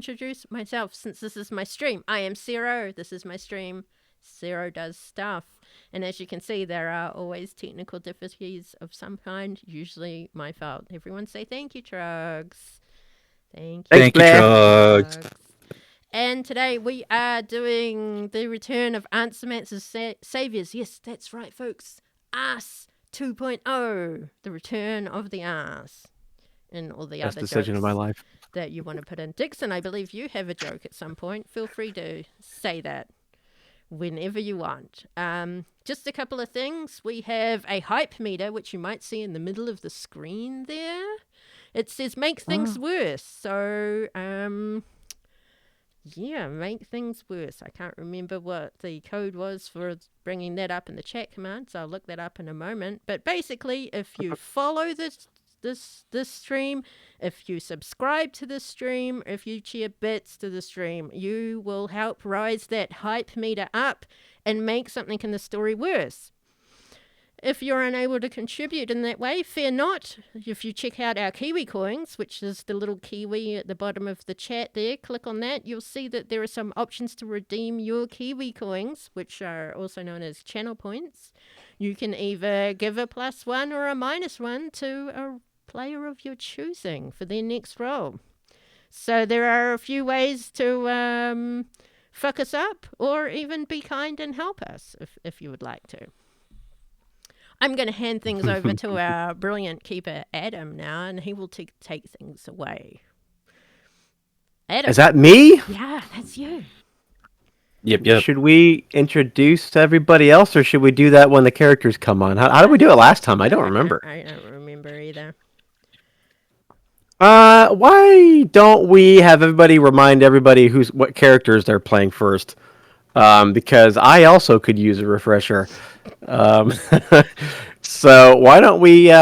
introduce myself since this is my stream. I am Sero. This is my stream. Sero does stuff. And as you can see, there are always technical difficulties of some kind, usually my fault. Everyone say thank you, Trugs. Thank you. Thank you, Trugs. And today we are doing the return of Aunt Samantha's Saviours. Yes, that's right, folks. A.S.S 2.0. The return of the A.S.S. And all the Best other decision jokes of my life that you want to put in. Dixon, I believe you have a joke at some point. Feel free to say that whenever you want. Just a couple of things. We have a hype meter, which you might see in the middle of the screen there. It says make things worse. So, yeah, make things worse. I can't remember what the code was for bringing that up in the chat command, so I'll look that up in a moment. But basically, if you follow this stream, if you subscribe to the stream, if you cheer bits to the stream, you will help rise that hype meter up and make something in the story worse. If you're unable to contribute in that way, fear not. If you check out our Kiwi coins, which is the little Kiwi at the bottom of the chat there, click on that. You'll see that there are some options to redeem your Kiwi coins, which are also known as channel points. You can either give a +1 or a -1 to a player of your choosing for their next role. So there are a few ways to fuck us up or even be kind and help us if you would like to. I'm going to hand things over to our brilliant keeper, Adam, now, and he will take things away. Adam. Is that me? Yeah, that's you. Yep. Should we introduce everybody else, or should we do that when the characters come on? How did we do it last time? I don't remember. I don't remember either. Why don't we have everybody remind everybody what characters they're playing first? Because I also could use a refresher. So why don't we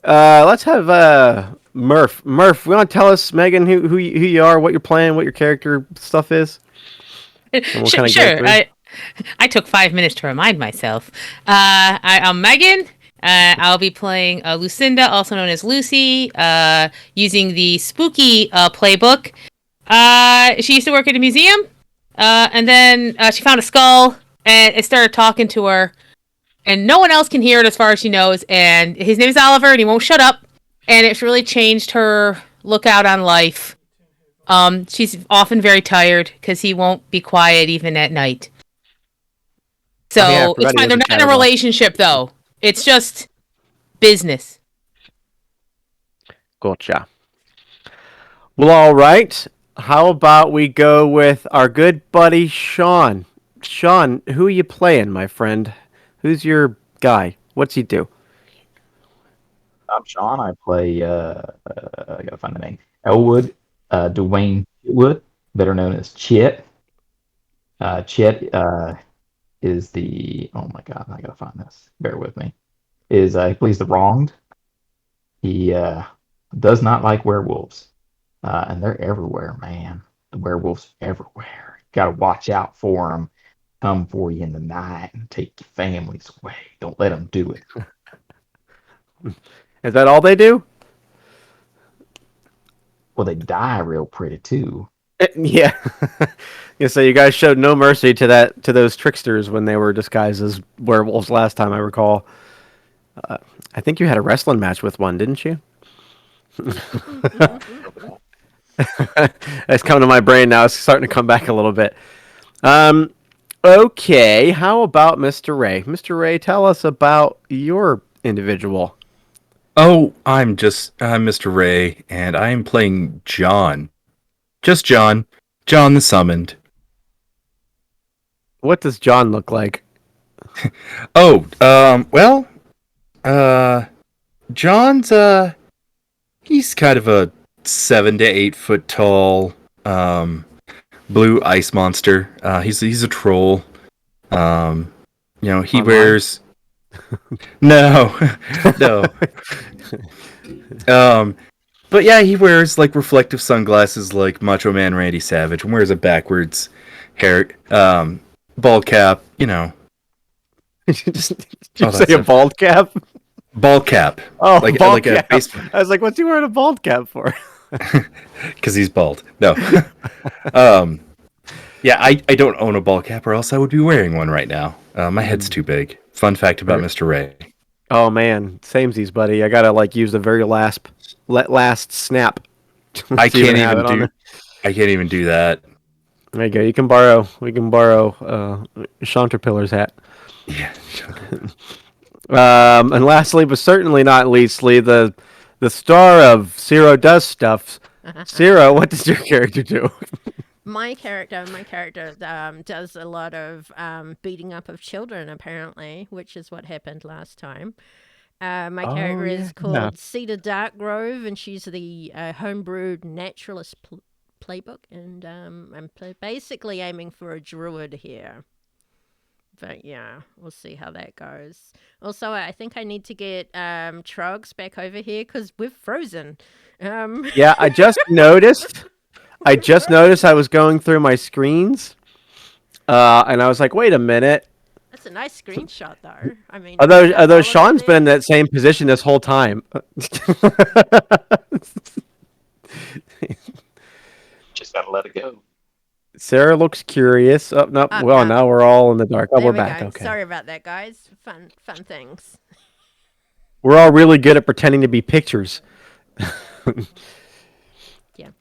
let's have Murph. Murph, you want to tell us, Meghan, who you are, what you're playing, what your character stuff is? Sure. I took 5 minutes to remind myself. I'm Meghan. I'll be playing Lucinda, also known as Lucy, using the spooky playbook. She used to work at a museum, and then she found a skull, and it started talking to her, and no one else can hear it as far as she knows, and his name is Oliver, and he won't shut up, and it's really changed her lookout on life. She's often very tired, because he won't be quiet even at night. So, it's fine. They're not in a relationship, though. It's just business. Gotcha. Well, all right. How about we go with our good buddy, Shawn? Shawn, who are you playing, my friend? Who's your guy? What's he do? I'm Shawn. I play, I gotta find the name, Elwood Dwayne Wood, better known as Chet. Chet is the, oh my god, I gotta find this. Bear with me. He plays the wronged. He does not like werewolves. And they're everywhere, man. The werewolves everywhere. Gotta watch out for them. Come for you in the night and take your families away. Don't let them do it. Is that all they do? Well, they die real pretty too. Yeah. Yeah. So you guys showed no mercy to those tricksters when they were disguised as werewolves last time, I recall. I think you had a wrestling match with one, didn't you? It's coming to my brain now. It's starting to come back a little bit. Okay, how about Mr. Ray? Mr. Ray, tell us about your individual. Oh, I'm Mr. Ray, and I'm playing John. Just John. John the Summoned. What does John look like? John's, he's kind of a 7 to 8 foot tall, blue ice monster. He's a troll. He Online? wears... No. But yeah, he wears, like, reflective sunglasses like Macho Man Randy Savage, and wears a backwards hair, bald cap, Did you say a bald cap? Bald cap. Oh, like bald a cap. baseball. I was like, what's he wearing a bald cap for? Because he's bald. No. Yeah, I don't own a ball cap, or else I would be wearing one right now. My head's too big. Fun fact about Mr. Ray. Oh man, samesies, buddy. I gotta use the very last snap. I can't even do that. There you go. We can borrow Chanterpillar's hat. Yeah. And lastly, but certainly not leastly, the star of Sero Does Stuff. Sero, what does your character do? My character does a lot of beating up of children, apparently, which is what happened last time. My character is called Cedar Darkgrove, and she's the homebrewed Naturalist playbook, and I'm basically aiming for a druid here. But yeah, we'll see how that goes. Also, I think I need to get Trogs back over here because we're frozen. Yeah, I just noticed. I was going through my screens, and I was like, "Wait a minute." That's a nice screenshot, though. I mean, although Shawn's been in that same position this whole time. Just gotta let it go. Sarah looks curious. Oh no! Well, now we're all in the dark. Oh, we're back. Okay. Sorry about that, guys. Fun things. We're all really good at pretending to be pictures. Yeah.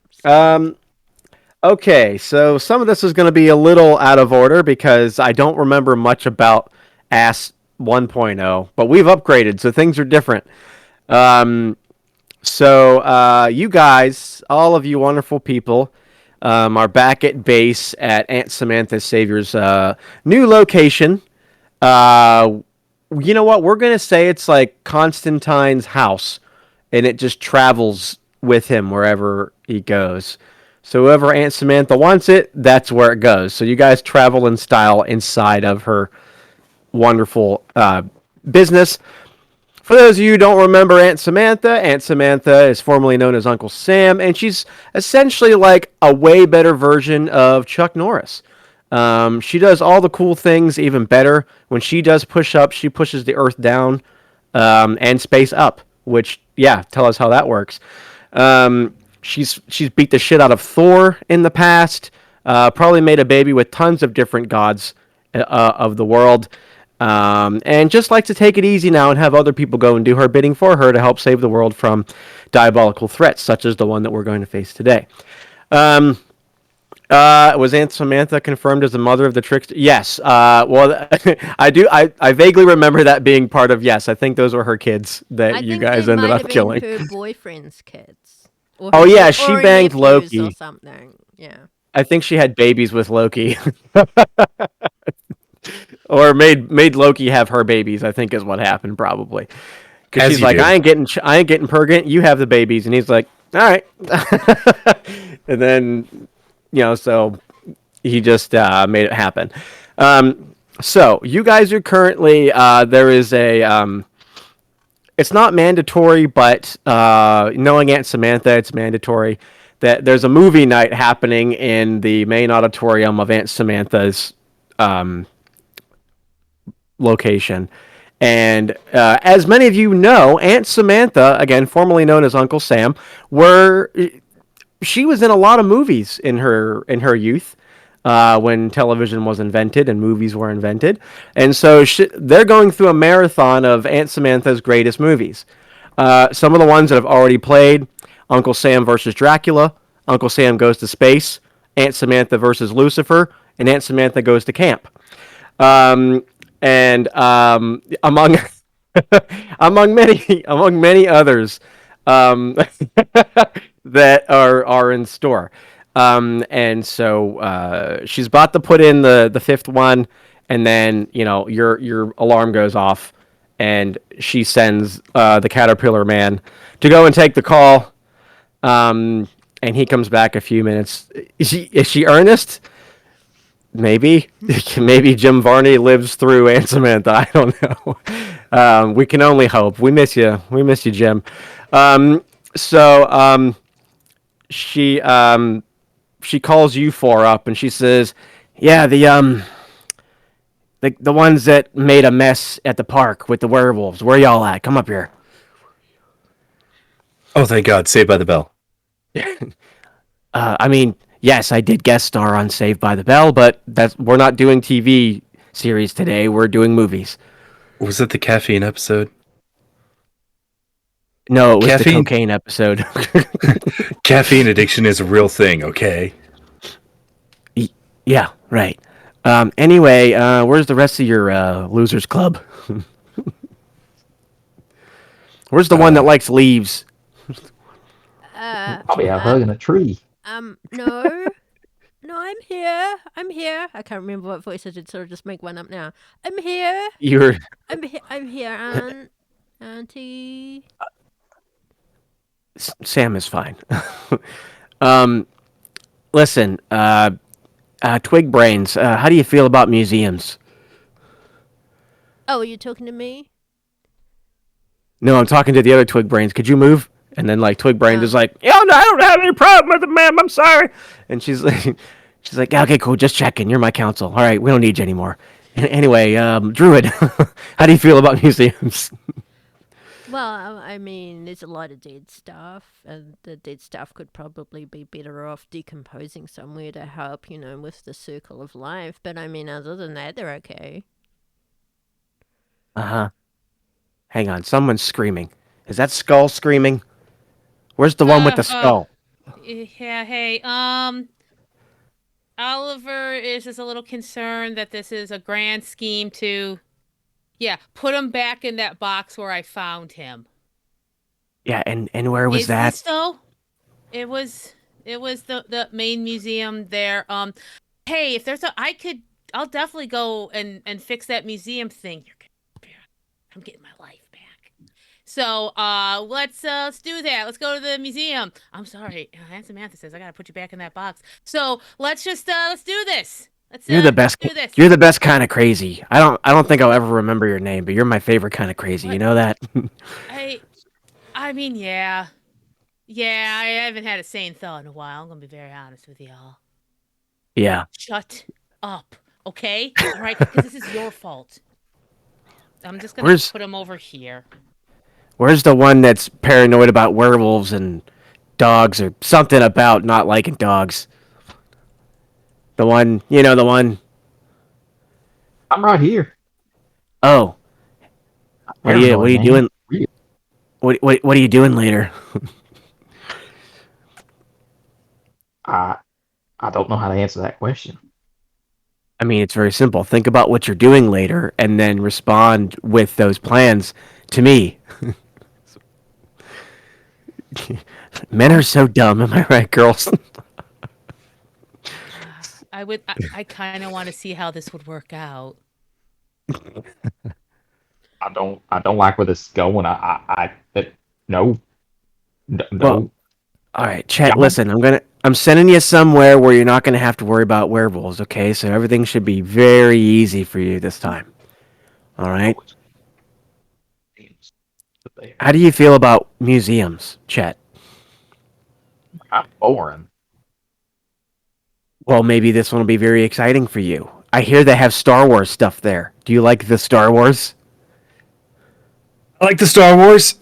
Okay, so some of this is going to be a little out of order because I don't remember much about A.S.S 1.0, but we've upgraded, so things are different. So you guys, all of you wonderful people, are back at base at Aunt Samantha's Saviours' new location. You know what? We're going to say it's like Constantine's house, and it just travels with him wherever he goes. So whoever Aunt Samantha wants it, that's where it goes. So you guys travel in style inside of her wonderful business. For those of you who don't remember Aunt Samantha is formerly known as Uncle Sam, and she's essentially like a way better version of Chuck Norris. She does all the cool things even better. When she does push up, she pushes the earth down and space up, which, yeah, tell us how that works. She's beat the shit out of Thor in the past. Probably made a baby with tons of different gods of the world. And just likes to take it easy now and have other people go and do her bidding for her to help save the world from diabolical threats, such as the one that we're going to face today. Was Aunt Samantha confirmed as the mother of the trickster? Yes. Well, I vaguely remember that being part of. Yes, I think those were her kids that you guys ended up killing. Her boyfriend's kids. Oh yeah, she banged Loki or something. Yeah. I think she had babies with Loki, or made Loki have her babies. I think is what happened probably. Because she's like, I ain't getting pregnant. You have the babies, and he's like, all right. And then, so he just made it happen. So you guys are currently there is a. It's not mandatory, but knowing Aunt Samantha, it's mandatory that there's a movie night happening in the main auditorium of Aunt Samantha's location. And as many of you know, Aunt Samantha, again, formerly known as Uncle Sam, she was in a lot of movies in her youth. When television was invented and movies were invented. And so they're going through a marathon of Aunt Samantha's greatest movies. Some of the ones that have already played: Uncle Sam versus Dracula, Uncle Sam Goes to Space, Aunt Samantha versus Lucifer, and Aunt Samantha Goes to Camp. Among among many others that are in store. And so she's about to put in the fifth one, and then your alarm goes off, and she sends the Caterpillar Man to go and take the call. And he comes back a few minutes. Is she earnest? Maybe Jim Varney lives through Aunt Samantha. I don't know. We can only hope. We miss you, Jim. So she calls you four up, and she says, "Yeah, the ones that made a mess at the park with the werewolves. Where y'all at? Come up here." Oh, thank God! Saved by the Bell. I mean, yes, I did guest star on Saved by the Bell, but we're not doing TV series today. We're doing movies. Was it the caffeine episode? No, it was the cocaine episode. Caffeine addiction is a real thing, okay? Yeah, right. Anyway, where's the rest of your losers club? Where's the one that likes leaves? Probably out hugging a tree. No. No, I'm here. I'm here. I can't remember what voice I did, so I'll just make one up now. I'm here. You're. I'm here, Auntie. Sam is fine. Listen, Twig Brains, how do you feel about museums? Oh, are you talking to me? No, I'm talking to the other Twig Brains. Could you move? And then like Twig Brains is like, "Yo, no, I don't have any problem with it, ma'am. I'm sorry." And she's like, "Okay, cool. Just checking. You're my counsel. All right, we don't need you anymore." Anyway, Druid, how do you feel about museums? Well, I mean, there's a lot of dead stuff, and the dead stuff could probably be better off decomposing somewhere to help, with the circle of life. But I mean, other than that, they're okay. Uh-huh. Hang on, someone's screaming. Is that Skull screaming? Where's the one with the skull? Yeah, hey, Oliver is just a little concerned that this is a grand scheme to, put him back in that box where I found him. Yeah, and where was that? This though? It was the main museum there. Hey, if there's I'll definitely go and fix that museum thing. I'm getting my life back. So let's do that. Let's go to the museum. I'm sorry, Aunt Samantha says I gotta put you back in that box. So let's just let's do this. You're the best. Do this. You're the best kind of crazy. I don't think I'll ever remember your name, but you're my favorite kind of crazy. What? You know that? I mean, yeah. Yeah, I haven't had a sane thought in a while. I'm gonna be very honest with y'all. Yeah. Shut up, okay? All right, because this is your fault. I'm just gonna put him over here. Where's the one that's paranoid about werewolves and dogs or something about not liking dogs? The one, the one. I'm right here. Oh. What are you doing? What are you doing later? I don't know how to answer that question. I mean, it's very simple. Think about what you're doing later and then respond with those plans to me. Men are so dumb, am I right, girls? I kind of want to see how this would work out. I don't like where this is going. No. Well, all right, Chet, listen, I'm sending you somewhere where you're not gonna have to worry about werewolves, okay? So everything should be very easy for you this time. All right? How do you feel about museums, Chet? I'm boring. Well, maybe this one will be very exciting for you. I hear they have Star Wars stuff there. Do you like the Star Wars? I like the Star Wars.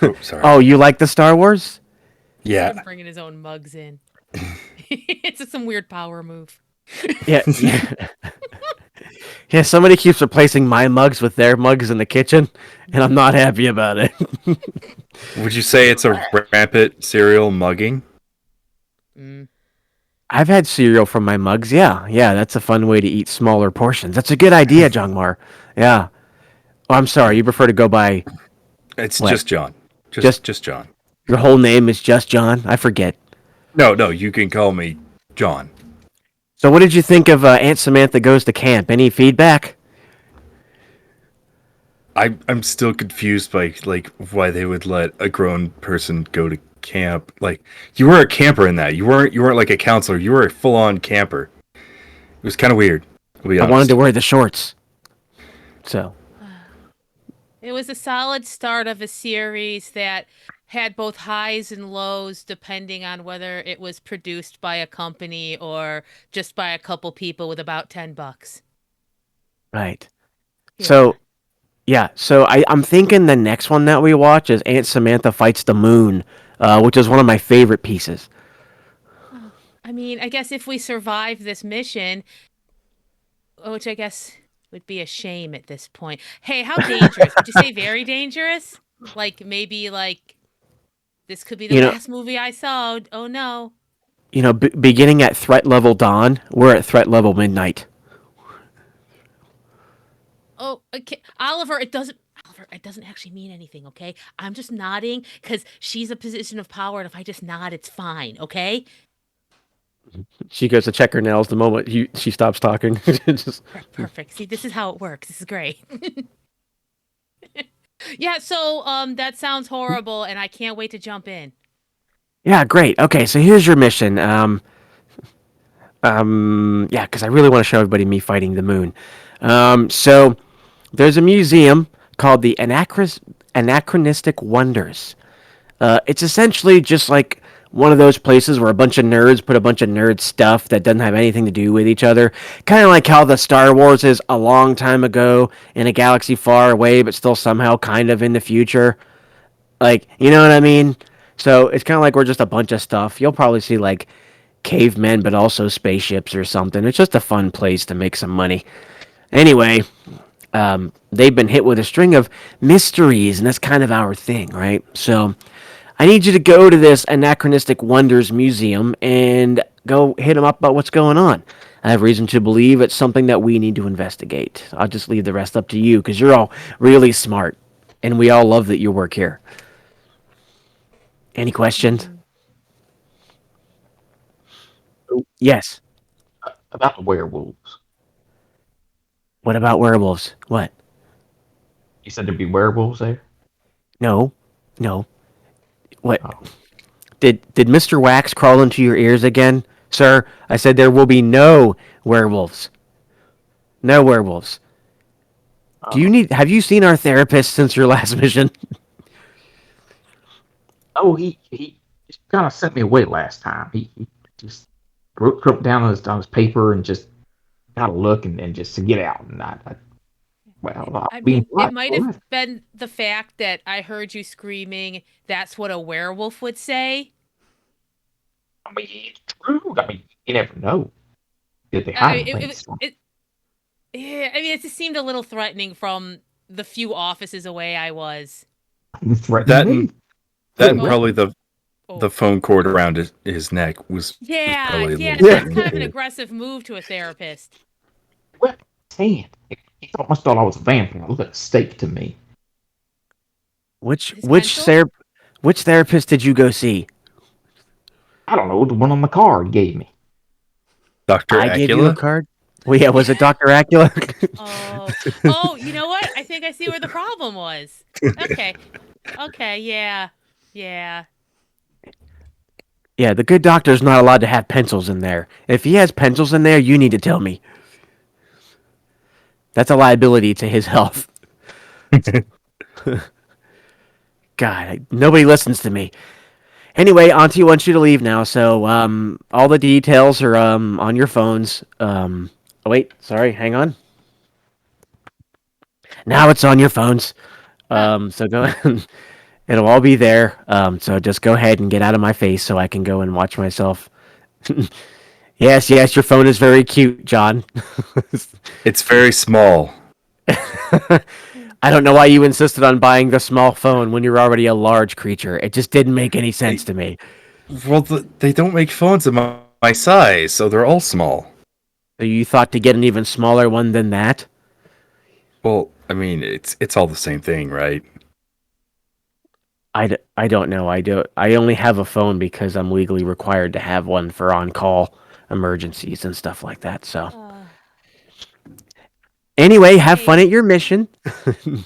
Oh, sorry. Oh, you like the Star Wars? Yeah. He's bringing his own mugs in. It's just some weird power move. Yeah. Yeah, somebody keeps replacing my mugs with their mugs in the kitchen, and I'm not happy about it. Would you say it's a rampant cereal mugging? I've had cereal from my mugs, yeah. Yeah, that's a fun way to eat smaller portions. That's a good idea, Jongmar. Yeah. Oh, I'm sorry, you prefer to go by... It's what? Just John. Just John. Your whole name is just John? I forget. No, you can call me John. So what did you think of Aunt Samantha Goes to Camp? Any feedback? I'm still confused by why they would let a grown person go to camp. Like, you were a camper in that. You weren't like a counselor. You were a full on camper. It was kind of weird. I wanted to wear the shorts. So it was a solid start of a series that had both highs and lows depending on whether it was produced by a company or just by a couple people with about $10. Right. Yeah. So Yeah, so I'm thinking the next one that we watch is Aunt Samantha Fights the Moon, which is one of my favorite pieces. Oh, I mean, I guess if we survive this mission, which I guess would be a shame at this point. Hey, how dangerous? Would you say very dangerous? Like maybe like this could be the You know, last movie I saw. Oh no. beginning at threat level dawn, we're at threat level midnight. Oh, okay. Oliver, it doesn't actually mean anything, okay? I'm just nodding because she's a position of power, and if I just nod, it's fine, okay? She goes to check her nails the moment she stops talking. Just, Perfect. See, this is how it works. This is great. Yeah, so that sounds horrible, and I can't wait to jump in. yeah, great. Okay, so here's your mission. Yeah, because I really want to show everybody me fighting the moon. So there's a museum called the Anachronistic Wonders. It's essentially just like one of those places where a bunch of nerds put a bunch of nerd stuff that doesn't have anything to do with each other. Kind of like how the Star Wars is a long time ago in a galaxy far away, but still somehow kind of in the future. Like, you know what I mean? So it's kind of like we're just a bunch of stuff. You'll probably see like cavemen, but also spaceships or something. It's just a fun place to make some money. Anyway, they've been hit with a string of mysteries, and that's kind of our thing, right? So I need you to go to this Anachronistic Wonders Museum and go hit them up about what's going on. I have reason to believe it's something that we need to investigate. I'll just leave the rest up to you because you're all really smart, and we all love that you work here. Any questions? Mm. Oh, Yes. about the werewolves. What about werewolves? What? You said there'd be werewolves there? No. No. What? Oh. Did Mr. Wax crawl into your ears again? Sir, I said there will be no werewolves. No werewolves. Oh. Have you seen our therapist since your last mission? Oh, he just kind of sent me away last time. He just wrote down on his paper and just got to look and just to get out. And well, I'll I be mean, it right might have for it. been the fact that I heard you screaming, that's what a werewolf would say. I mean, it's true. I mean, you never know. Did they I hide mean, in plain sight? yeah, I mean, it just seemed a little threatening from the few offices away I was. Threatening That and me? that and Couldn't Oh, probably me? the oh. phone cord around his neck was Yeah, probably a yeah, little that's threatening kind of an too. aggressive move to a therapist. Well, hand. Must thought I was a vampire. Look like a steak to me. Which His which pencil? ther- which therapist did you go see? I don't know, the one on the card gave me. Dr. I gave you a Acula? card. Well, yeah, was it Doctor Acula? Oh, oh, you know what? I think I see where the problem was. Okay, okay, yeah, yeah. Yeah, the good doctor's not allowed to have pencils in there. If he has pencils in there, you need to tell me. That's a liability to his health. God, nobody listens to me. Anyway, Auntie wants you to leave now, so all the details are on your phones. Oh wait, sorry, hang on. Now it's on your phones. Huh. So go. It'll all be there. So just go ahead and get out of my face so I can go and watch myself. Yes, yes, your phone is very cute, John. It's very small. I don't know why you insisted on buying the small phone when you're already a large creature. It just didn't make any sense They, to me. well, they don't make phones of my size, so they're all small. So you thought to get an even smaller one than that? Well, I mean, it's all the same thing, right? I don't know. I only have a phone because I'm legally required to have one for on-call emergencies and stuff like that. So Uh, anyway, have fun hey, at your mission.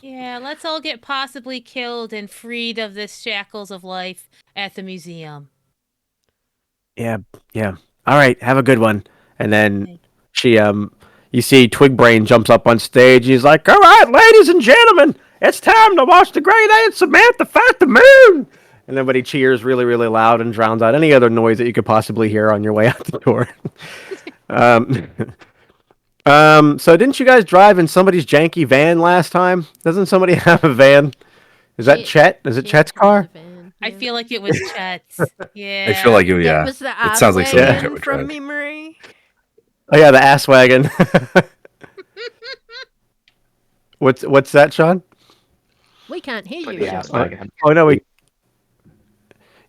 yeah, let's all get possibly killed and freed of the shackles of life at the museum. Yeah, yeah. All right, have a good one. And then Thank- she you see Twigbrain jumps up on stage. He's like, "All right, ladies and gentlemen, it's time to watch the great Aunt Samantha fight the moon." And everybody cheers really, really loud and drowns out any other noise that you could possibly hear on your way out the door. um, So didn't you guys drive in somebody's janky van last time? Doesn't somebody have a van? Is that Chet? Is it Chet's car? I feel like it was Chet's. Yeah. I feel like it. That Yeah, was the it ass sounds like something wagon Jet would from drive. memory. Oh yeah, the ass wagon. What's that, Shawn? We can't hear you, The Shawn. ass wagon. Oh no, you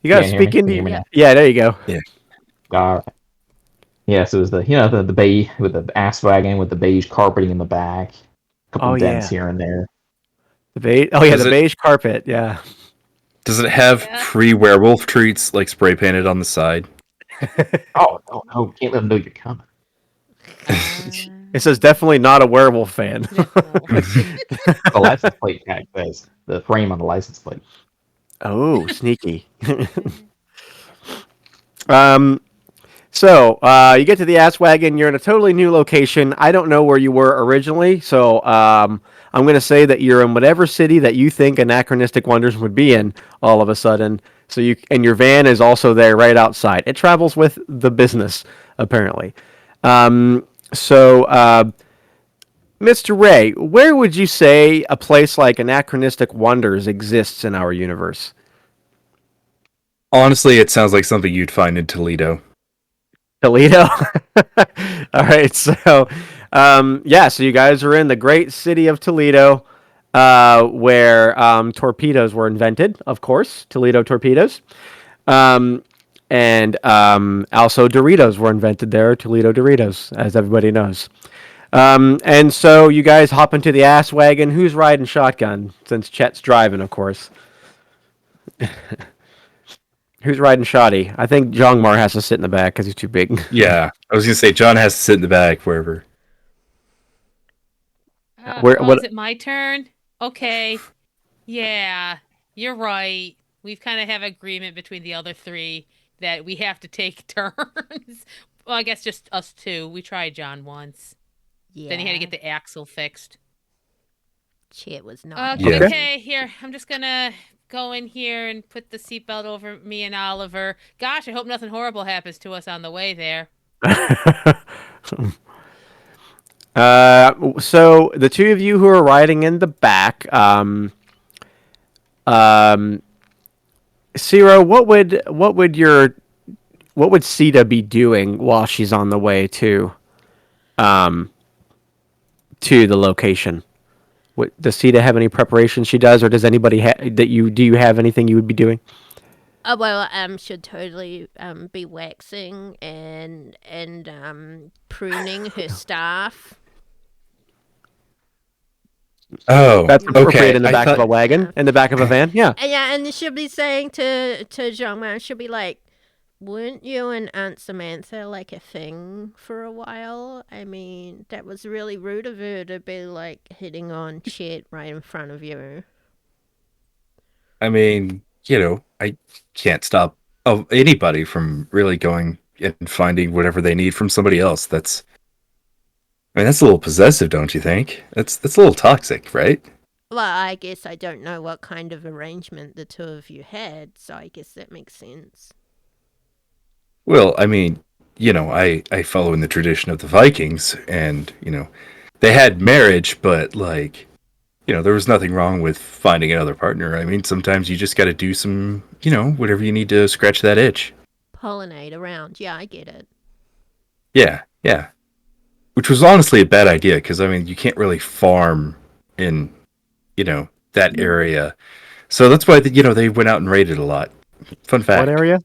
gotta Can't hear me? speak into Can you hear me now? Yeah, there you go. All right. Yes, it was the beige with the ass wagon with the beige carpeting in the back, a couple Oh dents yeah, here and there. the beige. Oh yeah, Does the it- beige carpet. Yeah. Does it have Yeah. pre-werewolf treats like spray painted on the side? Oh no, can't let them know you're coming. It says definitely not a werewolf fan. The license plate tag says the frame on the license plate. Oh, sneaky. So you get to the ass wagon. You're in a totally new location. I don't know where you were originally, so I'm going to say that you're in whatever city that you think Anachronistic Wonders would be in. All of a sudden, and your van is also there right outside. It travels with the business apparently. Mr. Ray, where would you say a place like Anachronistic Wonders exists in our universe? Honestly, it sounds like something you'd find in Toledo. Toledo. All right, so so you guys are in the great city of Toledo, where torpedoes were invented, of course, Toledo torpedoes, and also Doritos were invented there, Toledo Doritos, as everybody knows. And so you guys hop into the ass wagon. Who's riding shotgun? Since Chet's driving, of course. Who's riding shoddy? I think Jongmar has to sit in the back because he's too big. Yeah, I was gonna say John has to sit in the back wherever. Is it my turn? Okay. Yeah, you're right. We've kind of have agreement between the other three that we have to take turns. Well, I guess just us two. We tried John once. Yeah. Then he had to get the axle fixed. Chet was not. Yeah. Okay, here. I'm just gonna go in here and put the seatbelt over me and Oliver. Gosh, I hope nothing horrible happens to us on the way there. So the two of you who are riding in the back, Sero, what would Sita be doing while she's on the way to the location? Does Sita have any preparation she does, or does anybody do you have anything you would be doing? Should totally be waxing and pruning her staff. Oh, That's appropriate okay. in the back of a wagon, in the back of a van. Yeah. Yeah, and she'll be saying to Jean-Man, she'll be like, weren't you and Aunt Samantha like a thing for a while? I mean, that was really rude of her to be like hitting on Chet right in front of you. I mean, I can't stop anybody from really going and finding whatever they need from somebody else. That's a little possessive, don't you think? That's a little toxic, right? Well, I guess I don't know what kind of arrangement the two of you had, so I guess that makes sense. Well, I mean, I follow in the tradition of the Vikings, and, they had marriage, but, like, there was nothing wrong with finding another partner. I mean, sometimes you just got to do some, whatever you need to scratch that itch. Pollinate around. Yeah, I get it. Yeah, yeah. Which was honestly a bad idea, because, I mean, you can't really farm in, that area. So that's why, they went out and raided a lot. Fun fact. What area?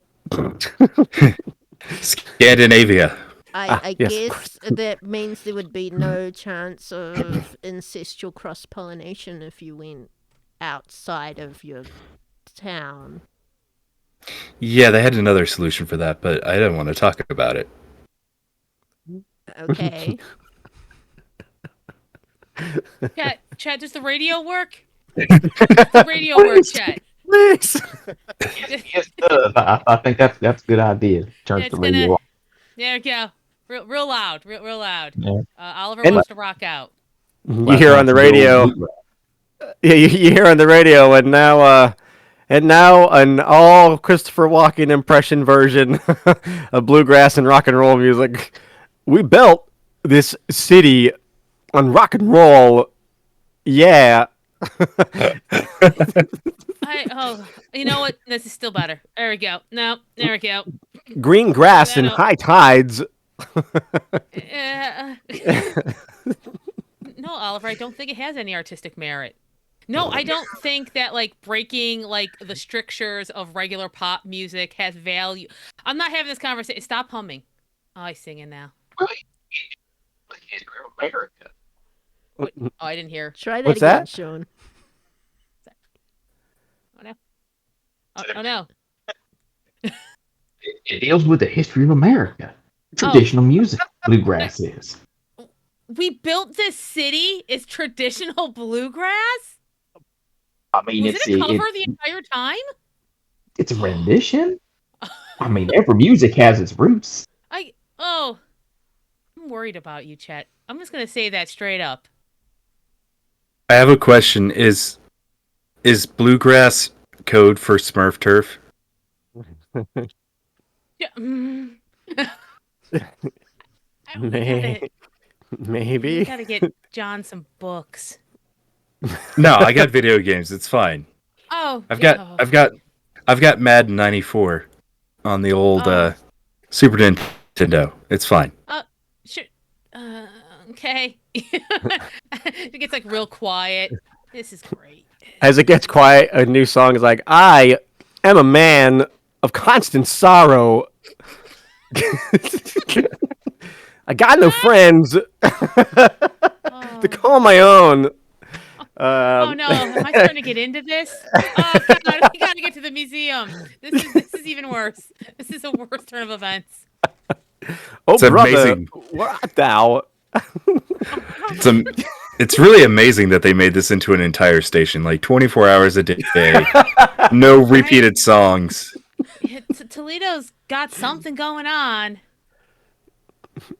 Scandinavia. I yes, guess that means there would be no chance of incestual cross-pollination if you went outside of your town. Yeah, they had another solution for that, but I don't want to talk about it. Okay. Chat, does the radio work? Does the radio work, Chat? Please. Yes, I think that's a good idea. Turns the radio off. There we go. Real loud. Real loud. Yeah. Oliver wants to rock out. You hear on the radio. Yeah, you hear on the radio, and now an all Christopher Walken impression version of bluegrass and rock and roll music. We built this city on rock and roll. Yeah. You know what? This is still better. There we go. No, there we go. Green grass and high tides. No, Oliver, I don't think it has any artistic merit. No, I don't think that like breaking like the strictures of regular pop music has value. I'm not having this conversation. Stop humming. Oh, I'm singing now. America. Wait, oh, I didn't hear. Try that What's again, that? Shawn. Oh no. Oh no. It deals with the history of America. Traditional music, bluegrass is. We built this city is traditional bluegrass? I mean, Was it a cover the entire time? It's a rendition. I mean, every music has its roots. I'm worried about you, Chet. I'm just gonna say that straight up. I have a question. Is bluegrass code for Smurf turf? Yeah. Maybe. We gotta get John some books. No, I got video games. It's fine. Oh, I've got Madden 94 on the old Super Nintendo. It's fine. Sure. Okay. It gets like real quiet. This is great. As it gets quiet, a new song is like, I am a man of constant sorrow. I got no friends to call my own. Oh no! Am I starting to get into this? Oh God! We gotta get to the museum. This is even worse. This is a worse turn of events. Oh, It's brother, amazing. where art thou? It's really amazing that they made this into an entire station, like 24 hours a day, no repeated songs. Toledo's got something going on.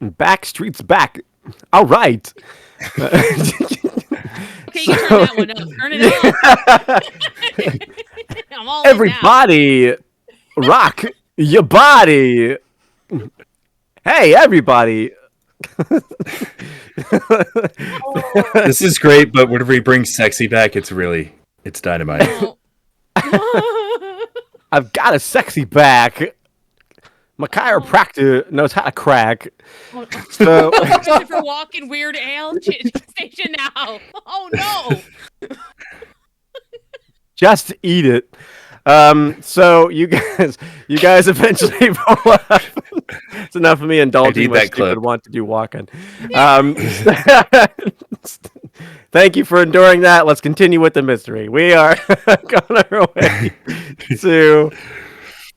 Backstreet's back. All right. Okay, you can turn that one up. Turn it up. I'm all Everybody, rock your body. Hey, everybody. This is great, but whenever he brings sexy back, it's dynamite. I've got a sexy back. My chiropractor knows how to crack. So Christopher Walken Weird Al station now. Oh no! Just eat it. So you guys eventually roll up. It's enough of me indulging my stupid want to do walking. Thank you for enduring that. Let's continue with the mystery. We are going our way to.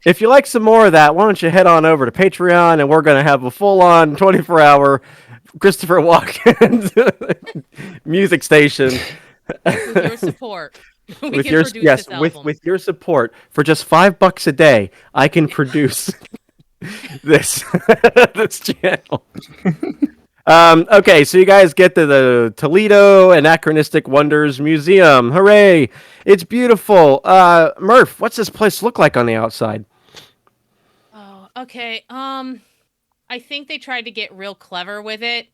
If you like some more of that, why don't you head on over to Patreon, and we're going to have a full-on 24-hour Christopher Walken music station. With your support. With your support, for just $5 a day, I can produce this channel. Okay, so you guys get to the Toledo Anachronistic Wonders Museum. Hooray! It's beautiful. Murph, what's this place look like on the outside? Oh, okay. I think they tried to get real clever with it,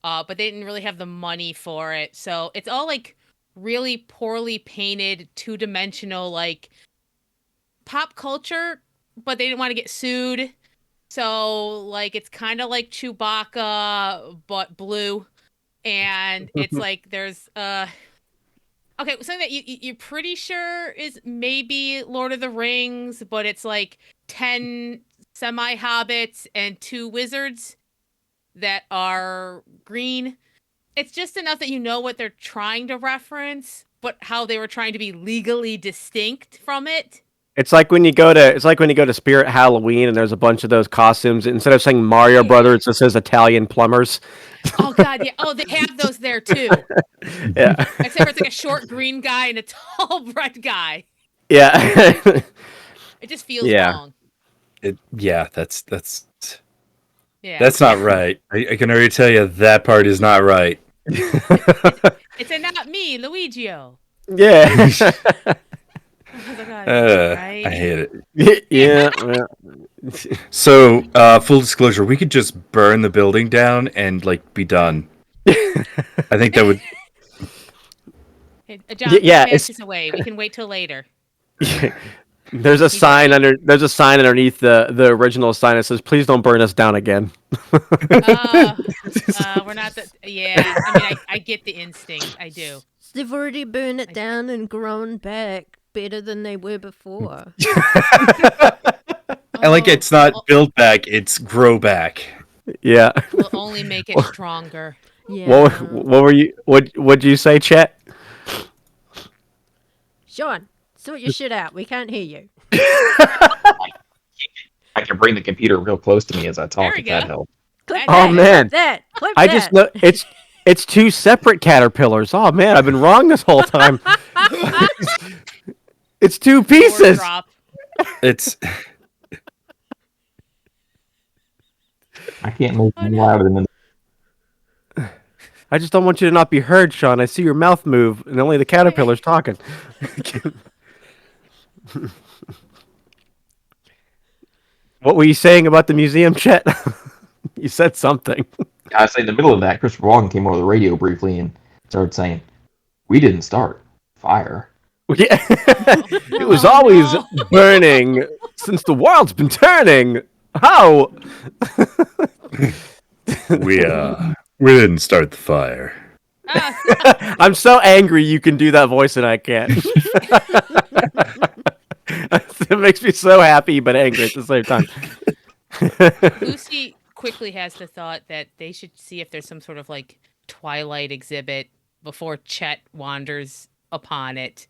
but they didn't really have the money for it. So it's all like really poorly painted, two-dimensional, like pop culture, but they didn't want to get sued. So like it's kind of like Chewbacca but blue, and it's like there's okay, something that you're pretty sure is maybe Lord of the Rings, but it's like 10 semi-hobbits and 2 wizards that are green. It's just enough that you know what they're trying to reference, but how they were trying to be legally distinct from it. It's like when you go to Spirit Halloween and there's a bunch of those costumes. Instead of saying Mario Brothers, it says Italian plumbers. Oh God, yeah. Oh, they have those there too. Yeah. Except for it's like a short green guy and a tall red guy. Yeah. It just feels wrong. That's not right. I can already tell you that part is not right. It's a not me, Luigio. Yeah. I hate it. Yeah. So, full disclosure, we could just burn the building down and like be done. I think that would. Hey, John, put Yeah, the matches away. We can wait till later. There's a sign There's a sign underneath the original sign that says, "Please don't burn us down again." We're not that. Yeah, I mean, I get the instinct. I do. They've already burned it down and grown back better than they were before. I like it's not build back; it's grow back. Yeah. We'll only make it stronger. Yeah. What were you? What'd you say, Chet? Shawn, sort your shit out. We can't hear you. I can bring the computer real close to me as I talk. There we If that go. helps. Clip Oh, that, man. Clip that. Clip I that. just know it's two separate caterpillars. Oh man, I've been wrong this whole time. It's two pieces. Drop. It's. I can't move any louder than. I just don't want you to not be heard, Shawn. I see your mouth move, and only the caterpillar's talking. What were you saying about the museum, Chet? You said something. I say in the middle of that, Christopher Walken came over the radio briefly and started saying, "We didn't start fire." Yeah. It was always burning since the world's been turning. How? We didn't start the fire. I'm so angry you can do that voice and I can't. It makes me so happy but angry at the same time. Lucy quickly has the thought that they should see if there's some sort of like Twilight exhibit before Chet wanders upon it.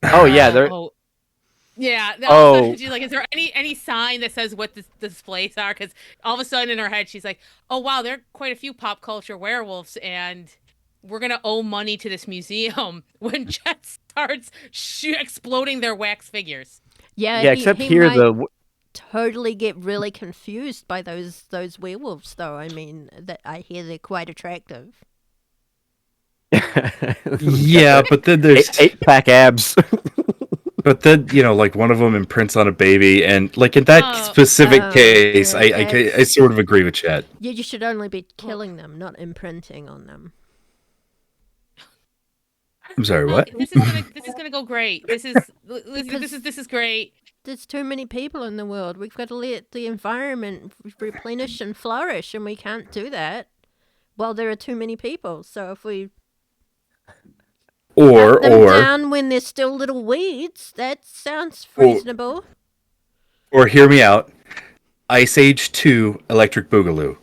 Oh yeah, there. Yeah. Oh. She's like, is there any sign that says what the displays are? Because all of a sudden in her head, she's like, oh wow, there are quite a few pop culture werewolves, and we're gonna owe money to this museum when Chet starts exploding their wax figures. Yeah, Except he here might totally get really confused by those werewolves, though. I mean, that I hear they're quite attractive. Yeah, but then there's 8-pack abs. But then, like one of them imprints on a baby, and like in that specific case, yeah, I sort of agree with Chet. Yeah, you should only be killing them, not imprinting on them. I'm sorry, what? This is gonna go great. This is great. There's too many people in the world. We've got to let the environment replenish and flourish, and we can't do that while there are too many people. So if we cut them down when there's still little weeds, that sounds reasonable. Or hear me out. Ice Age 2 Electric Boogaloo.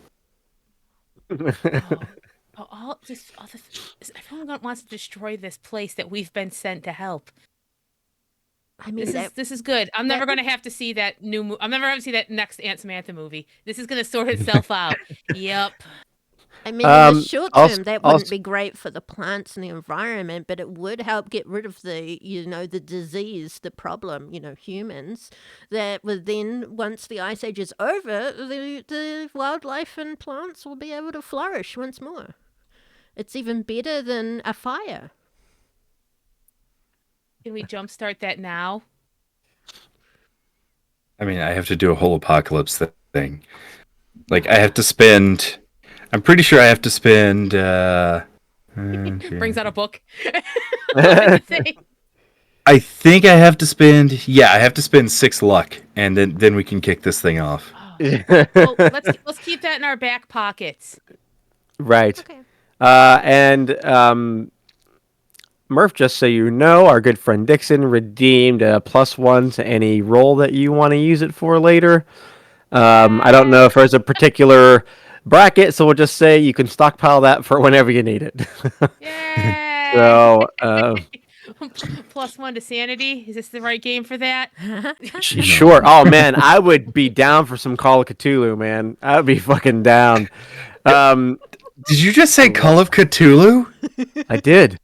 Everyone wants to destroy this place that we've been sent to help. I mean, this is good. I'm never going to have to see that I'm never going to see that next Aunt Samantha movie. This is going to sort itself out. Yep. I mean, in the short term, that wouldn't be great for the plants and the environment, but it would help get rid of the disease, the problem, humans, that would then, once the Ice Age is over, the wildlife and plants will be able to flourish once more. It's even better than a fire. Can we jumpstart that now? I mean, I have to do a whole apocalypse thing. Like, I'm pretty sure I have to spend. Brings out a book. I think I have to spend. Yeah, I have to spend 6 luck, and then we can kick this thing off. Well, let's keep that in our back pockets. Right. Okay. And Murph, just so you know, our good friend Dixon redeemed a +1 to any roll that you want to use it for later. I don't know if there's a particular bracket, so we'll just say you can stockpile that for whenever you need it. Yay! So, +1 to sanity. Is this the right game for that? Sure. Oh man, I would be down for some Call of Cthulhu, man. I would be fucking down. Did you just say Call of Cthulhu? I did.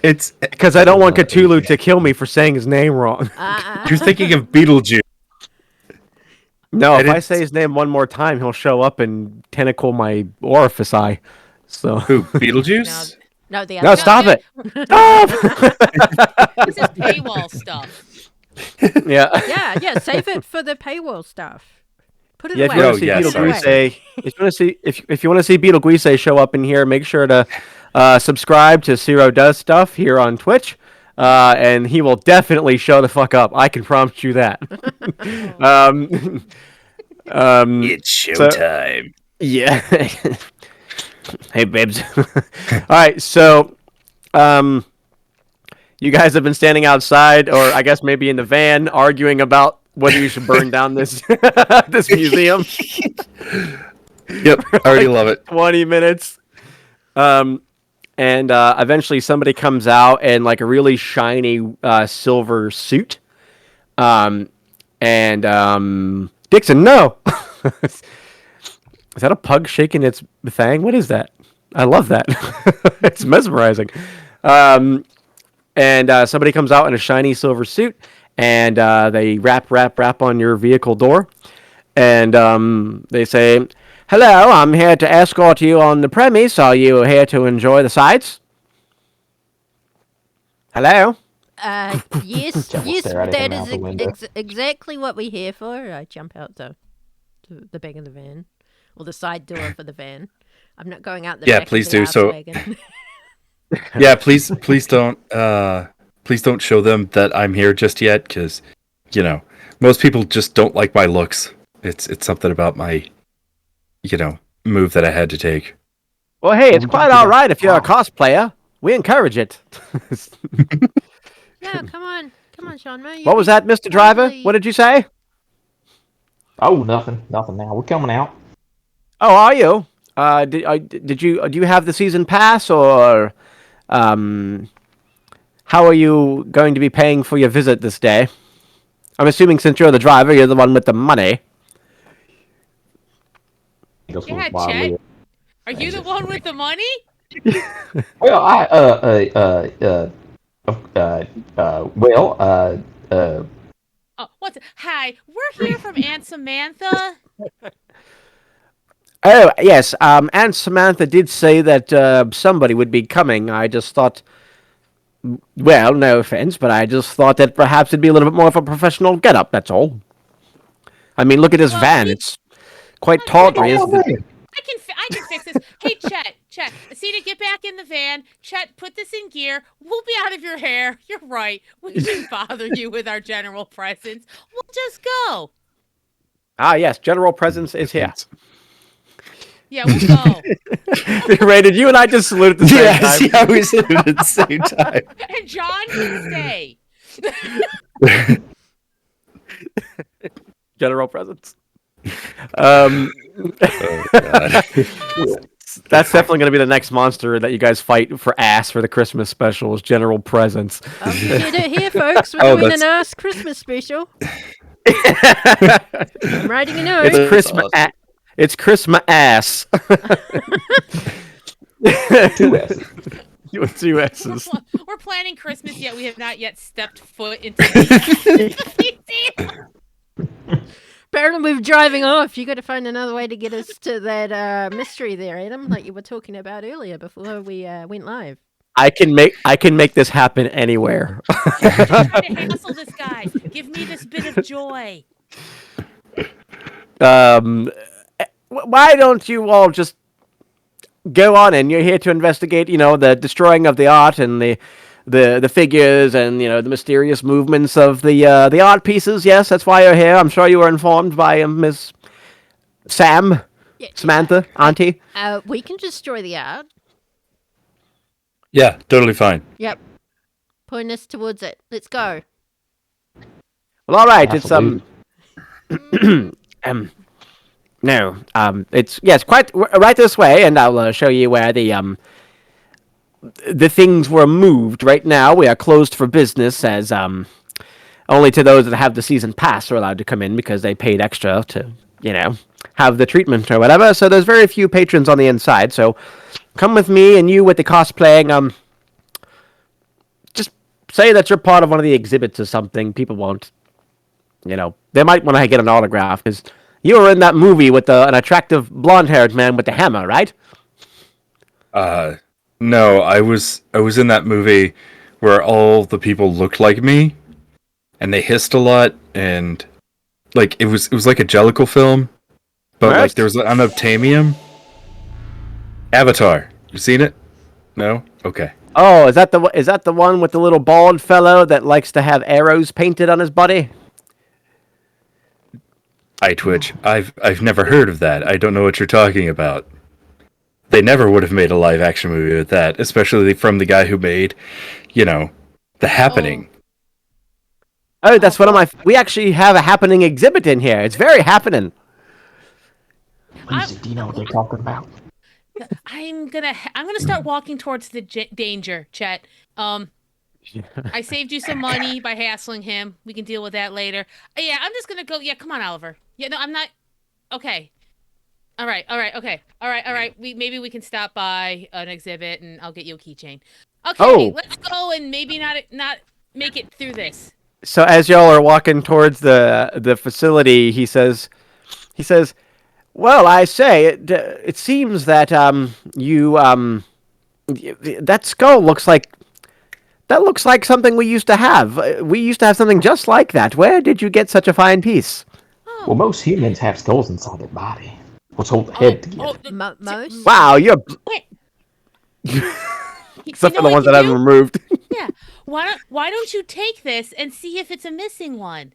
It's because I don't want Cthulhu to kill me for saying his name wrong. You're thinking of Beetlejuice. No, if I say his name one more time, he'll show up and tentacle my orifice eye. So who? Beetlejuice? No, the other. No, stop it! Stop! This is paywall stuff. Yeah. Yeah. Save it for the paywall stuff. Put it Yeah, away. if you want to see Beetlejuice, if you want to see Beetlejuice show up in here, make sure to subscribe to Sero Does Stuff here on Twitch, and he will definitely show the fuck up. I can promise you that. It's showtime. Yeah. Hey, babes. All right, so you guys have been standing outside, or I guess maybe in the van, arguing about whether you should burn down this this museum. Yep, I already love it. 20 minutes. And eventually somebody comes out in like a really shiny silver suit. And Dixon, no! Is that a pug shaking its thing? What is that? I love that. It's mesmerizing. And somebody comes out in a shiny silver suit, and they rap on your vehicle door. And they say, "Hello, I'm here to escort you on the premise. Are you here to enjoy the sights?" Hello? Yes, that is exactly what we're here for. I jump out the back of the van, or the side door for the van. I'm not going out the back please of the do so. wagon. Yeah, please don't show them that I'm here just yet, because most people just don't like my looks. It's something about my move that I had to take. Well, hey, it's quite all right if you're a cosplayer. We encourage it. Yeah, come on, Shawn. What was that, Mr. Driver? What did you say? Oh, nothing now. We're coming out. Oh, are you? Do you have the season pass, or how are you going to be paying for your visit this day? I'm assuming since you're the driver, you're the one with the money. Yeah, Chet. Are you the one with the money? What's it? Hi, we're here from Aunt Samantha. Oh, yes. Aunt Samantha did say that somebody would be coming. I just thought, well, no offense, but I just thought that perhaps it'd be a little bit more of a professional get-up, that's all. I mean, look at this van. It's quite tawdry, isn't it? I can fix this. Hey, Chet, see to get back in the van. Chet, put this in gear. We'll be out of your hair. You're right. We didn't bother you with our general presence. We'll just go. Ah, yes, general presence is here. Yeah, we'll go. Ray, did you and I just salute at the same time? Yeah, we saluted at the same time. And John can stay. General presence. Oh, God. That's definitely going to be the next monster that you guys fight for ass for the Christmas special is General Presence. You heard it here, folks. We're doing an ass Christmas special. I'm writing a note. It's Christmas. Awesome. It's Christmas ass. 2 S's. Two S's. We're planning Christmas, yet we have not yet stepped foot into the Apparently we're driving off. You got to find another way to get us to that mystery there, Adam, like you were talking about earlier before we went live. I can make this happen anywhere. I'm trying to hassle this guy. Give me this bit of joy. Why don't you all just go on in? You're here to investigate, the destroying of the art and the figures and the mysterious movements of the art pieces. Yes, that's why you're here. I'm sure you were informed by Miss Samantha, Auntie. We can destroy the art. Yeah, totally fine. Yep. Point us towards it. Let's go. Well, all right. Absolutely. It's no. It's quite right this way, and I'll show you where the things were moved. Right now, we are closed for business, as only to those that have the season pass are allowed to come in because they paid extra to, have the treatment or whatever. So there's very few patrons on the inside. So come with me, and you with the cosplaying. Just say that you're part of one of the exhibits or something. People won't. They might want to get an autograph because you were in that movie with an attractive blonde-haired man with the hammer, right? No, I was in that movie where all the people looked like me and they hissed a lot and like it was like a Jellicle film, but like there was an unobtainium. Avatar. You seen it? No? Okay. Oh, is that the one with the little bald fellow that likes to have arrows painted on his body? I Twitch. I've never heard of that. I don't know what you're talking about. They never would have made a live action movie with that, especially from the guy who made, The Happening. Oh, that's one of my. We actually have a happening exhibit in here. It's very happening. Do you know what they're talking about? I'm gonna start walking towards the danger, Chet. I saved you some money by hassling him. We can deal with that later. Yeah, I'm just gonna go. Yeah, come on, Oliver. Yeah, no, I'm not. Okay. All right. Maybe we can stop by an exhibit and I'll get you a keychain. Okay, let's go and maybe not make it through this. So as y'all are walking towards the facility, he says, "Well, I say it seems that you that skull looks like something we used to have. We used to have something just like that. Where did you get such a fine piece?" Oh. Well, most humans have skulls inside their body. What's hold the head together? Most? Wow, you're except for the ones that I've removed. Yeah. Why don't you take this and see if it's a missing one?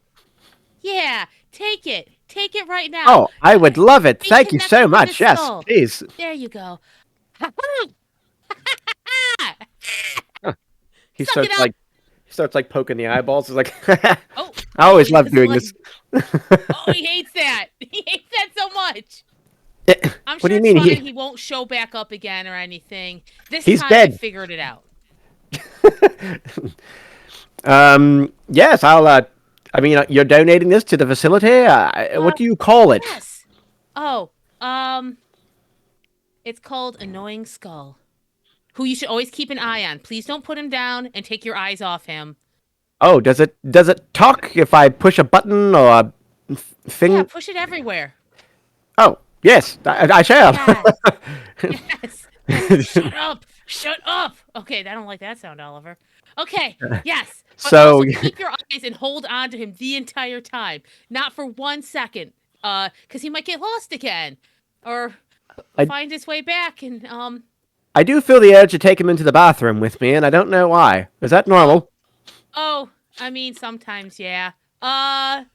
Yeah, take it. Take it right now. Oh, I would love it. Thank you so much. Yes, please. There you go. He starts poking the eyeballs. He's like, I always love doing this. Oh, he hates that. He hates that so much. I'm sure what do you mean? He won't show back up again or anything. He's time dead. I figured it out. Yes, I'll. I mean, you're donating this to the facility. What do you call it? Yes. Oh, it's called Annoying Skull, who you should always keep an eye on. Please don't put him down and take your eyes off him. Oh, does it talk if I push a button or a thing? Yeah, push it everywhere. Oh, yes, I shall. Yes. Shut up. Okay, I don't like that sound, Oliver. Okay, yes. But so also keep your eyes and hold on to him the entire time, not for 1 second, because he might get lost again, or find his way back. And I do feel the urge to take him into the bathroom with me, and I don't know why. Is that normal? Oh, I mean sometimes, yeah. Have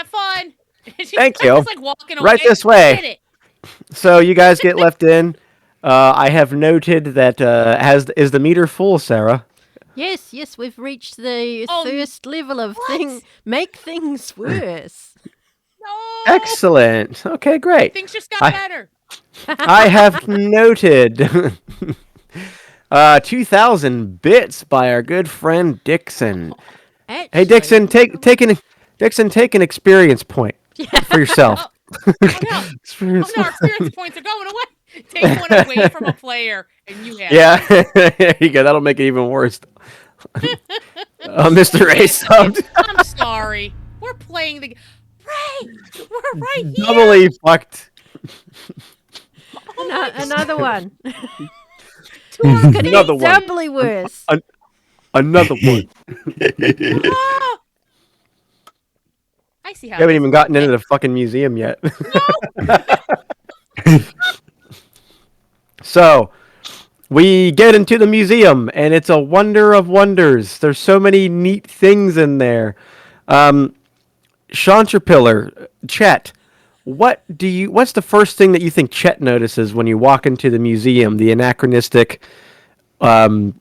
fun. Thank you. Just, like, walking away. Right this way. So you guys get left in. I have noted that is the meter full, Sarah? Yes, we've reached the first level of make things worse. No. Excellent. Okay, great. Things just got better. I have noted 2,000 bits by our good friend Dixon. Actually, hey, Dixon, take an experience point for yourself. Oh no, experience points are going away. Take one away from a player, and you have it. There you go. That'll make it even worse. Mr. A subbed. I'm sorry. We're playing the... Ray! We're right here! Doubly fucked. Another one. Another one. Doubly worse. Another one. I see how. You haven't even gotten into the fucking museum yet. No. So, we get into the museum, and it's a wonder of wonders. There's so many neat things in there. Chanterpillar, Chet, what's the first thing that you think Chet notices when you walk into the museum, the anachronistic wonders?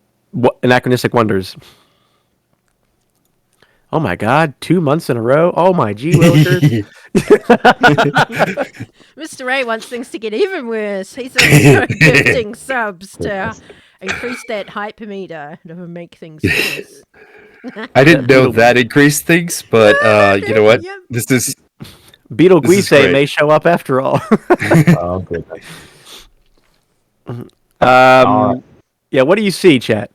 Oh my God, 2 months in a row? Oh my gee willikers. Mr. Ray wants things to get even worse. He's also gifting subs to increase that hypermeter to make things worse. I didn't know that increased things, but you know what? Yep. This is Beetle Guise may show up after all. Oh, good. Yeah, what do you see, Chet?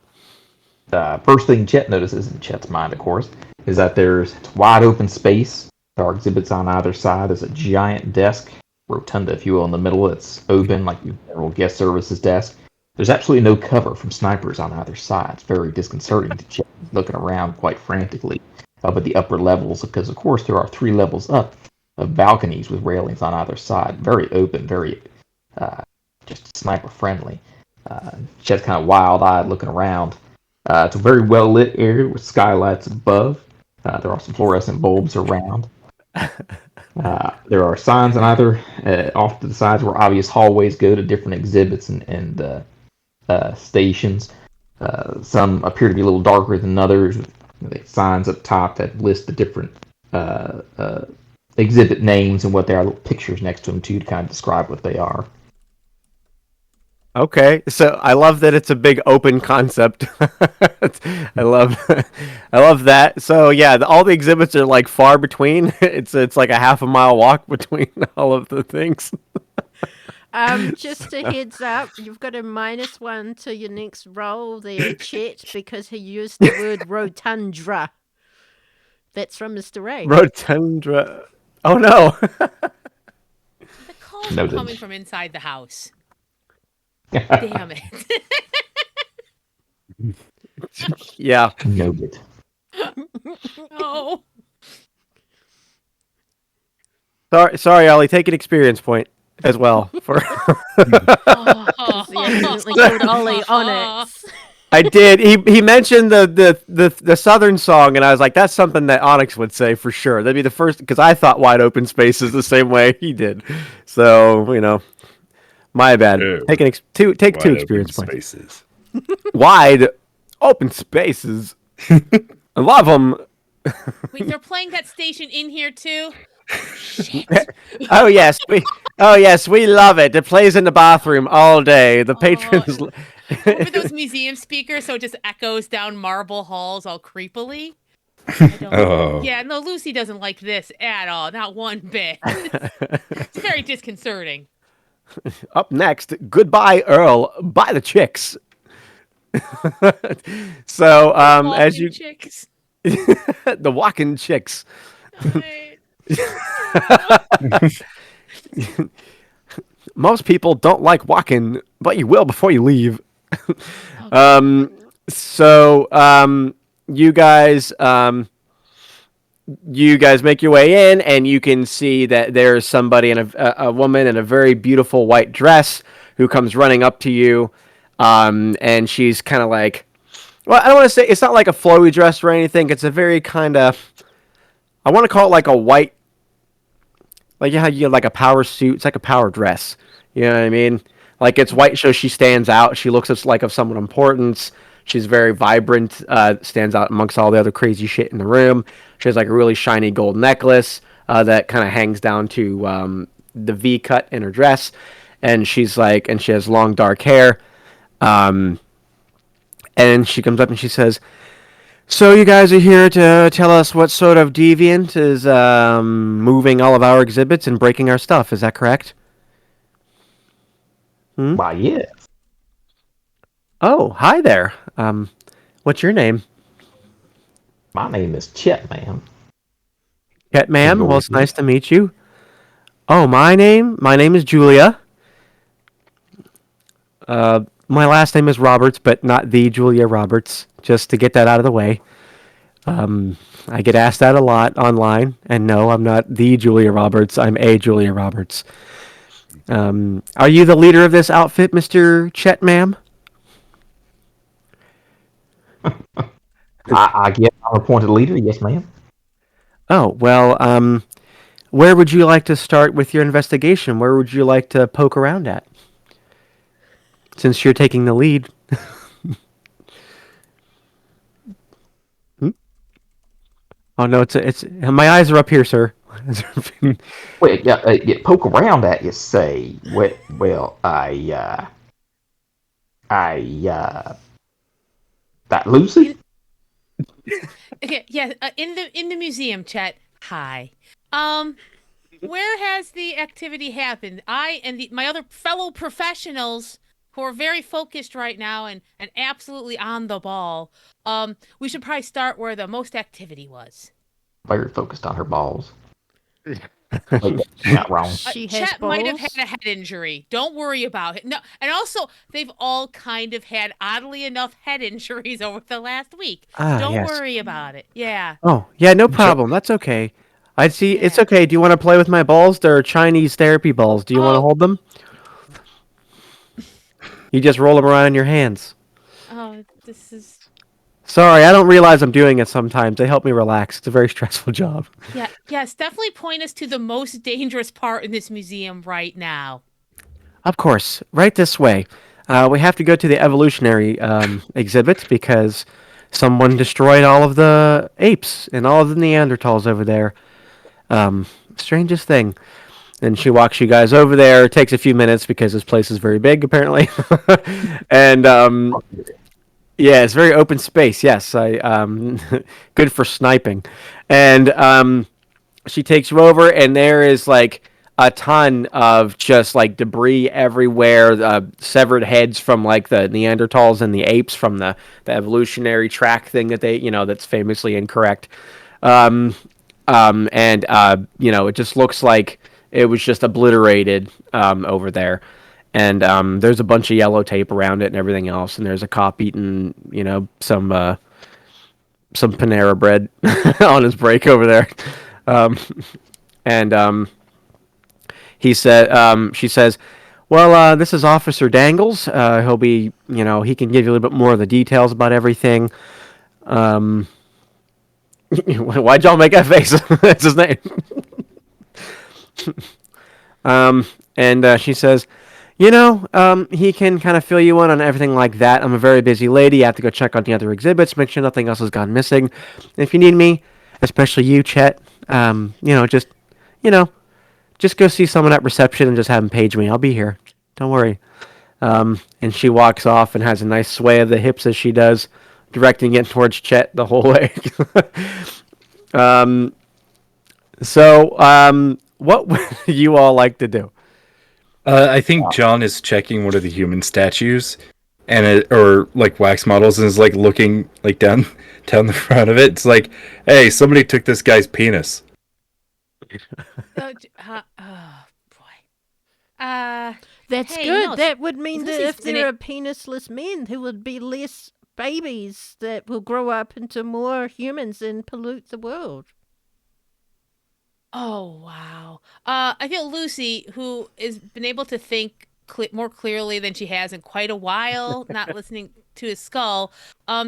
First thing Chet notices, in Chet's mind, of course, is that it's wide open space. There are exhibits on either side. There's a giant desk, rotunda, if you will, in the middle. It's open, like your general guest services desk. There's absolutely no cover from snipers on either side. It's very disconcerting to check, looking around quite frantically up at the upper levels, because of course there are 3 levels up of balconies with railings on either side. Very open, very just sniper friendly. Chet's kind of wild-eyed looking around. It's a very well-lit area with skylights above. There are some fluorescent bulbs around. There are signs on either off to the sides where obvious hallways go to different exhibits and stations. Some appear to be a little darker than others. Signs up top that list the different exhibit names and what they are. Little pictures next to them too to kind of describe what they are. Okay, so I love that it's a big open concept. I love, I love that. So yeah, all the exhibits are like far between. It's like a half a mile walk between all of the things. Just a heads up, you've got a -1 to your next roll there, Chet, because he used the word rotundra. That's from Mr. A. Rotundra. Oh no. The calls are coming from inside the house. Damn it. Yeah. Noted. Oh. Sorry, Ollie. Take an experience point as well for. He accidentally called Ollie Onyx. I did. He mentioned the Southern song, and I was like, that's something that Onyx would say for sure. That'd be the first, because I thought Wide Open Spaces the same way he did. So my bad. Ew. Take two experience points. Spaces. Wide open spaces. I love them. Wait, they're playing that station in here too? Shit. Oh yes, we love it. It plays in the bathroom all day. The patrons over those museum speakers, so it just echoes down marble halls all creepily. Yeah, no, Lucy doesn't like this at all, not one bit. It's very disconcerting. Up next, Goodbye Earl by the Chicks. So as you chicks. the walking chicks. Most people don't like walking, but you will before you leave. You guys make your way in, and you can see that there's somebody in a woman in a very beautiful white dress who comes running up to you, and she's kind of like, well, I don't want to say, it's not like a flowy dress or anything. It's a very kind of, I want to call it like a white, like how you have like a power suit. It's like a power dress. You know what I mean? Like it's white, so she stands out. She looks like of someone importance. She's very vibrant, stands out amongst all the other crazy shit in the room. She has like a really shiny gold necklace that kind of hangs down to the V cut in her dress, and she has long dark hair. And she comes up and she says, "So you guys are here to tell us what sort of deviant is moving all of our exhibits and breaking our stuff? Is that correct?" Why, yes. Oh, hi there. What's your name? My name is Chet, ma'am. Chet, ma'am. Well, it's nice to meet you. Oh, my name is Julia. My last name is Roberts, but not the Julia Roberts, just to get that out of the way. I get asked that a lot online, and no, I'm not the Julia Roberts. I'm a Julia Roberts. Are you the leader of this outfit, Mr. Chet, ma'am? I guess I'm appointed leader. Yes, ma'am. Oh, well, where would you like to start with your investigation? Where would you like to poke around at? Since you're taking the lead. Oh no, it's my eyes are up here, sir. Wait, yeah, poke around at you say. Well, that Lucy? Okay, yeah, in the museum, Chet. Hi. Where has the activity happened? I and my other fellow professionals who are very focused right now and absolutely on the ball. We should probably start where the most activity was. Very focused on her balls. Wait, that's not wrong. She has Chet might have had balls. a head injury. Don't worry about it. No, and also they've all kind of had, oddly enough, head injuries over the last week. Ah, Don't yes. worry about it. Yeah, Oh, yeah, no problem. That's okay. I see. It's yeah. okay. Do you want to play with my balls? They're Chinese therapy balls. Do you want to Oh, hold them? You just roll them around in your hands. oh, this is Sorry, I don't realize I'm doing it sometimes. They help me relax. It's a very stressful job. yeah, yes. Definitely point us to the most dangerous part in this museum right now. Of course, right this way. We have to go to the evolutionary exhibit because someone destroyed all of the apes and all of the Neanderthals over there. Strangest thing. And she walks you guys over there. It takes a few minutes because this place is very big, apparently. And yeah, it's very open space. Yes, I good for sniping. And she takes you over, and there is like a ton of just like debris everywhere, severed heads from like the Neanderthals and the apes from the evolutionary track thing that they, that's famously incorrect. Um, and it just looks like it was just obliterated over there. And there's a bunch of yellow tape around it and everything else. And there's a cop eating, some Panera bread on his break over there. Um, and she says, "Well, this is Officer Dangles. He'll be, he can give you a little bit more of the details about everything." Why'd y'all make that face? That's his name. And she says, he can kind of fill you in on everything like that. I'm a very busy lady. I have to go check on the other exhibits, make sure nothing else has gone missing. If you need me, especially you, Chet, you know, just go see someone at reception and just have them page me. I'll be here. Don't worry. And she walks off and has a nice sway of the hips as she does, directing it towards Chet the whole way. What would you all like to do? I think John is checking one of the human statues, or like wax models, and is like looking like down the front of it. It's like, hey, somebody took this guy's penis. Oh boy. That's Hey, good. no, That would mean that Lucy's if been there are penisless men, there would be less babies that will grow up into more humans and pollute the world. Oh wow. I feel Lucy, who has been able to think more clearly than she has in quite a while, not listening to his skull.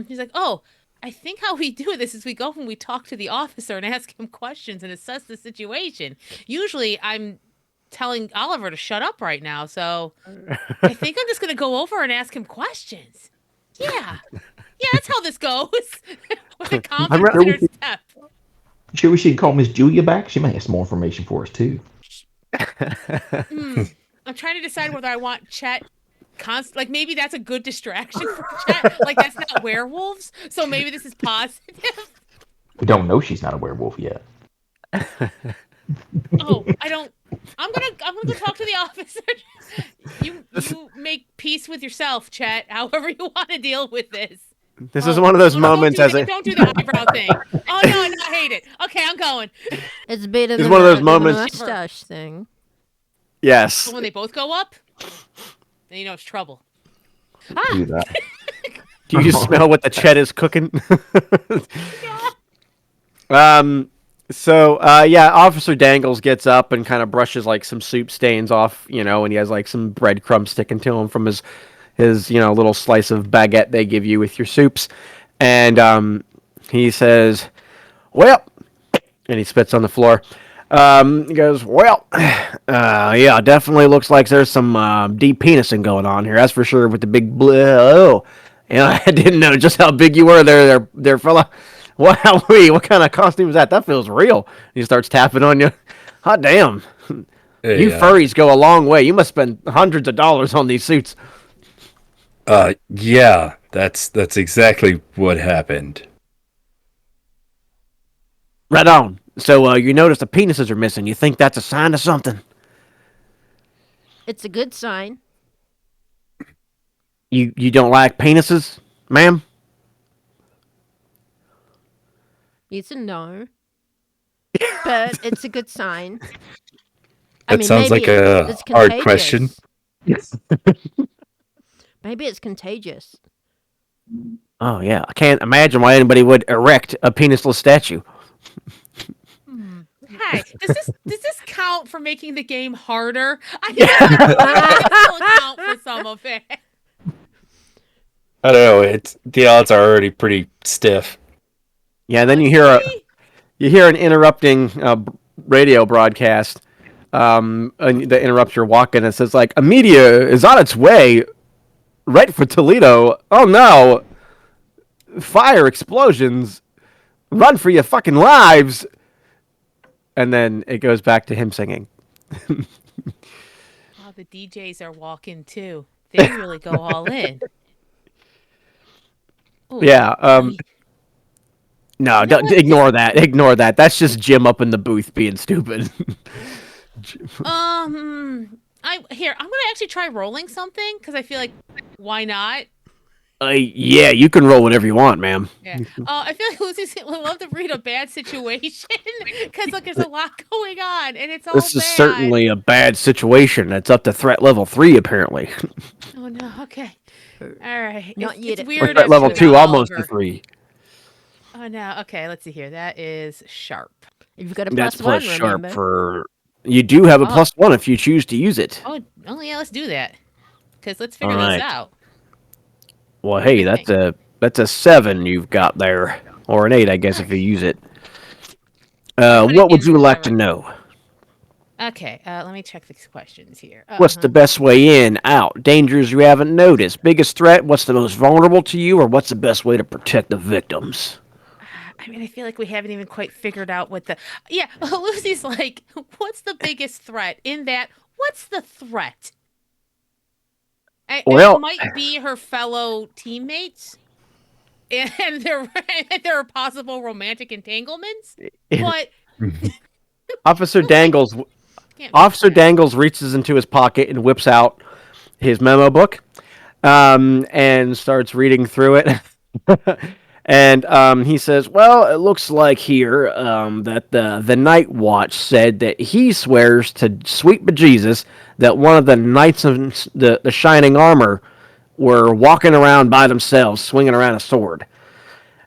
He's like, oh, I think how we do this is we go and we talk to the officer and ask him questions and assess the situation. Usually, I'm telling Oliver to shut up right now, so I think I'm just gonna go over and ask him questions. Yeah, yeah, that's how this goes. With a confidence in her step. Sure, we should call Miss Julia back. She may have some more information for us too. I'm trying to decide whether I want Chet like maybe that's a good distraction for Chet. Like that's not werewolves, so maybe this is positive. We don't know she's not a werewolf yet. Oh, I don't. I'm gonna go talk to the officer. You make peace with yourself, Chet. However you want to deal with this. This is one of those moments don't do the eyebrow thing. Oh no, I hate it. Okay, I'm going. It's better It's than one of those the moments- mustache thing. Yes. So when they both go up, then you know it's trouble. Do that. Do you smell what the Chet is cooking? Yeah, Officer Dangles gets up and kind of brushes like some soup stains off, and he has like some breadcrumbs sticking to him from his little slice of baguette they give you with your soups. And he says, "Well," and he spits on the floor. He goes, "Well, yeah, definitely looks like there's some deep penising going on here. That's for sure with the big oh. I didn't know just how big you were there, fella. Wow, what kind of costume is that? That feels real." He starts tapping on you. Hot damn. Hey, You furries go a long way. You must spend hundreds of dollars on these suits. Yeah, that's exactly what happened. Right on. So you notice the penises are missing. You think that's a sign of something? It's a good sign. You don't like penises, ma'am? Yes and no. but it's a good sign. That sounds like a it's hard question. Yes. Maybe it's contagious. Oh yeah, I can't imagine why anybody would erect a penisless statue. Hey, does this count for making the game harder? I think it still count for some of it. I don't know. The odds are already pretty stiff. Yeah, then you hear an interrupting radio broadcast. And that interrupts your walk-in and says like, "A media is on its way, right for Toledo. Oh no! Fire, explosions! Run for your fucking lives!" And then it goes back to him singing. Oh, the DJs are walking too. They really go all in. Ooh, Yeah. No, don't ignore that. Ignore that. That's just Jim up in the booth being stupid. I'm gonna actually try rolling something because I feel like why not? Yeah, you can roll whatever you want, ma'am. Yeah. I feel like Lucy's would love to read a bad situation because look, there's a lot going on and it's all This is bad. certainly a bad situation. It's up to threat level 3, apparently. Oh no. Okay. All right. Not yet. It's weird. Threat level 2, almost Oliver. to 3. Oh no. Okay. Let's see here. That is sharp. You've got a That's plus plus one, sharp remember? for. You do have a plus 1 if you choose to use it. Oh yeah. Let's do that. Because let's figure All this right. out. Well, hey, that's a 7 you've got there, or an 8, I guess, if you use it. What would you like to know? Okay, let me check these questions here. What's the best way in, out? Dangers you haven't noticed? Biggest threat? What's the most vulnerable to you? Or what's the best way to protect the victims? I mean, I feel like we haven't even quite figured out what the... Yeah, Lucy's like, what's the biggest threat? In that, what's the threat? It might be her fellow teammates, and there are possible romantic entanglements, but... Officer Dangles reaches into his pocket and whips out his memo book, and starts reading through it. And he says, "Well, it looks like here that the Night Watch said that he swears to sweet bejesus that one of the knights of the Shining Armor were walking around by themselves, swinging around a sword.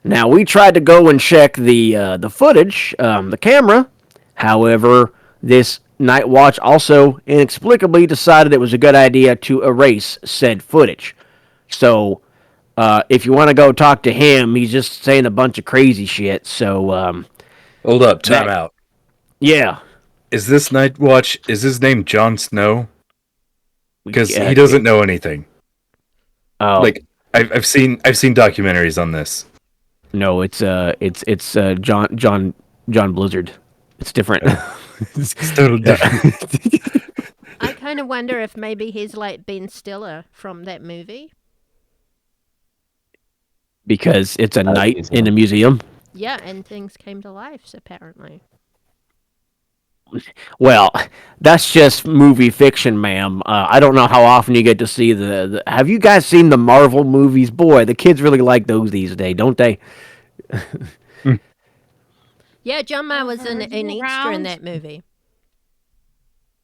Now we tried to go and check the footage, the camera. However, this Night Watch also inexplicably decided it was a good idea to erase said footage. So, if you want to go talk to him, he's just saying a bunch of crazy shit. So, hold up, time out. Yeah. Is this Night Watch? Is his name Jon Snow? Because he doesn't know anything. Oh, like I've seen documentaries on this. No, it's John Blizzard. It's different. It's totally different. I kind of wonder if maybe he's like Ben Stiller from that movie. Because it's a night in a museum. Yeah, and things came to life, apparently. Well, that's just movie fiction, ma'am. I don't know how often you get to see the... Have you guys seen the Marvel movies? Boy, the kids really like those these days, don't they? Yeah, John Mayer was an extra in that movie.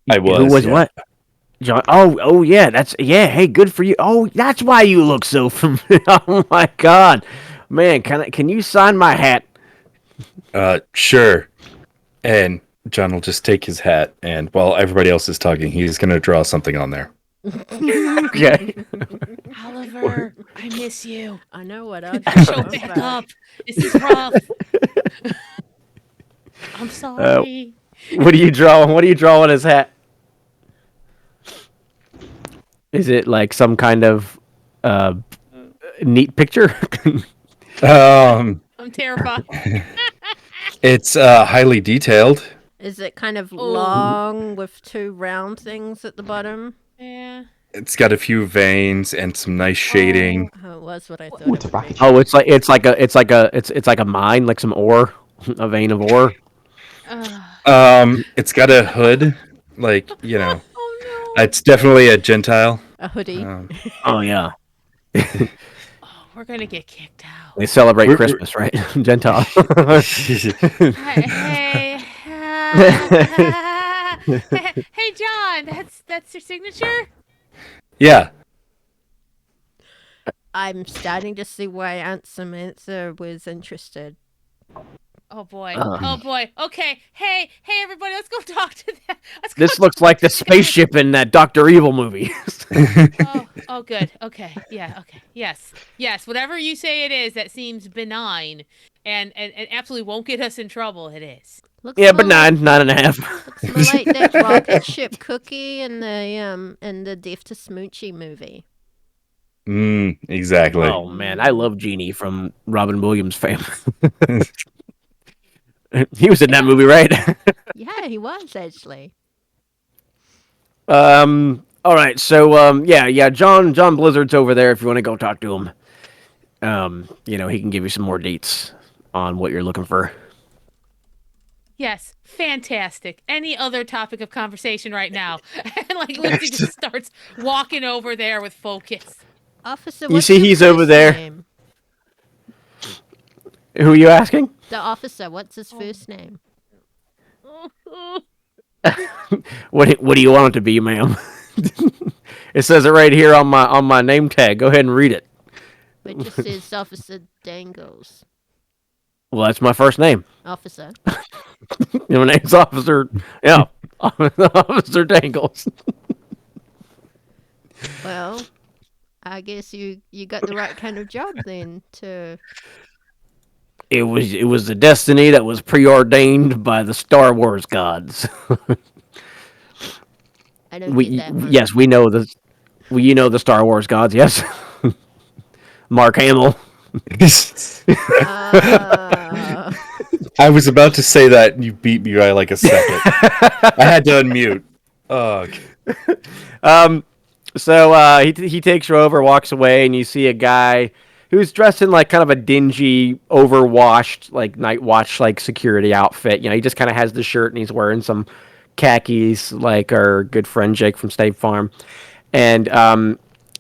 I was. Who was yeah. what? John. Oh, yeah. Hey, good for you. Oh, that's why you look so familiar. Oh my God, man, can you sign my hat? Sure. And John will just take his hat, and while everybody else is talking, he's going to draw something on there. Okay. Oliver, I miss you. I know what I'll Show back up. This is rough. I'm sorry. What do you draw? What do you draw on his hat? Is it like some kind of neat picture? I'm terrified. It's highly detailed. Is it kind of long with two round things at the bottom? Yeah. It's got a few veins and some nice shading. Oh, it was what I thought. Oh, it's like a mine, like some ore, a vein of ore. It's got a hood, like Oh no. It's definitely a Gentile. A hoodie. Oh yeah. We're gonna get kicked out. They celebrate Christmas, right? Gentile. Hey, John, that's your signature? Yeah. I'm starting to see why Aunt Samantha was interested. Oh boy. Oh boy. Okay. Hey, everybody, let's go talk to them. This looks like the spaceship in that Dr. Evil movie. Oh, good. Okay. Yeah. Okay. Yes. Whatever you say it is that seems benign and absolutely won't get us in trouble, it is. Looks Yeah, more but like, 9.5. looks more like that rocket ship cookie in the Death to Smoochie movie. Exactly. Oh man, I love Genie from Robin Williams' family. He was in that movie, right? Yeah, he was actually. All right. So yeah. John Blizzard's over there. If you want to go talk to him, he can give you some more dates on what you're looking for. Yes, fantastic. Any other topic of conversation right now? And like Lucy just starts walking over there with focus. Officer, You what's see, his he's first over there. name? Who are you asking? The officer, what's his first name? What do you want it to be, ma'am? It says it right here on my name tag. Go ahead and read it. It just says Officer Dangles. Well, that's my first name. Officer. My name's Officer. Yeah, Officer Dangles. Well, I guess you got the right kind of job then to... It was the destiny that was preordained by the Star Wars gods. I don't get that one. Yes, we know the the Star Wars gods. Yes, Mark Hamill. I was about to say that, and you beat me by like a second. I had to unmute. Ugh. So he takes you over, walks away, and you see a guy who's dressed in like kind of a dingy, overwashed, like night watch like security outfit. He just kind of has the shirt and he's wearing some khakis, like our good friend Jake from State Farm, and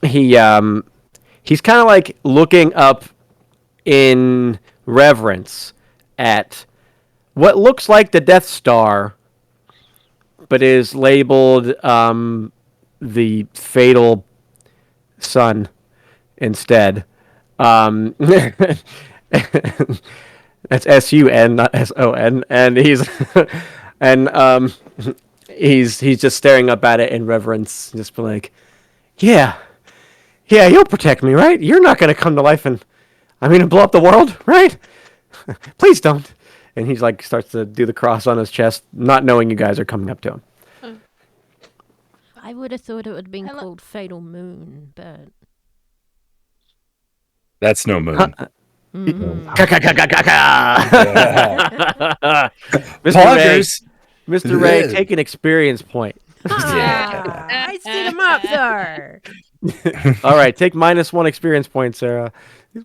he's kind of like looking up in reverence at what looks like the Death Star, but is labeled the Fatal Sun instead. That's SUN, not SON, and he's just staring up at it in reverence, just be like, yeah, you'll protect me, right? You're not gonna come to life and blow up the world, right? Please don't. And he's like starts to do the cross on his chest, not knowing you guys are coming up to him. I would have thought it would have been called Fatal Moon, but... That's no moon. Mr. Ray, take an experience point. I set him up there. All right, take -1 experience point, Sarah. No,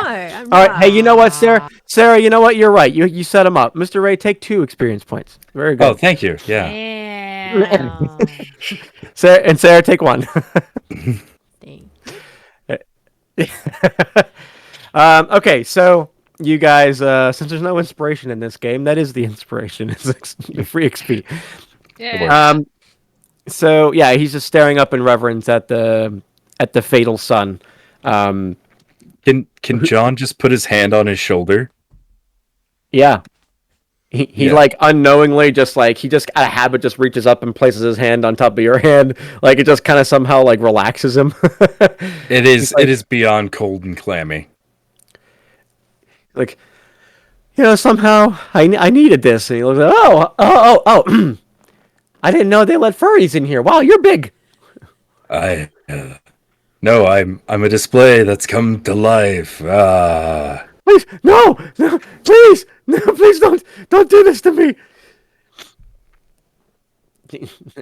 I'm All right, hey, you know what, Sarah? Sarah, you know what? You're right. You set him up. Mr. Ray, take 2 experience points. Very good. Oh, thank you. Yeah. Sarah, take 1. Okay, so you guys, since there's no inspiration in this game, that is the inspiration. It's free XP. Yeah. So yeah, he's just staring up in reverence at the fatal sun. Can John just put his hand on his shoulder? Yeah. He like unknowingly just like he just out of habit just reaches up and places his hand on top of your hand, like it just kind of somehow like relaxes him. It is beyond cold and clammy. Like, somehow I needed this, and he looks like, oh, I didn't know they let furries in here. Wow, you're big. No, I'm a display that's come to life. Please, no, please, don't do this to me.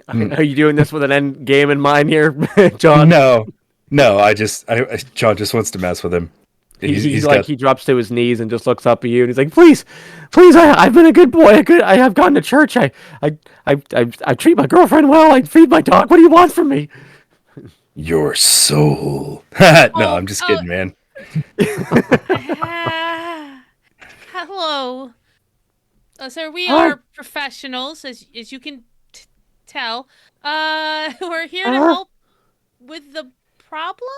Are you doing this with an end game in mind here, John? No. John just wants to mess with him. He's like he drops to his knees and just looks up at you and he's like, please, I've been a good boy. I have gone to church. I treat my girlfriend well. I feed my dog. What do you want from me? Your soul. No, I'm just kidding, man. Hello. Sir, we are professionals, as you can tell. We're here to help with the problem.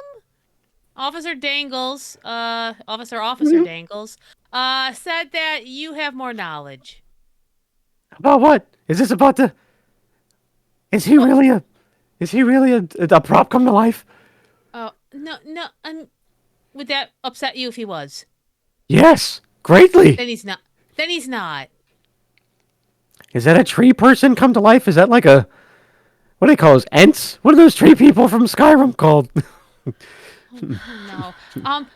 Officer Dangles, Officer Dangles, said that you have more knowledge. About what? Is this about the? Is he really a prop come to life? Oh no. Would that upset you if he was? Yes, greatly. Then he's not. Then he's not. Is that a tree person come to life? Is that like a, what do they call those, Ents? What are those tree people from Skyrim called? No.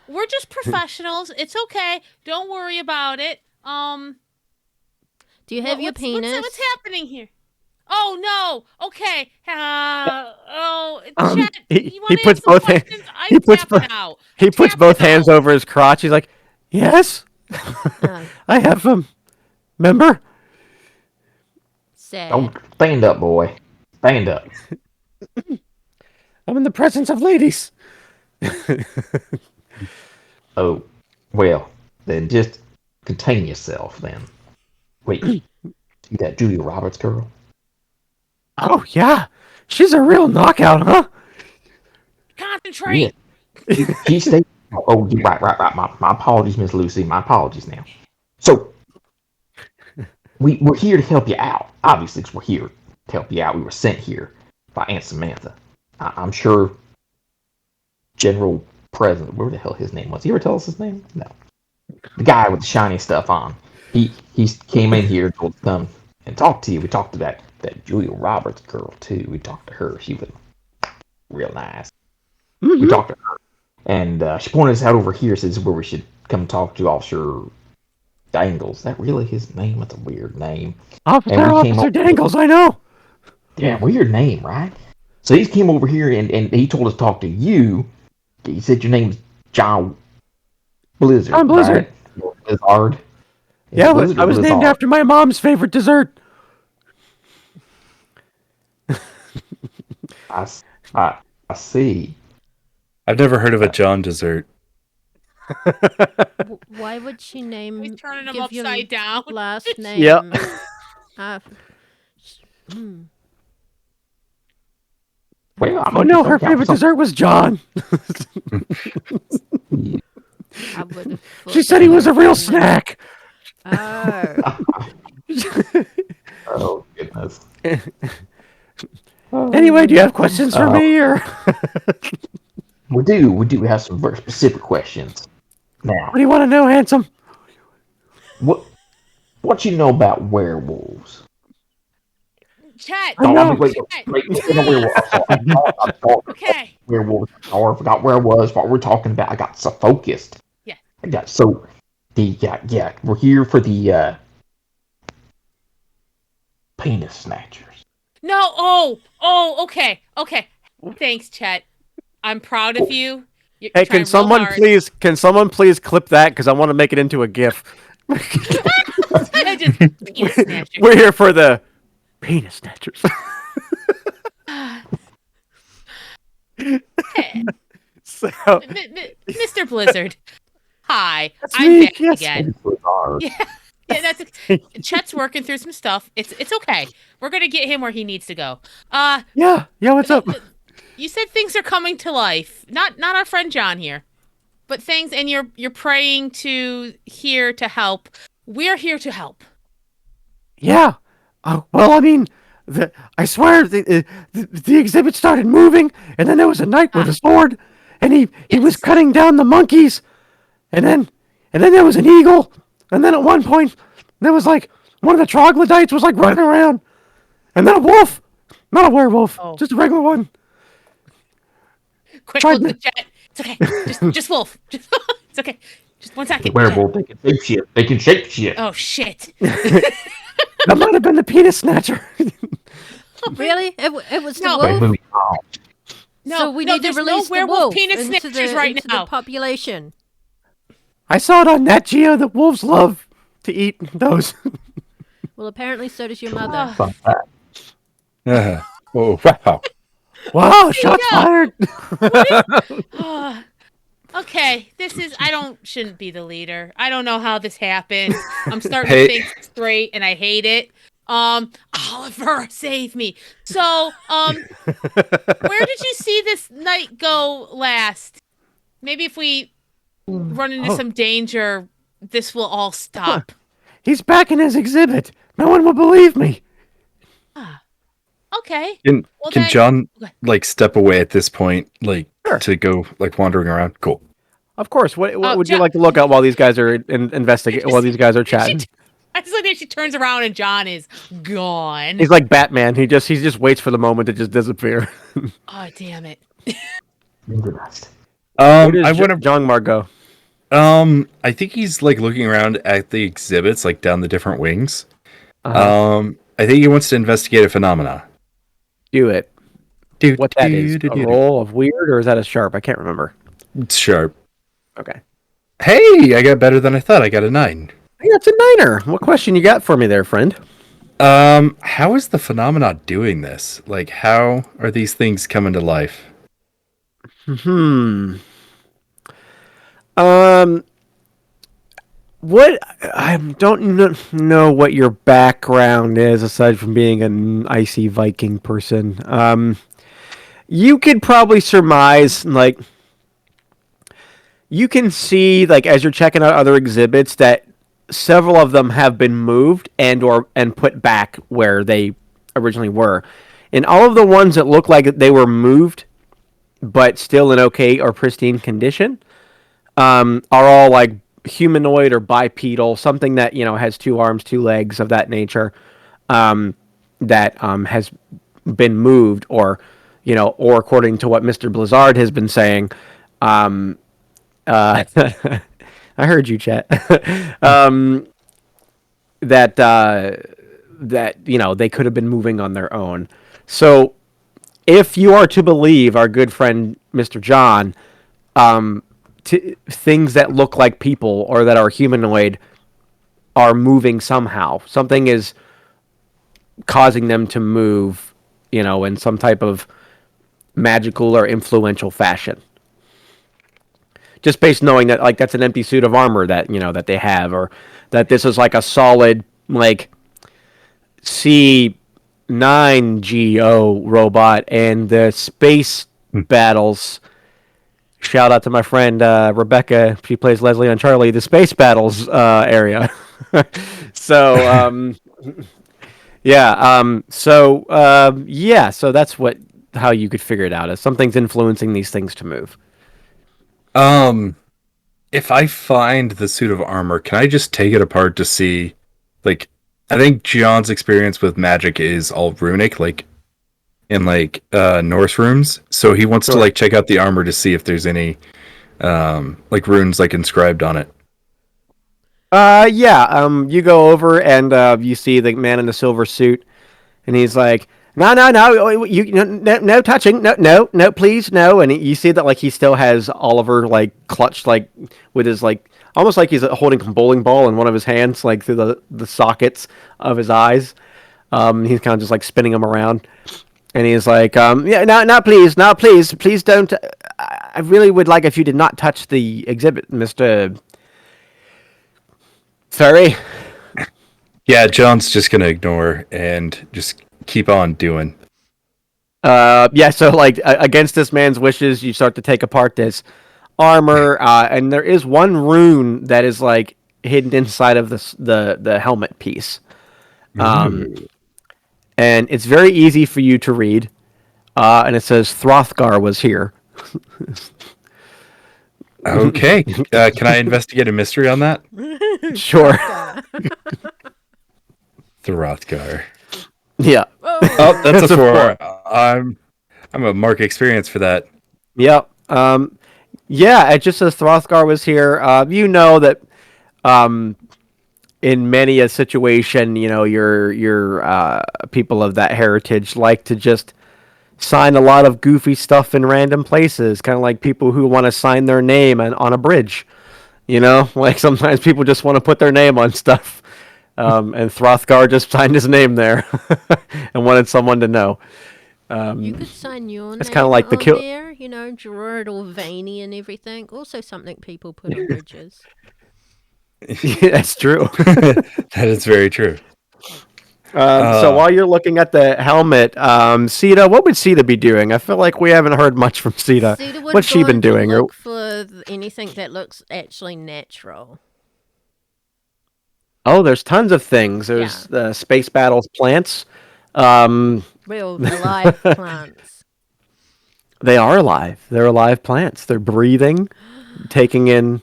We're just professionals. It's okay. Don't worry about it. Do you have your penis? What's happening here? Oh no. Okay. Chet, you want to ask some questions? He puts both hands over his crotch. He's like, "Yes, I have member." Sad. Don't stand up, boy. Stand up. I'm in the presence of ladies. Oh, well, then just contain yourself, then. Wait, you that Julia Roberts girl? Oh, yeah. She's a real knockout, huh? Concentrate. Yeah. She stayed... Oh, right. My apologies, Miss Lucy. My apologies now. So, we're here to help you out. Obviously, 'cause we're here to help you out. We were sent here by Aunt Samantha. I'm sure General President... Where the hell his name was? You ever tell us his name? No. The guy with the shiny stuff on. He came in here and told us to come and talk to you. We talked to that Julia Roberts girl, too. We talked to her. She was real nice. Mm-hmm. We talked to her. And she pointed us out over here, says where we should come talk to Officer Dangles. Is that really his name? That's a weird name. Officer Dangles, I know. Yeah, weird name, right? So he came over here and he told us to talk to you. He said your name's John Blizzard. John Blizzard. Right? Blizzard. Yeah, I was named after my mom's favorite dessert. I see. I've never heard of a John dessert. Why would she name? He's turning him upside down. Last name. Yep. Well, no, her favorite dessert was John. She said he was a real snack. Oh goodness. Anyway, do you have questions for me, or? We do. We have some very specific questions. Now, what do you want to know, handsome? What you know about werewolves? Chet. Wait. Okay. Werewolves. I forgot where I was. What we're talking about. I got so focused. Yeah. We're here for the penis snatchers. No. Oh. Okay. Thanks, Chet. I'm proud of you. Hey, can someone please clip that, because I want to make it into a GIF. We're here for the penis snatchers. So, Mr. Blizzard, hi. That's I'm me, back yes. again. Yeah, that's Chet's working through some stuff. It's okay. We're gonna get him where he needs to go. Yeah. What's up? You said things are coming to life. Not our friend John here, but things, and you're praying to here to help. We're here to help. Yeah. Well, I mean, I swear the exhibit started moving, and then there was a knight with a sword, and he was cutting down the monkeys, and then there was an eagle, and then at one point there was like one of the troglodytes was like running around, and then a wolf, not a werewolf, just a regular one. Quick look at Jet. It's okay. Just wolf. It's okay. Just 1 second. The werewolf, they can shape shit. Oh shit. That might have been the penis snatcher. Really? It was no. the wolf? No, so we need to release the wolf penis snatchers right now. The population. I saw it on Nat Geo that wolves love to eat those. Well, apparently so does your mother. Oh, wow. Wow, shots fired. Okay, I shouldn't be the leader. I don't know how this happened. I'm starting Hey. to think straight and I hate it. Oliver, save me. So, where did you see this knight go last? Maybe if we run into some danger, this will all stop. He's back in his exhibit. No one will believe me. Okay. Can then- John like step away at this point, like Sure. to go like wandering around? Cool. Of course. What would you John- like to look at while these guys are investigating? While these guys are chatting, I just like that she turns around and John is gone. he's like Batman. He just waits for the moment to just disappear. Oh, damn it. Where does I want to. John Margot. I think he's like looking around at the exhibits, like down the different wings. Uh-huh. I think he wants to investigate a phenomena. Do it. What that is? A roll of weird, or is that a sharp? I can't remember. It's sharp. Okay. Hey, I got better than I thought. I got a 9. Hey, that's a 9er. What question you got for me there, friend? How is the phenomena doing this? Like, how are these things coming to life? What I don't know what your background is aside from being an icy Viking person. You could probably surmise, like, you can see, like, as you're checking out other exhibits, that several of them have been moved and put back where they originally were. And all of the ones that look like they were moved but still in okay or pristine condition are all like humanoid or bipedal, something that has 2 arms, 2 legs, of that nature, that has been moved, or or according to what Mr. Blizzard has been saying, I heard you, chat. That they could have been moving on their own. So, if you are to believe our good friend Mr. John, things that look like people or that are humanoid are moving somehow. Something is causing them to move, in some type of magical or influential fashion. Just based knowing that, like, that's an empty suit of armor that that they have, or that this is like a solid, like, C9GO robot, and the space battles. Shout out to my friend Rebecca. She plays Leslie on Charlie. The space battles area. So So that's how you could figure it out, as something's influencing these things to move. If I find the suit of armor, can I just take it apart to see, like, I think John's experience with magic is all runic, like, in, like, Norse runes. So he wants to, like, check out the armor to see if there's any, like, runes, like, inscribed on it. You go over and you see the man in the silver suit, and he's like, no, no touching, no, please, no. And you see that, like, he still has Oliver, like, clutched, like, with his, like, almost like he's holding a bowling ball in one of his hands, like, through the sockets of his eyes. He's kind of just, like, spinning him around, and he's like, no, please, please don't. I really would like if you did not touch the exhibit, Mr. Ferry. Yeah, John's just gonna ignore and just keep on doing. So, like, against this man's wishes, you start to take apart this armor, and there is one rune that is, like, hidden inside of the helmet piece. And it's very easy for you to read, and it says Throthgar was here. Okay, can I investigate a mystery on that? Sure. Throthgar. Yeah. Oh, that's a 4. I'm a mark experience for that. Yep. It just says Throthgar was here. You know that in many a situation, your people of that heritage like to just sign a lot of goofy stuff in random places, kind of like people who want to sign their name on a bridge. Like, sometimes people just want to put their name on stuff. And Throthgar just signed his name there and wanted someone to know. You could sign your name it's kind of like the on kill. there, draw it all veiny and everything. Also something people put on bridges. Yeah, that's true. That is very true. So while you're looking at the helmet, Sita, what would Sita be doing? I feel like we haven't heard much from Sita. What's she been doing? Look for anything that looks actually natural. Oh, there's tons of things. There's the space battles plants. Real alive plants. They are alive. They're alive plants. They're breathing, taking in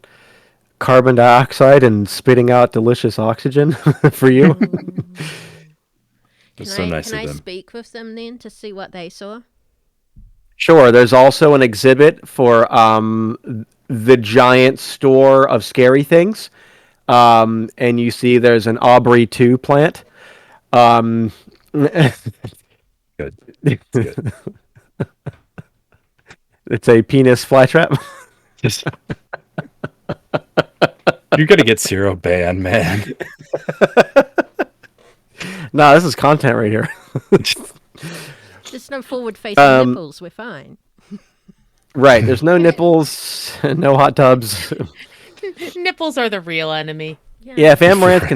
carbon dioxide and spitting out delicious oxygen for you. It's so nice of them. Can I speak with them then to see what they saw? Sure. There's also an exhibit for the giant store of scary things. And you see there's an Aubrey 2 plant. Good. It's good. It's a penis flytrap. You gotta get Sero banned, man. No, this is content right here. There's no forward-facing nipples. We're fine. Right. There's no nipples, no hot tubs. Nipples are the real enemy. Yeah, if Amaranth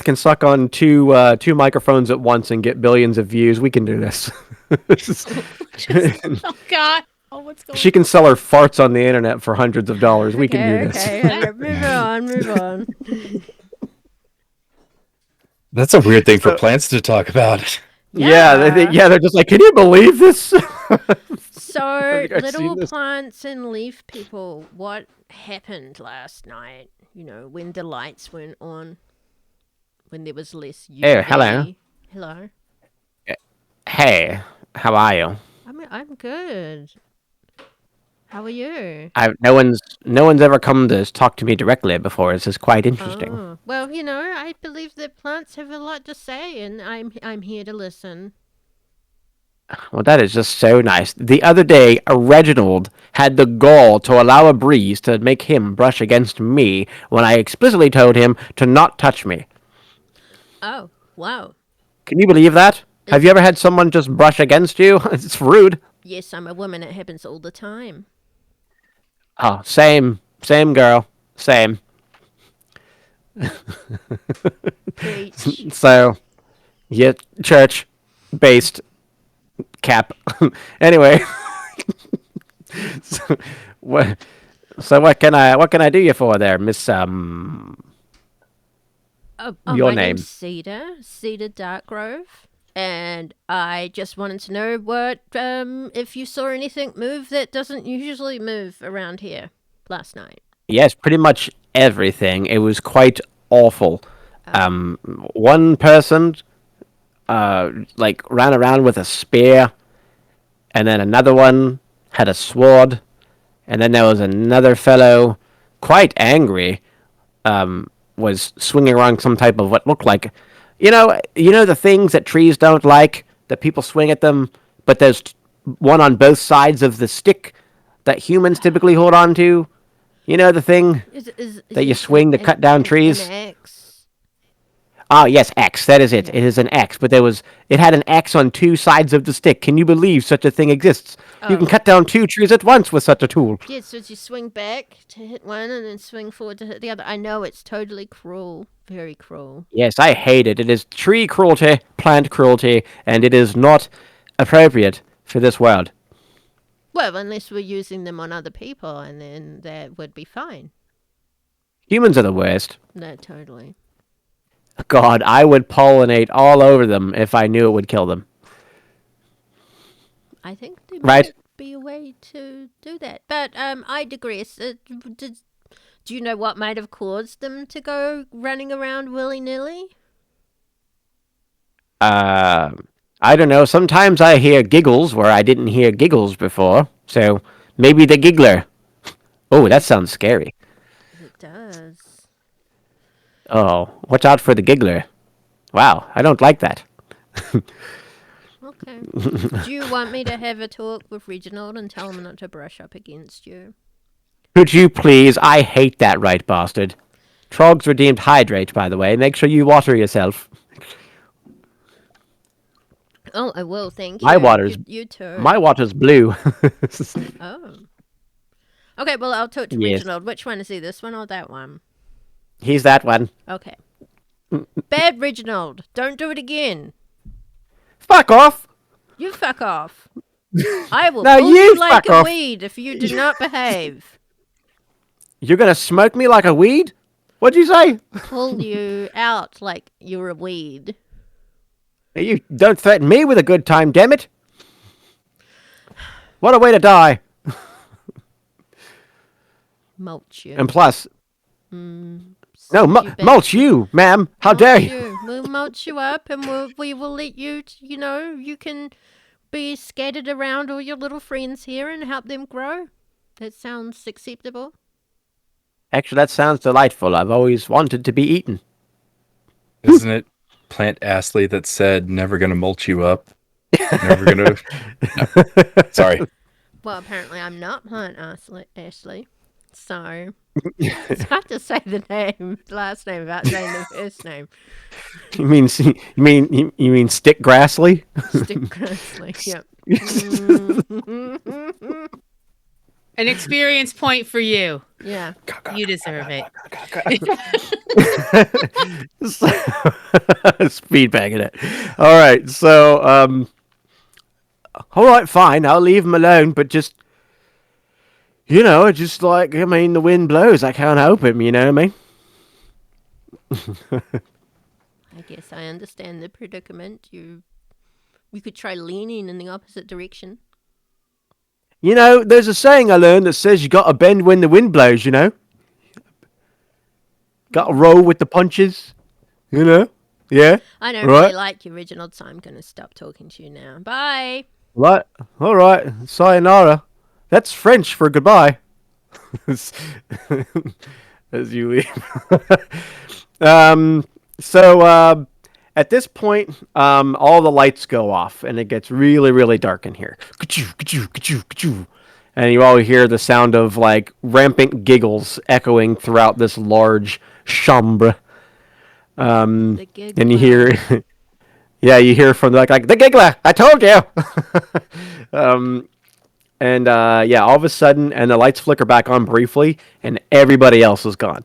can suck on two microphones at once and get billions of views, we can do this. Oh God. Oh, what's going on? She can sell her farts on the internet for hundreds of dollars. We can do this. Okay, move on. That's a weird thing for plants to talk about. Yeah, they're just like, can you believe this? So, little plants and leaf people, what happened last night? When the lights weren't on, when there was less UV. Oh, hello. Hello. Hey, how are you? I'm good. How are you? No one's ever come to talk to me directly before. This is quite interesting. Oh. Well, I believe that plants have a lot to say, and I'm here to listen. Well, that is just so nice. The other day, Reginald had the gall to allow a breeze to make him brush against me when I explicitly told him to not touch me. Oh, wow. Can you believe that? Have you ever had someone just brush against you? It's rude. Yes, I'm a woman. It happens all the time. Oh, same girl. Same. Preach. So, yeah, church-based cap. Anyway, so what can I do you for there, Miss your my name? name's Cedar Darkgrove, and I just wanted to know what if you saw anything move that doesn't usually move around here last night. Yes, pretty much everything. It was quite awful. One person ran around with a spear, and then another one had a sword, and then there was another fellow, quite angry, was swinging around some type of what looked like, the things that trees don't like, that people swing at them, but there's one on both sides of the stick that humans typically hold on to. You know the thing that you swing to cut down trees? An axe? Oh, yes, X. That is it. It is an X, but it had an X on two sides of the stick. Can you believe such a thing exists? Oh. You can cut down two trees at once with such a tool. Yes, so you swing back to hit one and then swing forward to hit the other. I know, it's totally cruel. Very cruel. Yes, I hate it. It is tree cruelty, plant cruelty, and it is not appropriate for this world. Well, unless we're using them on other people, and then that would be fine. Humans are the worst. No, totally. God, I would pollinate all over them if I knew it would kill them. I think there might be a way to do that. But I digress. Do you know what might have caused them to go running around willy-nilly? I don't know. Sometimes I hear giggles where I didn't hear giggles before. So maybe the giggler. Oh, that sounds scary. It does. Oh, watch out for the giggler. Wow, I don't like that. Okay. Do you want me to have a talk with Reginald and tell him not to brush up against you? Could you please? I hate that right bastard. Trogs redeemed hydrate, by the way. Make sure you water yourself. Oh, I will. Thank you. My water's You too. my water's blue. Oh. Okay, well, I'll talk to Yes. Reginald. Which one is he? This one or that one? He's that one. Okay. Bad Reginald. Don't do it again. Fuck off. You fuck off. I will No, pull you you like fuck a off. weed if you do not behave. You're gonna smoke me like a weed? What'd you say? Pull you out like you're a weed. You don't threaten me with a good time, damn it. What a way to die. Mulch you. And plus, no, back. mulch you, ma'am. How dare you? We'll mulch you up and we will let you, you can be scattered around all your little friends here and help them grow. That sounds acceptable. Actually, that sounds delightful. I've always wanted to be eaten. Isn't it Plant Astley that said, never gonna mulch you up? Never gonna... No. Sorry. Well, apparently I'm not Plant Ashley. So, it's hard to say the last name without saying the first name. You mean Stick Grassley? Stick Grassley, yep. An experience point for you. Yeah. You deserve it. Speedbagging it. All right, so all right, fine. I'll leave him alone, but just just like the wind blows. I can't help him. You know what I mean? I guess I understand the predicament. We could try leaning in the opposite direction. There's a saying I learned that says you got to bend when the wind blows. Got to roll with the punches. Yeah. I don't Right. really like you, Reginald, so I'm going to stop talking to you now. Bye. Right. All right. Sayonara. That's French for goodbye. As you leave. So at this point, all the lights go off, and it gets really, really dark in here. And you all hear the sound of like rampant giggles echoing throughout this large chambre. The gig. And you hear, you hear from like the giggler. I told you. And all of a sudden, and the lights flicker back on briefly, and everybody else is gone.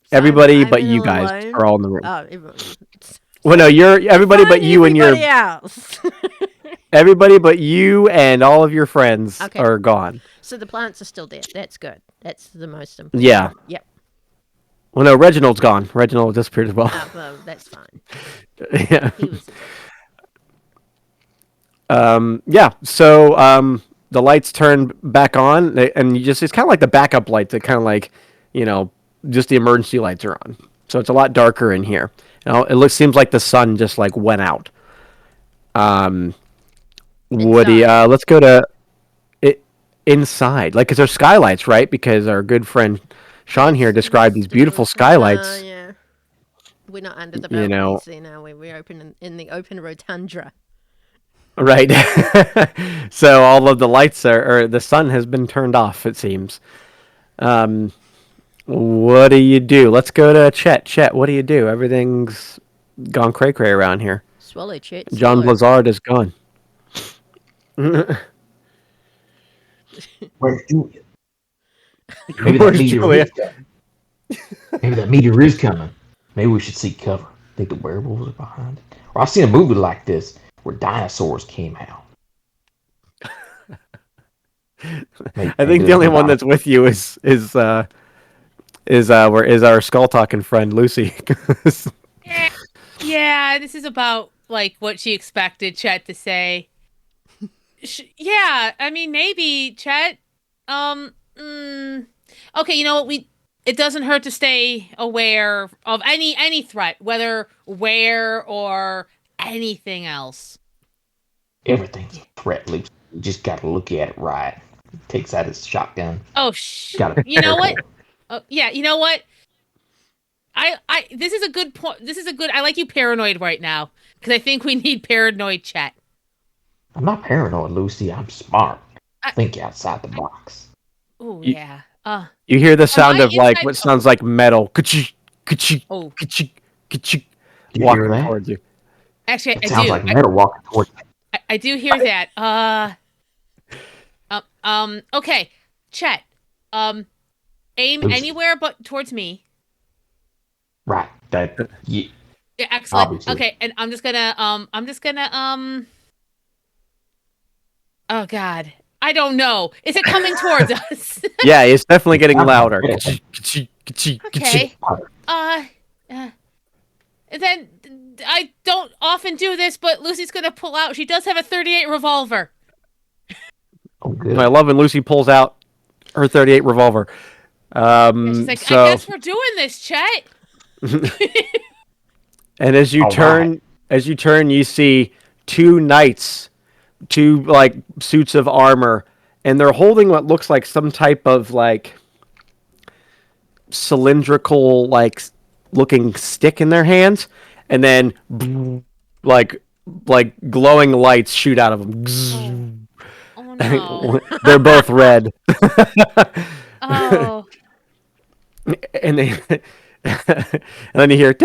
So everybody but you guys alone? Are all in the room. Oh, everyone. Well, no, everybody but you and your else. Everybody but you and all of your friends are gone. So the plants are still there. That's good. That's the most important. Yeah. Yep. Well, no, Reginald's gone. Reginald disappeared as well. Oh, well, that's fine. Yeah. He was. So the lights turn back on, and it's kind of like the backup lights. That kind of like, just the emergency lights are on. So it's a lot darker in here. Seems like the sun just like went out. Woody, let's go to it inside. Like, 'cause there's skylights, right? Because our good friend Shawn here described these beautiful skylights. Yeah. We're not under the balconies there now. We're open in the open rotunda. Right. So all of the lights or the sun has been turned off, it seems. What do you do? Let's go to Chet. Chet, what do you do? Everything's gone cray-cray around here. Swallow, Chet. John Blizzard is gone. Where's Julia? Maybe that meteor is coming. Maybe we should seek cover. Think the werewolves are behind it. Or I've seen a movie like this where dinosaurs came out. I think the only one that's with you is our skull talking friend Lucy. Yeah, this is about like what she expected Chet to say. Yeah, I mean maybe Chet. Okay, you know what? It doesn't hurt to stay aware of any threat, whether where or anything else. Everything's a threat, Luke. You just gotta look at it right. Takes out his shotgun. Oh you know what? Yeah, you know what? This is a good point. I like you paranoid right now because I think we need paranoid Chet. I'm not paranoid, Lucy. I'm smart. Think outside the box. Oh yeah. You hear the sound of like what sounds like metal. Ka-chee, ka-chee, ka-chee, ka-chee, walking towards you. Actually, it sounds like Meta walking towards me. I do hear that. Okay, Chet. Aim Lucy. anywhere but towards me. Right. That. Yeah, Yeah, excellent. obviously. Okay, and I'm just gonna. Oh God, I don't know. Is it coming towards us? Yeah, it's definitely getting louder. Okay. Then I don't often do this, but Lucy's gonna pull out. She does have a .38 revolver. Oh, good. I love when Lucy pulls out her .38 revolver. Yeah, she's like, so, I guess we're doing this, Chet. and as you turn, you see two knights, two like suits of armor, and they're holding what looks like some type of like cylindrical like looking stick in their hands, and then like glowing lights shoot out of them. Oh no. They're both red. Oh. And they and then you hear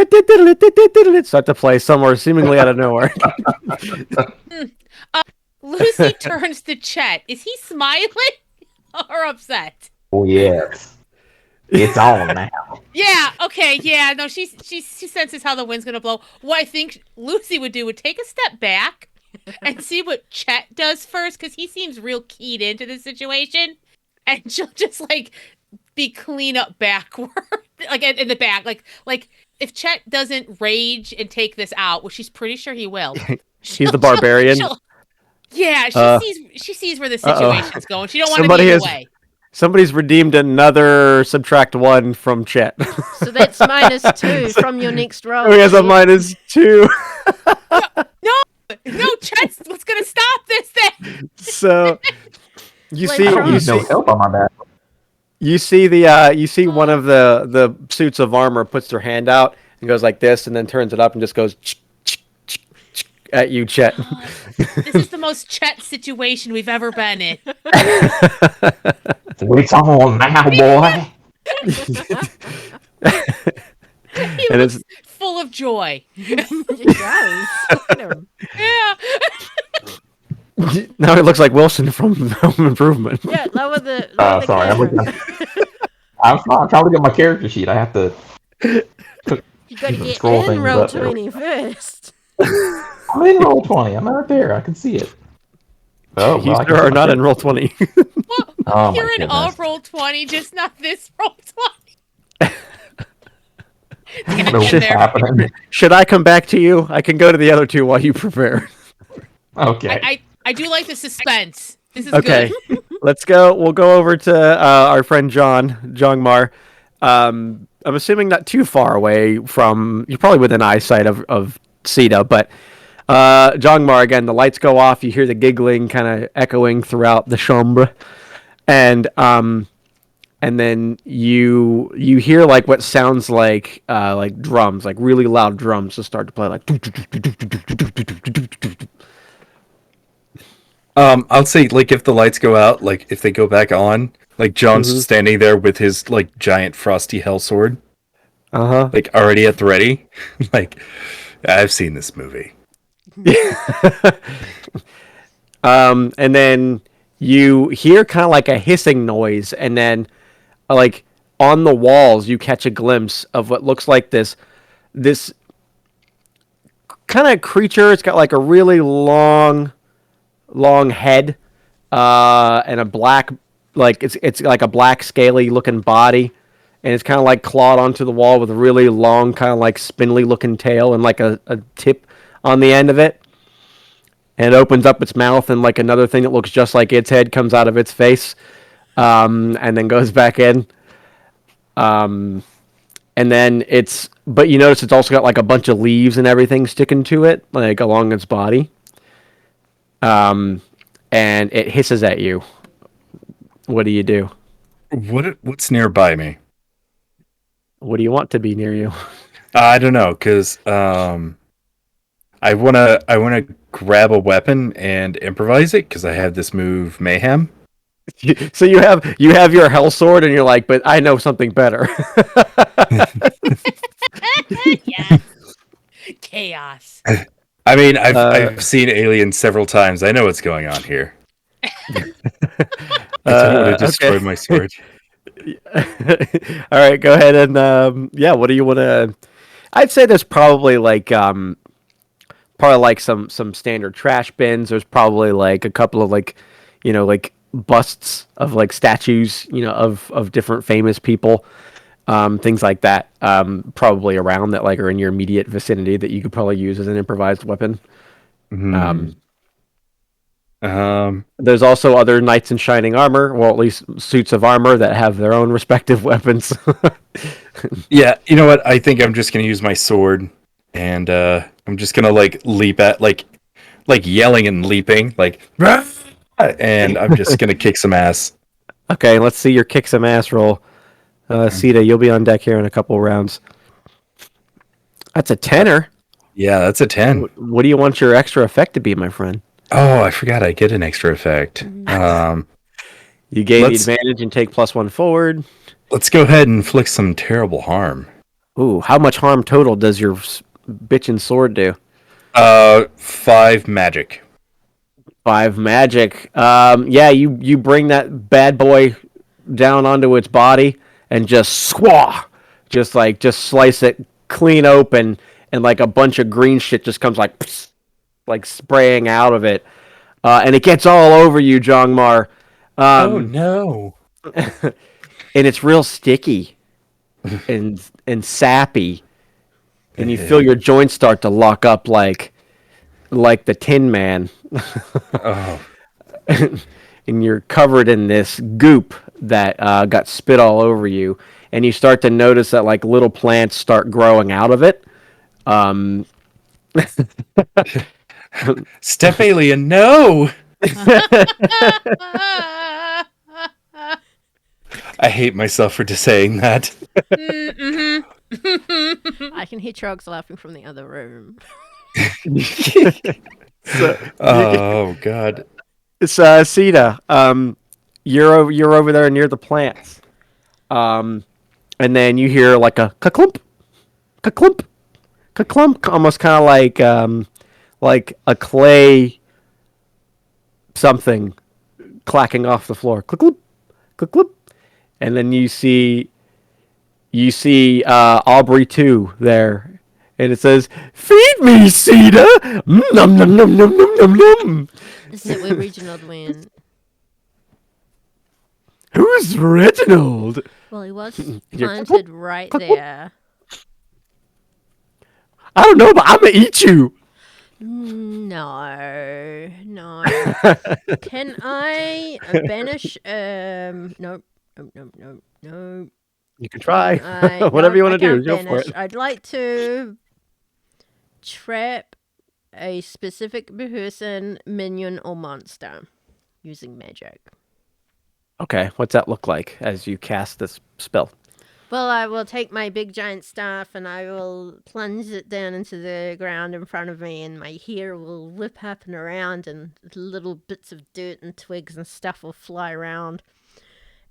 start to play somewhere seemingly out of nowhere. Lucy turns to Chet. Is he smiling or upset? Oh yes, it's on now. Yeah. Okay. Yeah. No. She senses how the wind's gonna blow. What I think Lucy would do would take a step back and see what Chet does first, because he seems real keyed into the situation, and she'll just like be clean up backward, like in the back, like if Chet doesn't rage and take this out, which she's pretty sure he will. He's the barbarian. She sees where the situation's going. She don't want to be in the way. Somebody's redeemed another subtract 1 from Chet. So that's -2 from your next roll. He has a -2. No, Chet's what's gonna stop this thing. So you Like, see, I need no help on my back. you see one of the suits of armor puts their hand out and goes like this, and then turns it up and just goes at you, Chet. This is the most Chet situation we've ever been in. It's on now, boy. He looks full of joy. He does. Look at him. Yeah. Now it looks like Wilson from Home Improvement. Yeah, lower the Sorry, camera. I'm trying to get my character sheet. I have to. You got to get Scroll in things roll up there. 20 first. I'm in roll 20. I'm right there. I can see it. Oh, You well, I sure can are not in roll 20. Well, Oh, my you're in all goodness. roll 20, just not this roll 20. I don't know what's Get there. happening. Should I come back to you? I can go to the other two while you prepare. Okay. I do like the suspense. This is Okay, good. let's go. We'll go over to our friend Jongmar. I'm assuming not too far away from. You're probably within eyesight of Sita, but Jongmar again. The lights go off. You hear the giggling kind of echoing throughout the chambre, and then you hear like what sounds like drums, like really loud drums, just start to play like. I'll say, like, if the lights go out, like, if they go back on, like, John's standing there with his, like, giant frosty hell sword, like, already at the ready. Like, I've seen this movie. And then you hear kind of like a hissing noise, and then, like, on the walls, you catch a glimpse of what looks like this kind of creature. It's got, like, a really long head, and a black, like it's like a black scaly looking body, and it's kind of like clawed onto the wall with a really long, kind of like spindly looking tail and like a tip on the end of it. And it opens up its mouth, and like another thing that looks just like its head comes out of its face, and then goes back in. And then but you notice it's also got like a bunch of leaves and everything sticking to it, like along its body. And it hisses at you. What do you do? What's nearby me? What do you want to be near you? I don't know, because I wanna grab a weapon and improvise it, because I have this move Mayhem. So you have your hell sword, and you're like, but I know something better. Yes. Chaos. I mean, I've seen Alien several times. I know what's going on here. I don't want to destroy my sword. All right, go ahead and what do you want to? I'd say there's probably like some standard trash bins. There's probably like a couple of like busts of like statues, of different famous people, things like that. Probably around that like are in your immediate vicinity that you could probably use as an improvised weapon. Hmm. There's also other knights in shining armor, well, at least suits of armor that have their own respective weapons. Yeah, you know what? I think I'm just gonna use my sword, and I'm just gonna like leap at like yelling and leaping, like, "Rah!" And I'm just gonna kick some ass. Okay, let's see your kick some ass roll. Sita, you'll be on deck here in a couple rounds. That's a tenor. Yeah, that's a 10. What do you want your extra effect to be, my friend? Oh, I forgot I get an extra effect. You gain the advantage and take +1 forward. Let's go ahead and inflict some terrible harm. Ooh, how much harm total does your bitchin' sword do? 5 magic. 5 magic. Yeah, you bring that bad boy down onto its body and just squaw, just slice it clean open, and like a bunch of green shit just comes like pss, like spraying out of it, and it gets all over you, Jongmar. Oh no! And it's real sticky and sappy, and you feel your joints start to lock up like the Tin Man. Oh. And you're covered in this goop that got spit all over you, and you start to notice that like little plants start growing out of it. Step alien, no! I hate myself for saying that. I can hear Trogs laughing from the other room. Oh god. It's Sita. You're over there near the plants. And then you hear like a ka-clump, ka-clump, ka-clump, almost kind of like a clay something clacking off the floor. Click-clump, click-clump. And then you see Aubrey 2 there, and it says, "Feed me, Sita! Num num num num num num num." This is where Reginald went. Who's Reginald? Well, he was planted right there. I don't know, but I'm gonna eat you. No. Can I banish? No. You can try. Whatever you want to do. Go for it. I'd like to trap a specific person, minion, or monster using magic. Okay, what's that look like as you cast this spell? Well, I will take my big giant staff and I will plunge it down into the ground in front of me, and my hair will whip up and around, and little bits of dirt and twigs and stuff will fly around.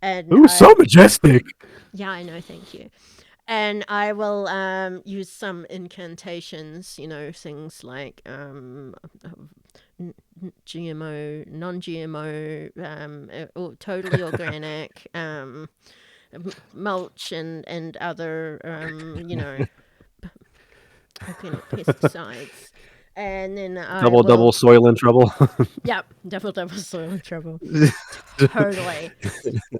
And ooh, so majestic. Yeah, I know, thank you. And I will use some incantations, things like GMO, non-GMO, or totally organic, mulch and other, organic pesticides. And then double soil in trouble. Yep, double soil in trouble. Totally.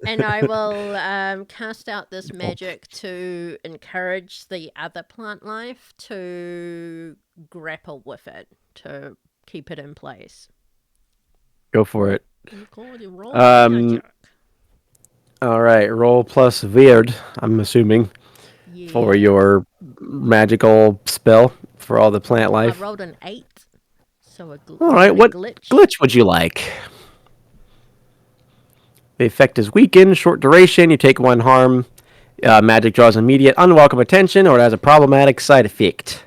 And I will cast out this magic to encourage the other plant life to grapple with it, to keep it in place. Go for it. Roll all right, roll plus weird, I'm assuming, for your magical spell for all the plant life. I rolled an 8. So all right, what glitch would you like? The effect is weakened, short duration, you take 1 harm, magic draws immediate unwelcome attention, or it has a problematic side effect.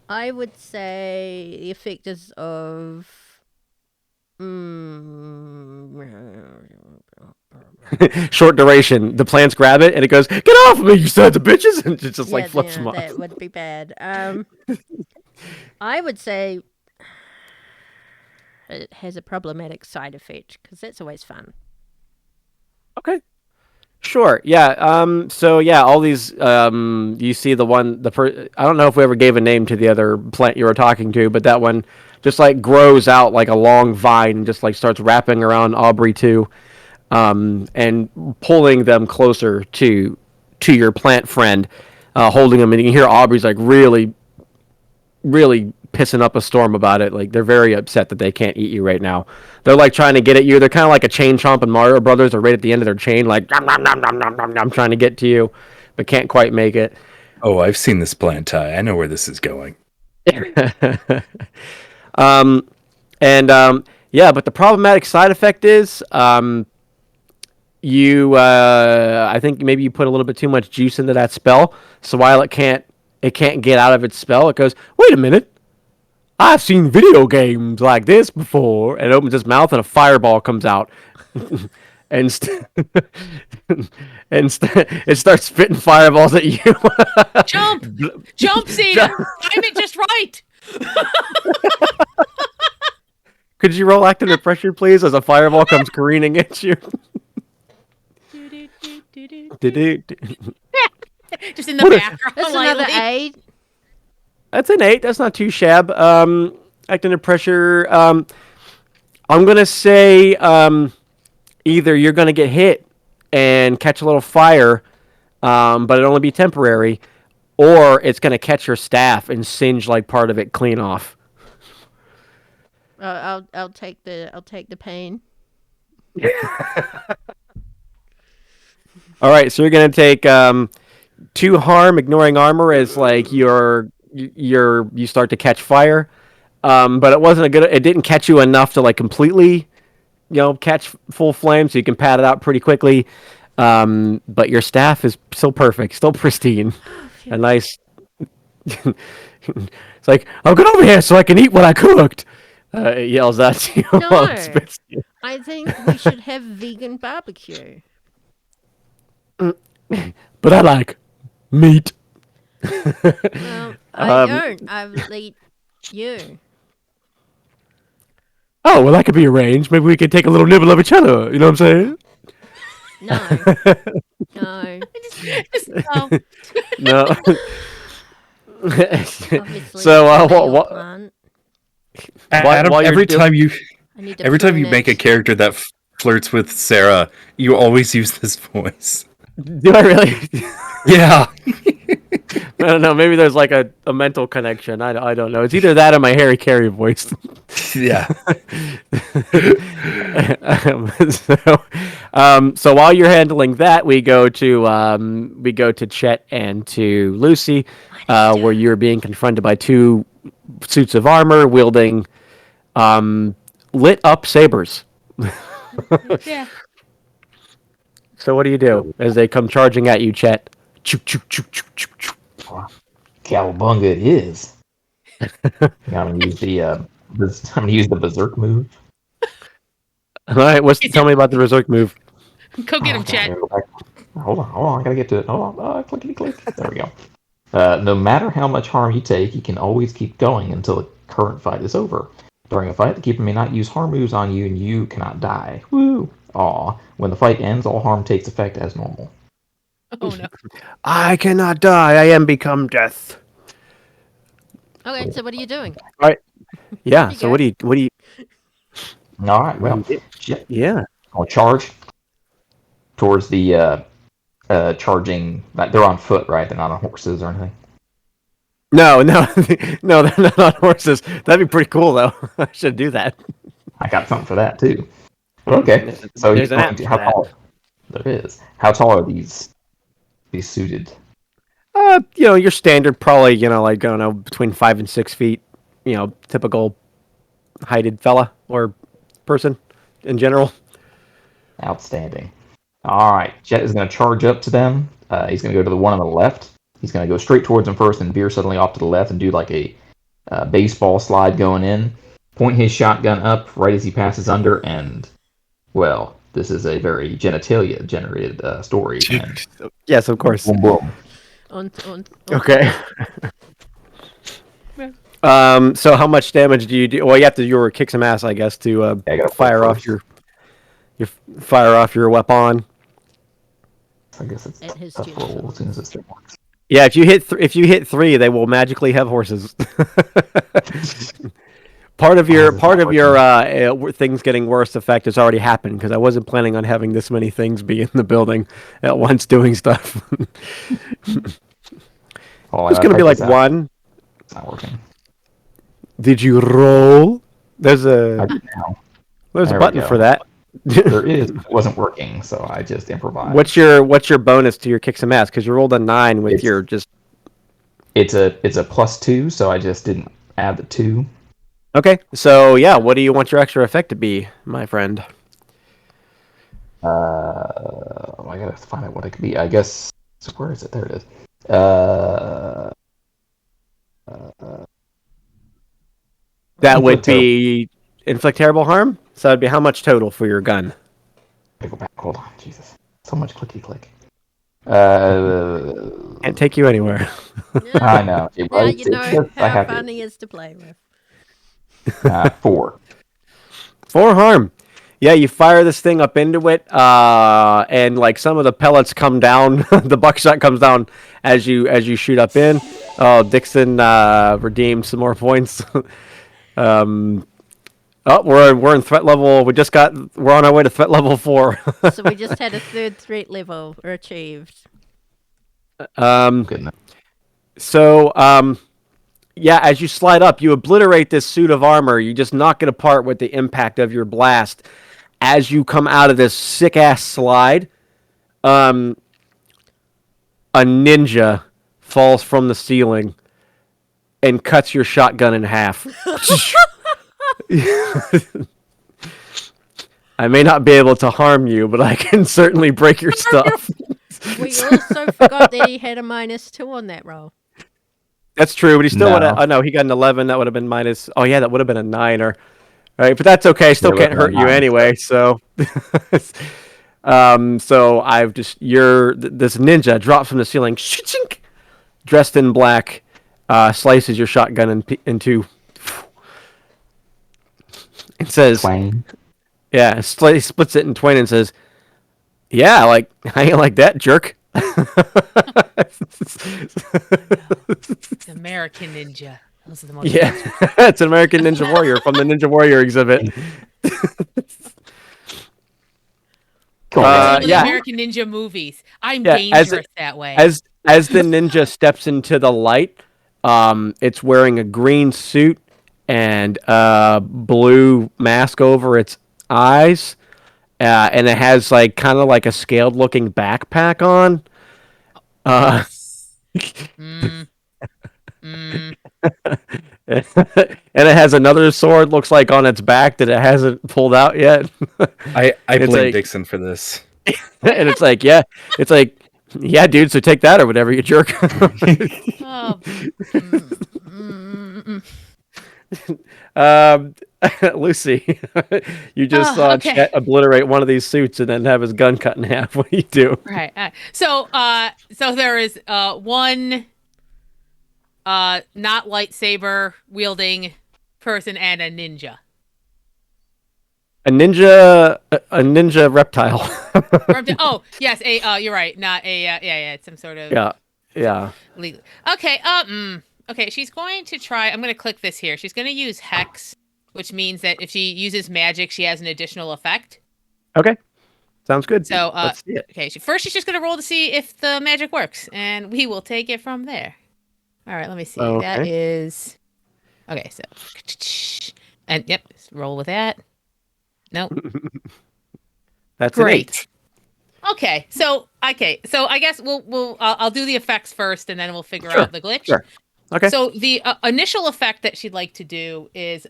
I would say the effect is of... short duration. The plants grab it, and it goes, "Get off of me, you sons of bitches!" And it just flips them off. That would be bad. I would say it has a problematic side effect because that's always fun. Okay. Sure. Yeah. So yeah, all these. You see the one. I don't know if we ever gave a name to the other plant you were talking to, but that one just like grows out like a long vine and just like starts wrapping around Aubrey too, and pulling them closer to your plant friend, holding them. And you can hear Aubrey's like really pissing up a storm about it. Like they're very upset that they can't eat you right now. They're like trying to get at you. They're kind of like a chain chomp in Mario Brothers. They're right at the end of their chain, like nom, nom, nom, nom, nom, nom, nom, trying to get to you, but can't quite make it. Oh, I've seen this plant tie. I know where this is going. Yeah, but the problematic side effect is you. I think maybe you put a little bit too much juice into that spell. So while it can't get out of its spell, it goes, wait a minute. I've seen video games like this before, and opens its mouth and a fireball comes out, and it starts spitting fireballs at you. Jump, Zeta! Time it just right. Could you roll act under pressure, please, as a fireball comes careening at you? Just in the background. That's another 8. That's an 8. That's not too shab. Act under pressure. I'm gonna say either you're gonna get hit and catch a little fire, but it'll only be temporary, or it's gonna catch your staff and singe like part of it clean off. I'll take the pain. All right, so you're gonna take 2 harm, ignoring armor, as like you start to catch fire. But it wasn't it didn't catch you enough to like completely, catch full flame, so you can pat it out pretty quickly. But your staff is still perfect, still pristine. A nice. It's like, I'll get over here so I can eat what I cooked. It yells at you. No, I think we should have vegan barbecue. But I like meat. Well, I don't. I'll eat you. Oh, well, that could be arranged. Maybe we could take a little nibble of each other. You know what I'm saying? No. No. No. No. Obviously, So, plant. Adam, every time you make a it. character that flirts with Sarah, you always use this voice. do I really? Yeah. I don't know. Maybe there's like a mental connection. I don't know. It's either that or my Harry Carey voice. Yeah. So while you're handling that, we go to Chet and to Lucy, where you're being confronted by 2 suits of armor wielding lit up sabers. Yeah. So what do you do as they come charging at you, Chet? Choo, choo, choo, choo, choo, choo. Cowabunga it is. I'm gonna use the berserk move. All right, tell me about the berserk move. Go get him, Chet. Hold on, I gotta get to it. Hold on, clickety click. There we go. No matter how much harm you take, you can always keep going until the current fight is over. During a fight, the keeper may not use harm moves on you, and you cannot die. Woo! Aw. When the fight ends, all harm takes effect as normal. Oh no. I cannot die. I am become death. Okay, so what are you doing? All right. Yeah. You So go. what do you? All right. Well, Yeah. I'll charge towards the charging. They're on foot, right? They're not on horses or anything. No, no, no. They're not on horses. That'd be pretty cool, though. I should do that. I got something for that too. Okay. So There's an app for how that. tall? There is. How tall are these suited? Your standard, probably, like, I don't know, between 5 and 6 feet. Typical heighted fella or person in general. Outstanding. All right. Jet is going to charge up to them. He's going to go to the one on the left. He's going to go straight towards them first and veer suddenly off to the left and do like a baseball slide going in. Point his shotgun up right as he passes under, and, well, this is a very genitalia-generated story. And Yes, of course. boom, boom. On Okay. So how much damage do you do? Well, you have to kick some ass, I guess, to I gotta fire off your fire off your weapon. I guess it's At his tough roll as soon as gentleman's. it starts. Yeah, if you hit 3, they will magically have horses. Part of your things getting worse effect has already happened because I wasn't planning on having this many things be in the building at once doing stuff. It's gonna be like 1. It's not working. Did you roll? There's I a did now. there's a There we button go. for that. There is. It wasn't working, so I just improvised. What's your bonus to your kick some ass? Because you rolled a 9 with your just. It's a +2, so I just didn't add the 2. Okay, so yeah, what do you want your extra effect to be, my friend? I gotta find out what it could be. I guess. Where is it? There it is. That would be inflict terrible harm. So that'd be how much total for your gun? I go back. Hold on, Jesus, so much clicky click. Can't take you anywhere. I know. Now you know how fun he is to play with. 4. 4 harm. Yeah, you fire this thing up into it, and like some of the pellets come down. The buckshot comes down as you shoot up in. Oh, Dixon redeemed some more points. Oh, we're in threat level. We're on our way to threat level 4. So we just had a 3rd threat level achieved. So, yeah, as you slide up, you obliterate this suit of armor. You just knock it apart with the impact of your blast. As you come out of this sick ass slide, a ninja falls from the ceiling and cuts your shotgun in half. I may not be able to harm you, but I can certainly break your stuff. We also forgot that he had a -2 on that roll. That's true, but he still would have. Oh no, he got an 11. That would have been minus. Oh yeah, that would have been a 9 or. Right, but that's okay. Still can't hurt you anyway. So, so I've just this ninja drops from the ceiling, dressed in black, slices your shotgun in two. It says, Twain. Yeah, splits it in twain and says, "Yeah, like I ain't like that, jerk." It's American Ninja. Those are the most It's an American Ninja Warrior from the Ninja Warrior exhibit. The American Ninja movies. I'm dangerous that way. As the ninja steps into the light, it's wearing a green suit and a blue mask over its eyes, and it has like kind of like a scaled looking backpack on. And it has another sword, looks like on its back that it hasn't pulled out yet. I blame Dixon for this. And it's like, yeah, dude. So take that or whatever, you jerk. Lucy, you just saw Chet obliterate one of these suits and then have his gun cut in half. What do you do? Right. So there is one not lightsaber wielding person and a ninja. A ninja reptile. Oh yes, you're right. Not a it's some sort of yeah. Legal. Okay. Okay. She's going to try. I'm going to click this here. She's going to use Hex, which means that if she uses magic, she has an additional effect. Okay. Sounds good. So let's see it. Okay. First, she's just going to roll to see if the magic works, and we will take it from there. All right. Let me see. Okay. That is okay. So and yep, roll with that. Nope. That's great. Okay, so I guess I'll do the effects first, and then we'll figure out the glitch. Sure. Okay. So the initial effect that she'd like to do is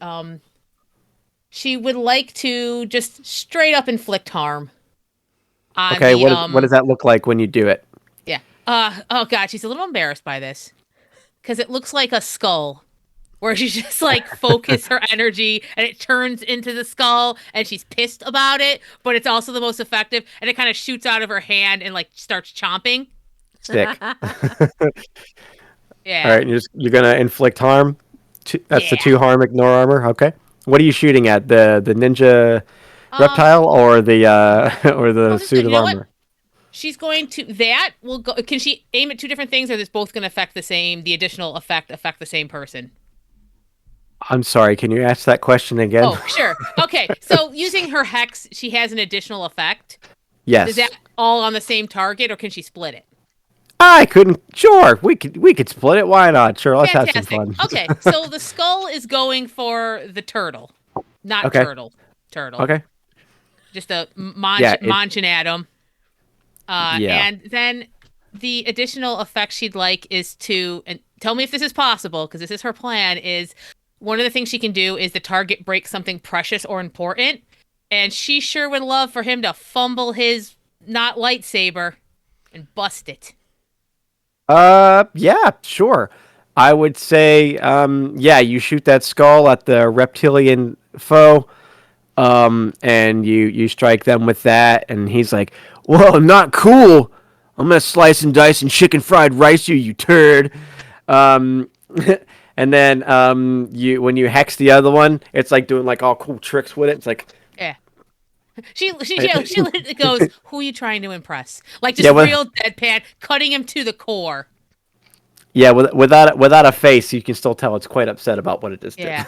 she would like to just straight up inflict harm. Okay. What does that look like when you do it? Yeah. Oh God, she's a little embarrassed by this because it looks like a skull. Where she just like focus her energy and it turns into the skull and she's pissed about it, but it's also the most effective and it kind of shoots out of her hand and like starts chomping. Sick. Yeah. All right, you're gonna inflict harm. That's the 2 harm, ignore armor. Okay. What are you shooting at? The ninja reptile or the or the suit of armor? What? She's going to that will go. Can she aim at 2 different things, or is both going to affect the same? The additional affect the same person. I'm sorry. Can you ask that question again? Oh, sure. Okay. So using her hex, she has an additional effect. Yes. Is that all on the same target, or can she split it? I couldn't. Sure, we could split it. Why not? Sure, let's Fantastic. have some fun. Okay, so the skull is going for the turtle, not turtle. Okay. Just a munching at him. Yeah. And then the additional effect she'd like is to, and tell me if this is possible, because this is her plan, is one of the things she can do is the target breaks something precious or important, and she sure would love for him to fumble his not lightsaber and bust it. Yeah, sure. I would say, you shoot that skull at the reptilian foe, and you strike them with that, and he's like, "Whoa, not cool! I'm gonna slice and dice and chicken fried rice you turd." And then when you hex the other one, it's like doing like all cool tricks with it. It's like, yeah. She goes, "Who are you trying to impress?" Like just real deadpan, cutting him to the core. Yeah, without a face, you can still tell it's quite upset about what it just did.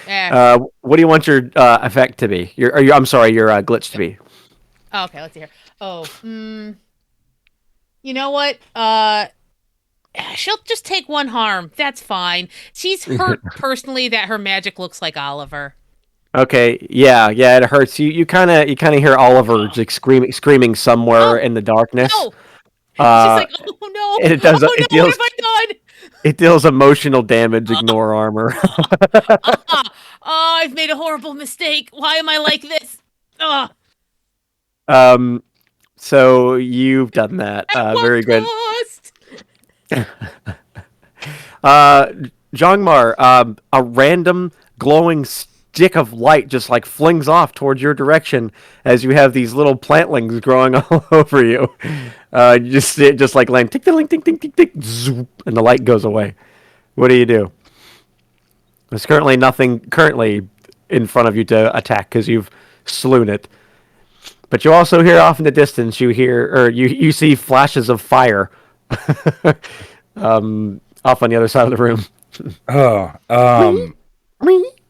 Yeah. What do you want your effect to be? Your glitch to be? Oh, okay, let's see here. Oh, you know what? She'll just take 1 harm. That's fine. She's hurt personally that her magic looks like Oliver. Okay, yeah, it hurts. You kind of hear Oliver just screaming somewhere in the darkness. No. She's like, oh no! And it does. What have I done? It deals emotional damage. Ignore armor. I've made a horrible mistake. Why am I like this? So you've done that. Very good. Jongmar, a random glowing stick of light just like flings off towards your direction as you have these little plantlings growing all over you. You just see it just like land, tick, tick, tick, tick, tick, tick, zoop, and the light goes away. What do? There's currently nothing in front of you to attack because you've slewn it. But you also hear off in the distance, you see flashes of fire off on the other side of the room.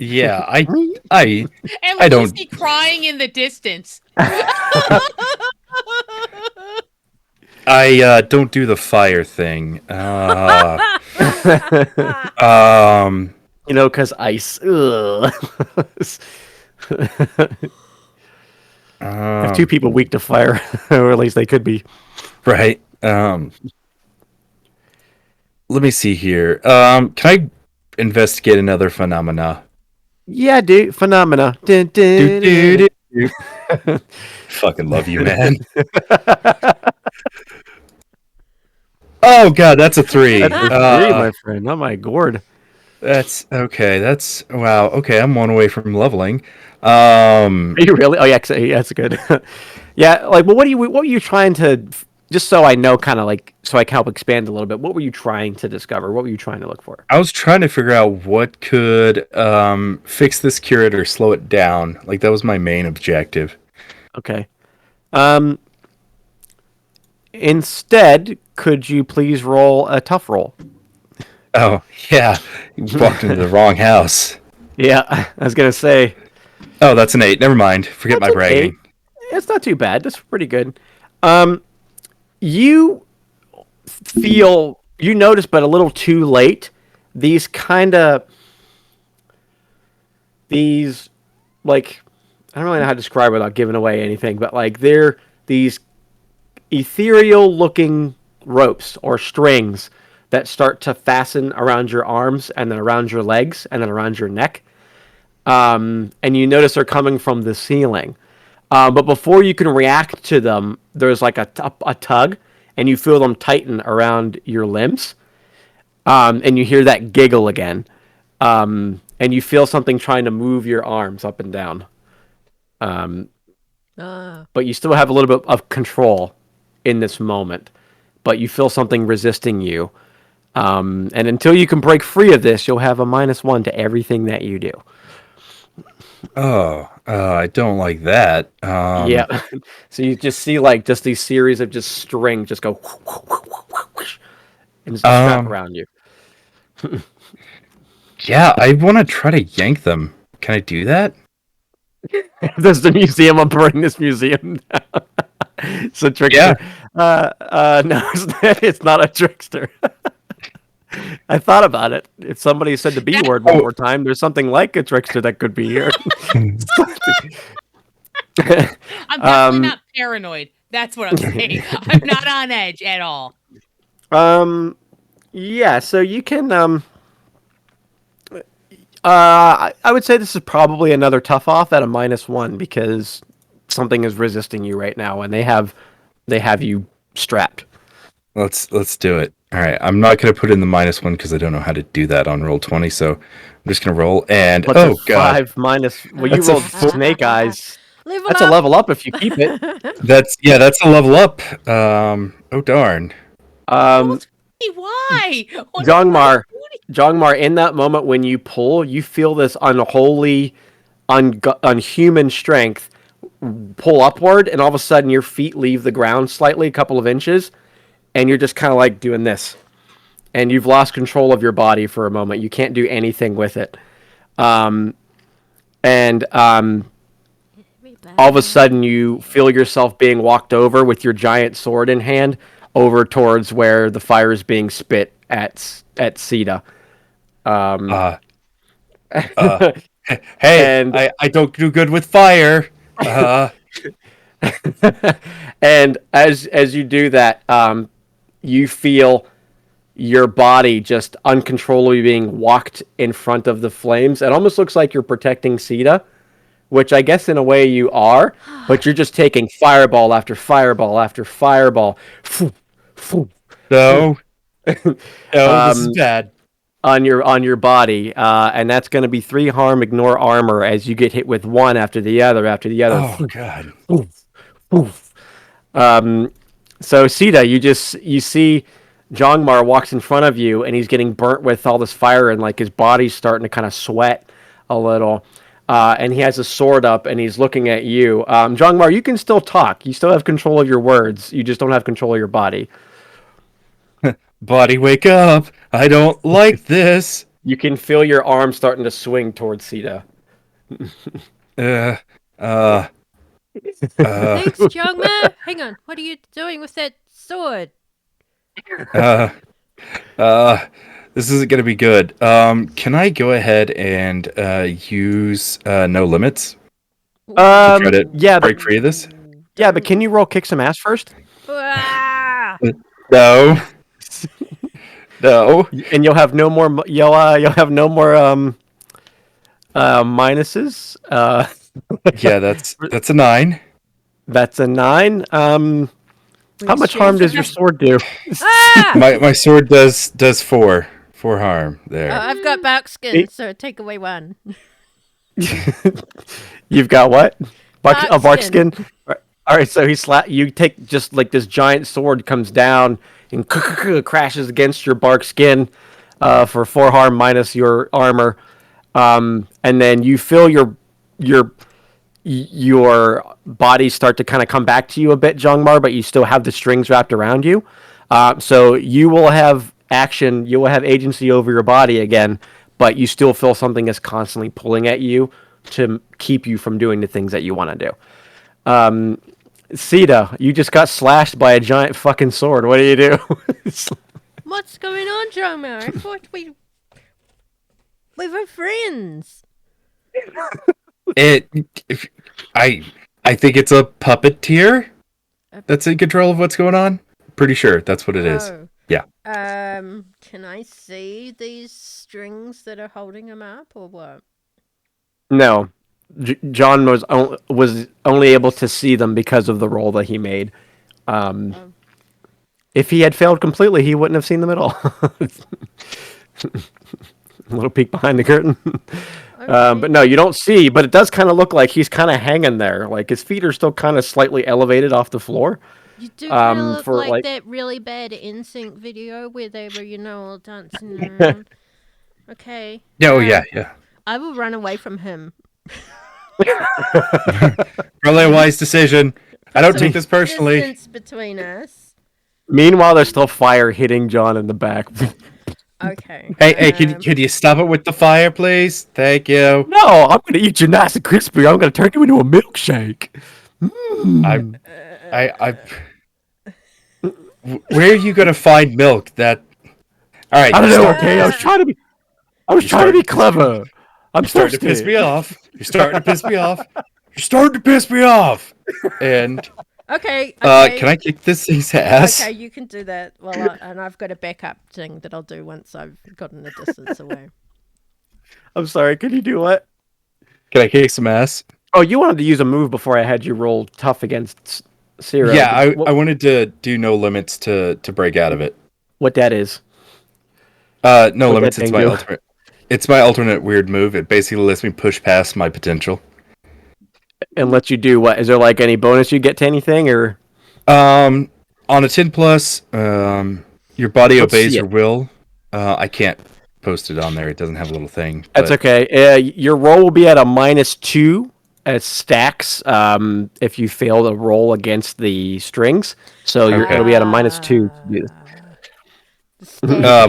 Yeah, I and don't see crying in the distance. I don't do the fire thing. Because ice. If 2 people weak to fire, or at least they could be. Right. Let me see here. Can I investigate another phenomena? Yeah, dude. Phenomena. Fucking love you, man. Oh god, that's a 3. That's a 3, my friend. Oh my gourd. That's okay. That's wow. Okay, I'm 1 away from leveling. Are you really? Oh yeah, that's good. Yeah, like, well, what were you trying to? Just so I know, kind of like, so I can help expand a little bit. What were you trying to discover? What were you trying to look for? I was trying to figure out what could fix this curate or slow it down. Like that was my main objective. Okay. Instead, could you please roll a tough roll? Oh yeah, you walked into the wrong house. Yeah, I was gonna say. Oh, that's an 8. Never mind. Forget my bragging. 8. It's not too bad. That's pretty good. You notice, but a little too late, these like, I don't really know how to describe it without giving away anything, but like they're these ethereal looking ropes or strings that start to fasten around your arms and then around your legs and then around your neck. And you notice they're coming from the ceiling. But before you can react to them, there's like a tug, and you feel them tighten around your limbs. And you hear that giggle again. And you feel something trying to move your arms up and down. But you still have a little bit of control in this moment. But you feel something resisting you. And until you can break free of this, you'll have a -1 to everything that you do. I don't like that. Yeah. So you just see like just these series of just string just go and just wrap around you. Yeah, I want to try to yank them. Can I do that? There's the museum. I'm burning this museum down. It's a trickster. No, it's not a trickster. I thought about it. If somebody said the B word one more time, there's something like a trickster that could be here. I'm definitely not paranoid. That's what I'm saying. I'm not on edge at all. Yeah, so you can I would say this is probably another tough off at a -1 because something is resisting you right now and they have you strapped. Let's do it. All right, I'm not gonna put in the -1 because I don't know how to do that on Roll20. So I'm just gonna roll and What's a god, 5 minus? Well, you That's a rolled four. snake eyes. Level That's up. a level up if you keep it. That's a level up. Oh darn. Why? Jongmar, in that moment when you pull, you feel this unholy, unhuman strength pull upward, and all of a sudden your feet leave the ground slightly, a couple of inches, and you're just kind of like doing this. And you've lost control of your body for a moment. You can't do anything with it. And all of a sudden you feel yourself being walked over with your giant sword in hand over towards where the fire is being spit at Sita. Hey, And I don't do good with fire. and as you do that, you feel your body just uncontrollably being walked in front of the flames. It almost looks like you're protecting Sita, which I guess in a way you are, but you're just taking fireball after fireball after fireball. No, this is bad. On your body, and that's going to be 3 harm, ignore armor as you get hit with one after the other after the other. Oh god. So Sita, you see Jongmar walks in front of you, and he's getting burnt with all this fire, and like his body's starting to kind of sweat a little. And he has a sword up, and he's looking at you. Jongmar, you can still talk. You still have control of your words. You just don't have control of your body. Body, wake up! I don't like this. You can feel your arm starting to swing towards Sita. Thanks, Jongma. Hang on. What are you doing with that sword? This isn't gonna be good. Can I go ahead and use no limits to try to break free of this? Yeah, but can you roll kick some ass first? No. No. And you'll have no more. You'll have no more minuses. Yeah, that's a 9. That's a 9. How much harm does your sword do? My sword does 4 harm there. I've got buckskin, so take away 1. You've got what? Barkskin. Barkskin. All right, so you take just like this giant sword comes down and crashes against your bark skin for 4 harm minus your armor, and then you feel your body start to kind of come back to you a bit, Jongmar, but you still have the strings wrapped around you. So you will have action, you will have agency over your body again, but you still feel something is constantly pulling at you to keep you from doing the things that you want to do. Sita, you just got slashed by a giant fucking sword. What do you do? What's going on, Jongma? I thought we were friends. I think it's a puppeteer that's in control of what's going on. Pretty sure that's what it is. Yeah. Can I see these strings that are holding him up, or what? No. John was only able to see them because of the roll that he made. If he had failed completely, he wouldn't have seen them at all. A little peek behind the curtain. Okay. But no, you don't see, but it does kind of look like he's kind of hanging there. Like his feet are still kind of slightly elevated off the floor. You do kind of look for like that really bad NSYNC video where they were, all dancing around. Okay. Oh, yeah. I will run away from him. Probably a wise decision. I don't take this personally. Distance between us. Meanwhile, there's still fire hitting John in the back. Okay. Hey, could you stop it with the fire, please? Thank you. No, I'm gonna eat you nice and crispy. I'm gonna turn you into a milkshake. Where are you gonna find milk? All right. I don't know. Okay, I was trying to be clever. I'm starting to piss me off. You're starting to piss me off. You're starting to piss me off. And Okay. can I kick this thing's ass? Okay, you can do that. Well, and I've got a backup thing that I'll do once I've gotten a distance away. I'm sorry. Can you do what? Can I kick some ass? Oh, you wanted to use a move before I had you roll tough against Sero. Yeah, I wanted to do no limits to break out of it. What that is? No limits. It's my alternate. It's my alternate weird move. It basically lets me push past my potential. And lets you do what? Is there like any bonus you get to anything, or? On a 10+, your body obeys your will. I can't post it on there. It doesn't have a little thing. That's okay. Your roll will be at a -2 as stacks. If you fail to roll against the strings, so it'll be at a -2.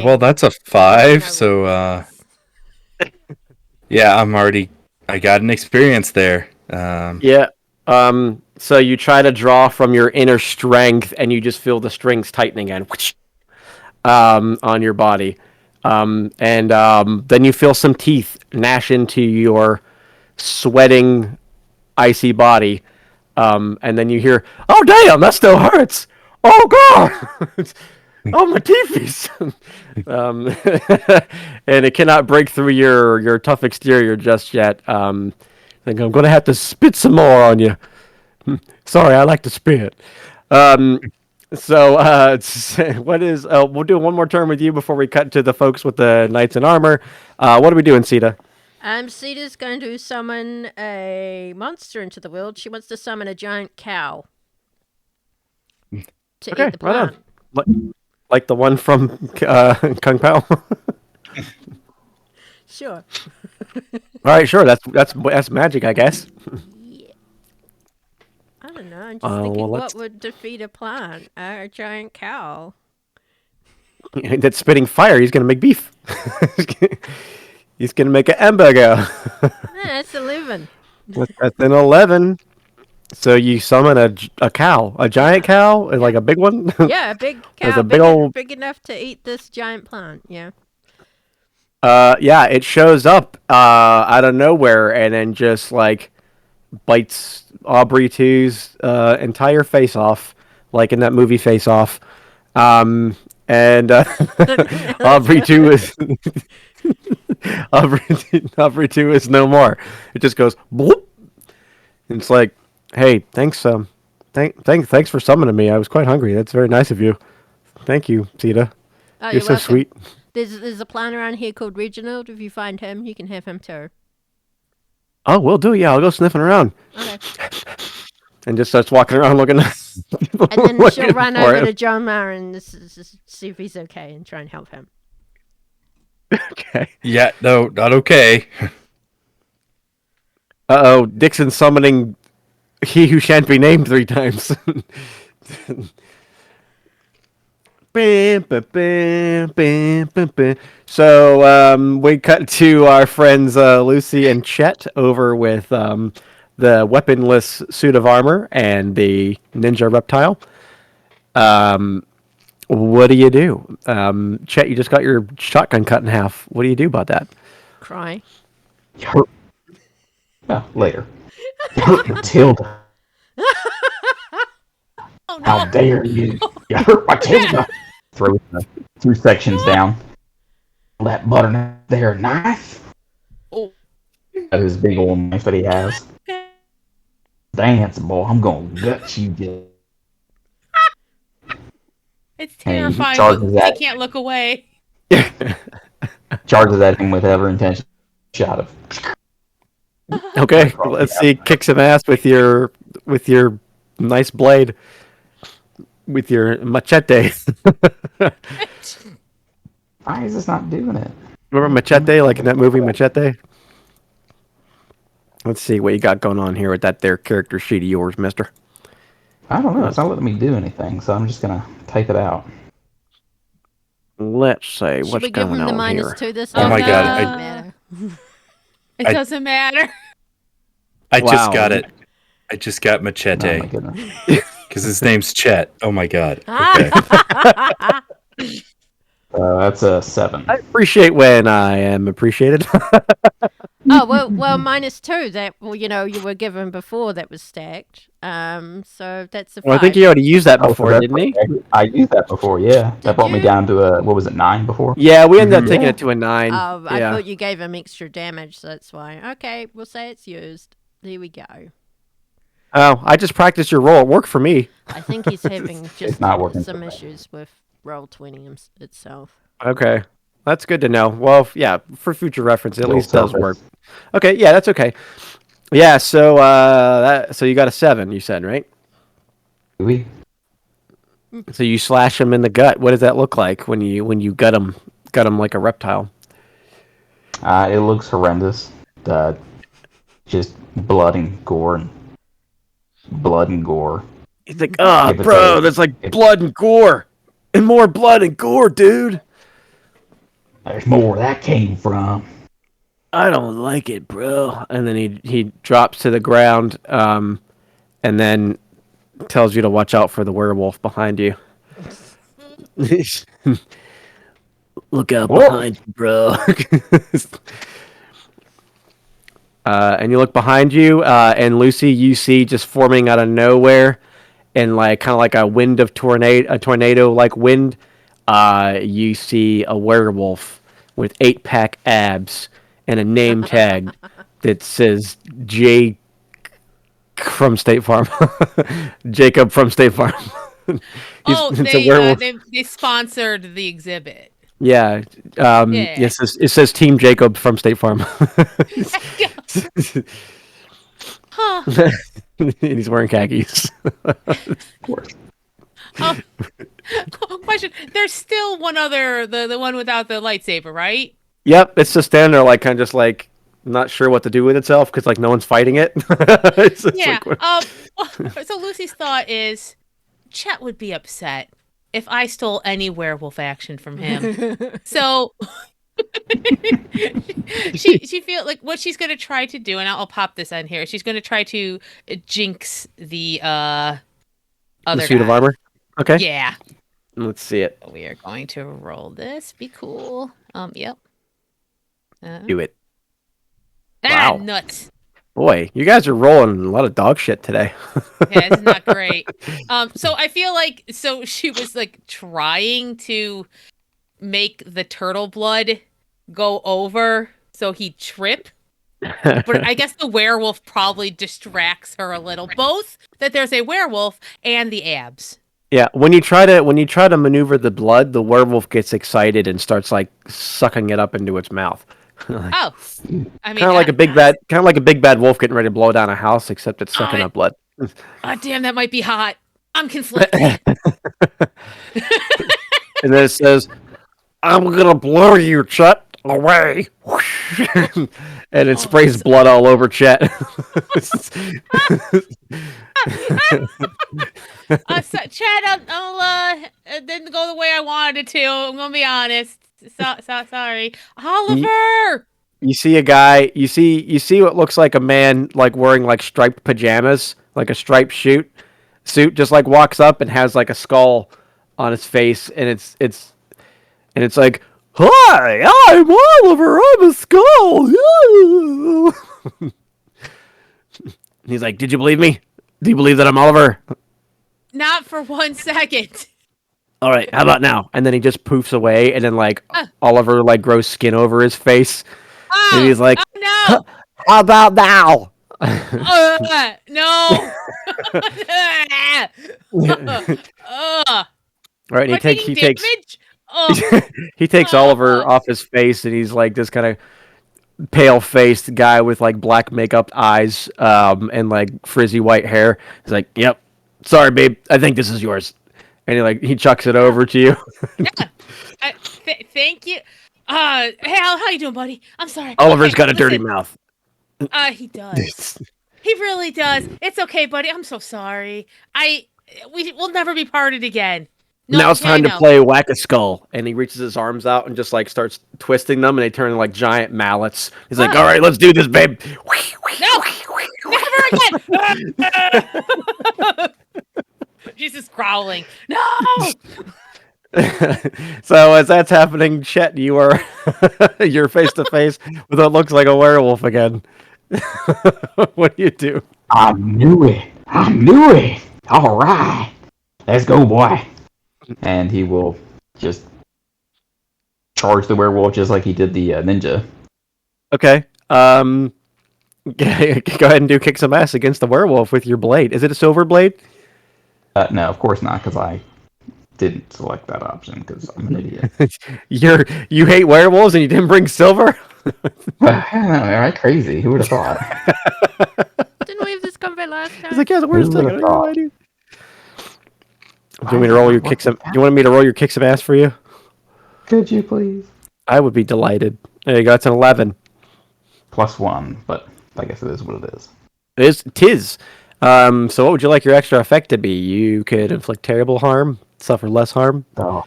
Well, that's a 5. So, yeah, I got an experience there. Yeah. So you try to draw from your inner strength, and you just feel the strings tightening and on your body. Then you feel some teeth gnash into your sweating, icy body. And then you hear, "Oh damn, that still hurts! Oh god! Oh my teethies!" And it cannot break through your tough exterior just yet. I think I'm gonna have to spit some more on you. Sorry, I like to spit. So, what is? We'll do one more turn with you before we cut to the folks with the knights in armor. What are we doing, Sita? Sita's going to summon a monster into the world. She wants to summon a giant cow to eat the plant. Right on. Like the one from Kung Pao. Sure. All right, sure. That's magic, I guess. Yeah. I don't know. I'm just thinking, what would defeat a plant? A giant cow. That's spitting fire. He's gonna make beef. He's gonna make an hamburger. That's 11. That's an 11. So you summon a cow, a giant cow, like a big one. Yeah, a big cow, big enough to eat this giant plant. Yeah. Yeah, it shows up out of nowhere and then just like bites Aubrey 2's entire face off, like in that movie Face Off. And Aubrey 2 is Aubrey 2 is no more. It just goes bloop. And it's like, hey, thanks thanks for summoning me. I was quite hungry. That's very nice of you. Thank you, Sita. Oh, you're so welcome. sweet. There's a plant around here called Reginald. If you find him, you can have him too. Oh, will do. Yeah, I'll go sniffing around. Okay. And just starts walking around looking. And then she'll run over to John Maher and just see if he's okay and try and help him. Okay. Yeah, no, not okay. Uh-oh, Dixon summoning he who shan't be named 3 times. So we cut to our friends Lucy and Chet over with the weaponless suit of armor and the ninja reptile. What do you do? Chet, you just got your shotgun cut in half. What do you do about that? Cry. Later. You hurt Matilda. Oh, no. How dare you? You hurt Matilda. Throw sections down. That butter there knife. Oh. That is big old knife that he has. Dance, boy. I'm gonna gut you. It's terrifying. He can't look away. Charges at him with every intention. Shot of. Okay, let's see. Kick some ass with your nice blade. with your machete. Why is this not doing it? Remember Machete, like in that movie Machete? Let's see what you got going on here with that there character sheet of yours, mister. I don't know. It's not letting me do anything, so I'm just gonna type it out. Let's see Should what's we give going him the on here. -2 this Oh time? my God, Doesn't matter. It doesn't matter. I just Wow. got it. I just got Oh my Machete goodness. because his name's Chet. Oh my God. Ah! Okay. That's a 7. I appreciate when I am appreciated. Oh well, -2 that you were given before that was stacked. So that's a 5. Well, I think he already used that Oh, before, so didn't he? I used that before, yeah. That Did brought me you? down to a, what was it, 9 before? Yeah, we ended up Mhm. taking Yeah. it to a 9. Oh, I yeah. thought you gave him extra damage, so that's why. Okay, we'll say it's used. There we go. Oh, I just practiced your roll. It worked for me. I think he's having just not working some for me. issues with Roll20 itself. Okay. That's good to know. Well, yeah, for future reference, it at Little least does selfish. work. Okay, yeah, that's okay. Yeah, so so you got a 7, you said, right? We So you slash him in the gut. What does that look like when you gut him like a reptile? It looks horrendous. Just blood and gore. He's like, "Ah, If it's bro, a- that's like if- blood and gore, and more blood and gore, dude. There's more where that came from. I don't like it, bro." And then he drops to the ground, and then tells you to watch out for the werewolf behind you. Look out Whoa. behind you, bro. And you look behind you, and Lucy, you see just forming out of nowhere, and like kind of like a tornado like wind. You see a werewolf with 8-pack abs and a name tag that says J from State Farm, Jacob from State Farm. It's a werewolf. They sponsored the exhibit. Yeah. Yeah. It says Team Jacob from State Farm. Huh. And he's wearing khakis. Of course. Question. There's still one other, the one without the lightsaber, right? Yep, it's just standing there, like kind of just like not sure what to do with itself because like no one's fighting it. It's just Yeah. like, So Lucy's thought is, Chet would be upset if I stole any werewolf action from him. So she feel like what she's gonna try to do, and I'll pop this on here. She's gonna try to jinx the other the suit of guy. armor. Okay. Yeah. Let's see it. We are going to roll this. Be cool. Yep. Do it. Ah, Wow. nuts. Boy, you guys are rolling a lot of dog shit today. Yeah, it's not great. So I feel like she was like trying to make the turtle blood go over so he'd trip. But I guess the werewolf probably distracts her a little. Both that there's a werewolf and the abs. Yeah, when you try to maneuver the blood, the werewolf gets excited and starts like sucking it up into its mouth. Oh, I mean, Kind of like a big bad wolf getting ready to blow down a house, except it's sucking up blood. Oh, damn, that might be hot. I'm conflicted. And then it says, "I'm gonna blow you, Chet, away," and it sprays blood all over Chet. Chad, it didn't go the way I wanted it to. I'm gonna be honest. Sorry, Oliver. You see a guy. You see what looks like a man, like wearing like striped pajamas, like a striped suit, just like walks up and has like a skull on his face, and it's like, "Hi, I'm Oliver. I'm a skull." He's like, "Did you believe me? Do you believe that I'm Oliver?" Not for 1 second. All right, how about now? And then he just poofs away, and then like Oliver like grows skin over his face, and he's like, no. "How about now?" No. All right, He takes he takes Oliver off his face, and he's like this kind of pale-faced guy with like black makeup eyes, and like frizzy white hair. He's like, "Yep, sorry, babe, I think this is yours." And he chucks it over to you. Yeah. Thank you. Hey, Al, how you doing, buddy? I'm sorry. Oliver's got a dirty mouth. He does. He really does. It's okay, buddy. I'm so sorry. We'll never be parted again. No, now it's time to play Whack-A-Skull. And he reaches his arms out and just starts twisting them, and they turn like giant mallets. He's like, all right, let's do this, babe. No, never again. She's just growling. No. So as that's happening, Chet, you're face to face with what looks like a werewolf again. What do you do? I knew it. All right, let's go, boy. And he will just charge the werewolf just like he did the ninja. Okay. Go ahead and do kick some ass against the werewolf with your blade. Is it a silver blade? No, of course not, because I didn't select that option because I'm an idiot. You hate werewolves and you didn't bring silver? Right? Crazy. Who would have thought? Didn't we have this combat last time? He's like, yeah, the worst thing. Who would've Do you want me to roll your kick some? Do you want me to roll your kick some ass for you? Could you please? I would be delighted. There you go. It's an 11. +1, but I guess it is what it is. Tis. So what would you like your extra effect to be? You could inflict terrible harm, suffer less harm. Oh,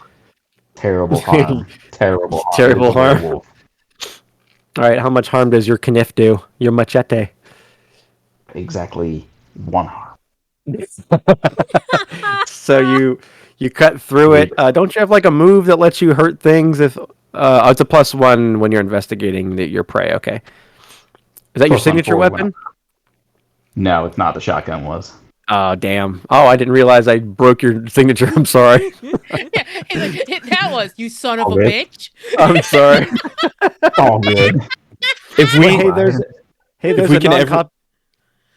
terrible harm. Terrible harm. Terrible harm. All right, how much harm does your kniff do? Your machete? Exactly 1 harm. So you cut through it. Don't you have like a move that lets you hurt things if it's a +1 when you're investigating your prey? Okay. Is that your signature weapon? No, it's not. The shotgun was. Oh, damn. Oh, I didn't realize I broke your signature. I'm sorry. Yeah, that was, you son of a bitch. I'm sorry. All good. If we there's if we can ever.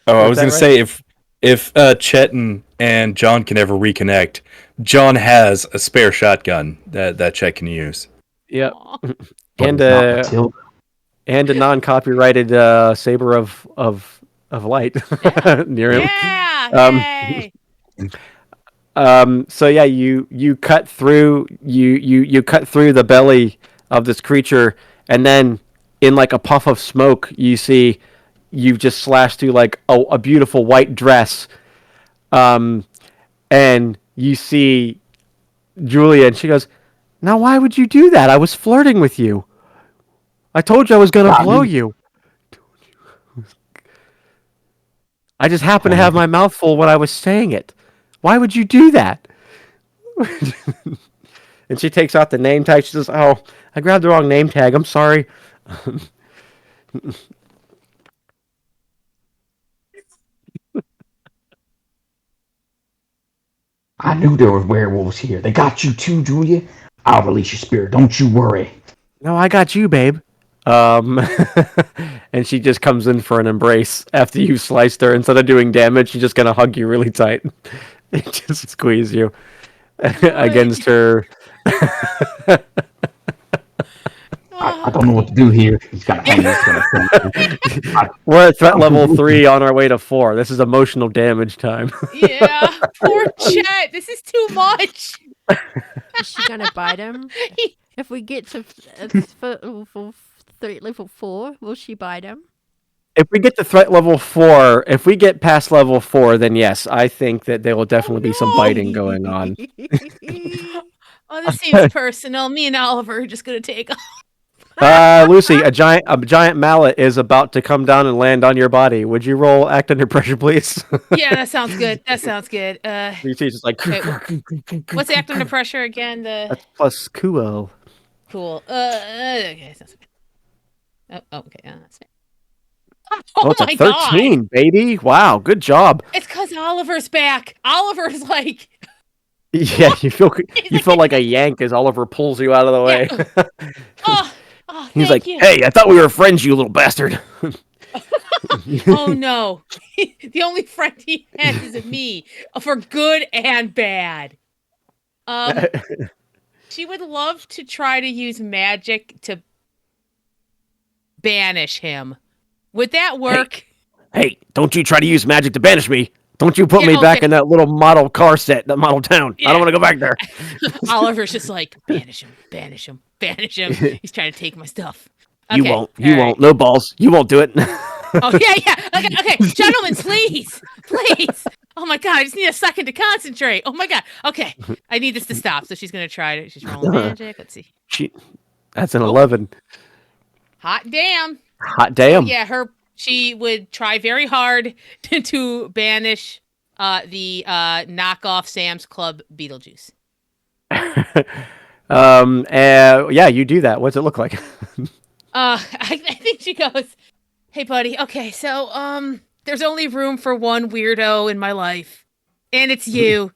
Oh, I was going to say if Chet and John can ever reconnect, John has a spare shotgun that Chet can use. Yep. And a non-copyrighted saber of light near him. Yeah. So yeah, you cut through you cut through the belly of this creature, and then in like a puff of smoke, you see you've just slashed through like a beautiful white dress, and you see Julia, and she goes, "Now why would you do that? I was flirting with you. I told you I was gonna blow you. I just happened to have my mouth full when I was saying it. Why would you do that?" And she takes out the name tag. She says, "Oh, I grabbed the wrong name tag. I'm sorry." I knew there were werewolves here. They got you too, Julia. I'll release your spirit. Don't you worry. No, I got you, babe. And she just comes in for an embrace after you sliced her. Instead of doing damage, she's just gonna hug you really tight and just squeeze you against her. I don't know what to do here. He's got We're at threat level 3 on our way to 4. This is emotional damage time. Yeah, poor Chet. This is too much. Is she gonna bite him? If we get to level 4, will she bite him? If we get to threat level 4, if we get past level 4, then yes, I think that there will definitely be some biting going on. Oh, this seems personal. Me and Oliver are just gonna take off. Lucy, a giant mallet is about to come down and land on your body. Would you roll act under pressure, please? Yeah, that sounds good. You see, just like. What's act under pressure again? That's plus cool. Cool. Okay, sounds good. Oh, okay. That's it. Oh, it's a 13, God. Baby. Wow, good job. It's because Oliver's back. Oliver's like. Yeah, you feel like a yank as Oliver pulls you out of the way. Yeah. He's like, you. "Hey, I thought we were friends, you little bastard." Oh no, the only friend he has is me, for good and bad. She would love to try to use magic to banish him. Would that work? Hey, don't you try to use magic to banish me. Don't you put me back in that little model car set, that model town. Yeah. I don't want to go back there. Oliver's just like, banish him, banish him, banish him. He's trying to take my stuff. Okay, you won't. No balls. You won't do it. Oh, yeah. Okay. Gentlemen, please. Oh, my God. I just need a second to concentrate. Oh, my God. Okay. I need this to stop. So she's going to try it. She's rolling magic. Let's see. That's an 11. Hot damn. Oh, yeah, she would try very hard to banish the knockoff Sam's Club Beetlejuice. Yeah, you do that. What's it look like? I think she goes, "Hey, buddy. Okay, so there's only room for one weirdo in my life, and it's you.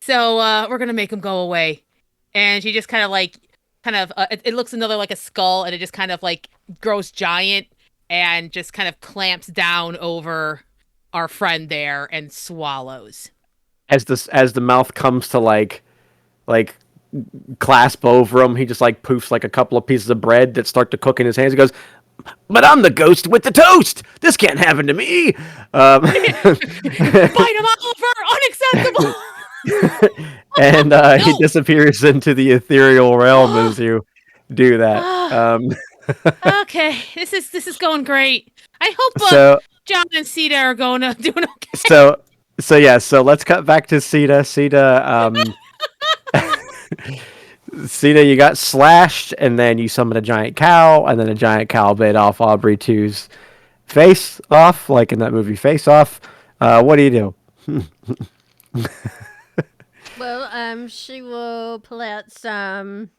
So we're gonna make him go away." And she just it looks another like a skull, and it just kind of like grows giant and just kind of clamps down over our friend there and swallows. As the mouth comes to like clasp over him, he just like poofs like a couple of pieces of bread that start to cook in his hands. He goes, "But I'm the ghost with the toast. This can't happen to me." Bite him, Oliver! Unacceptable. And he disappears into the ethereal realm as you do that. Okay, this is going great. I hope John and Sita are doing okay. So let's cut back to Sita. Sita, you got slashed, and then you summoned a giant cow, and then a giant cow bit off Aubrey 2's face off, like in that movie Face Off. What do you do? Well, she will pull out some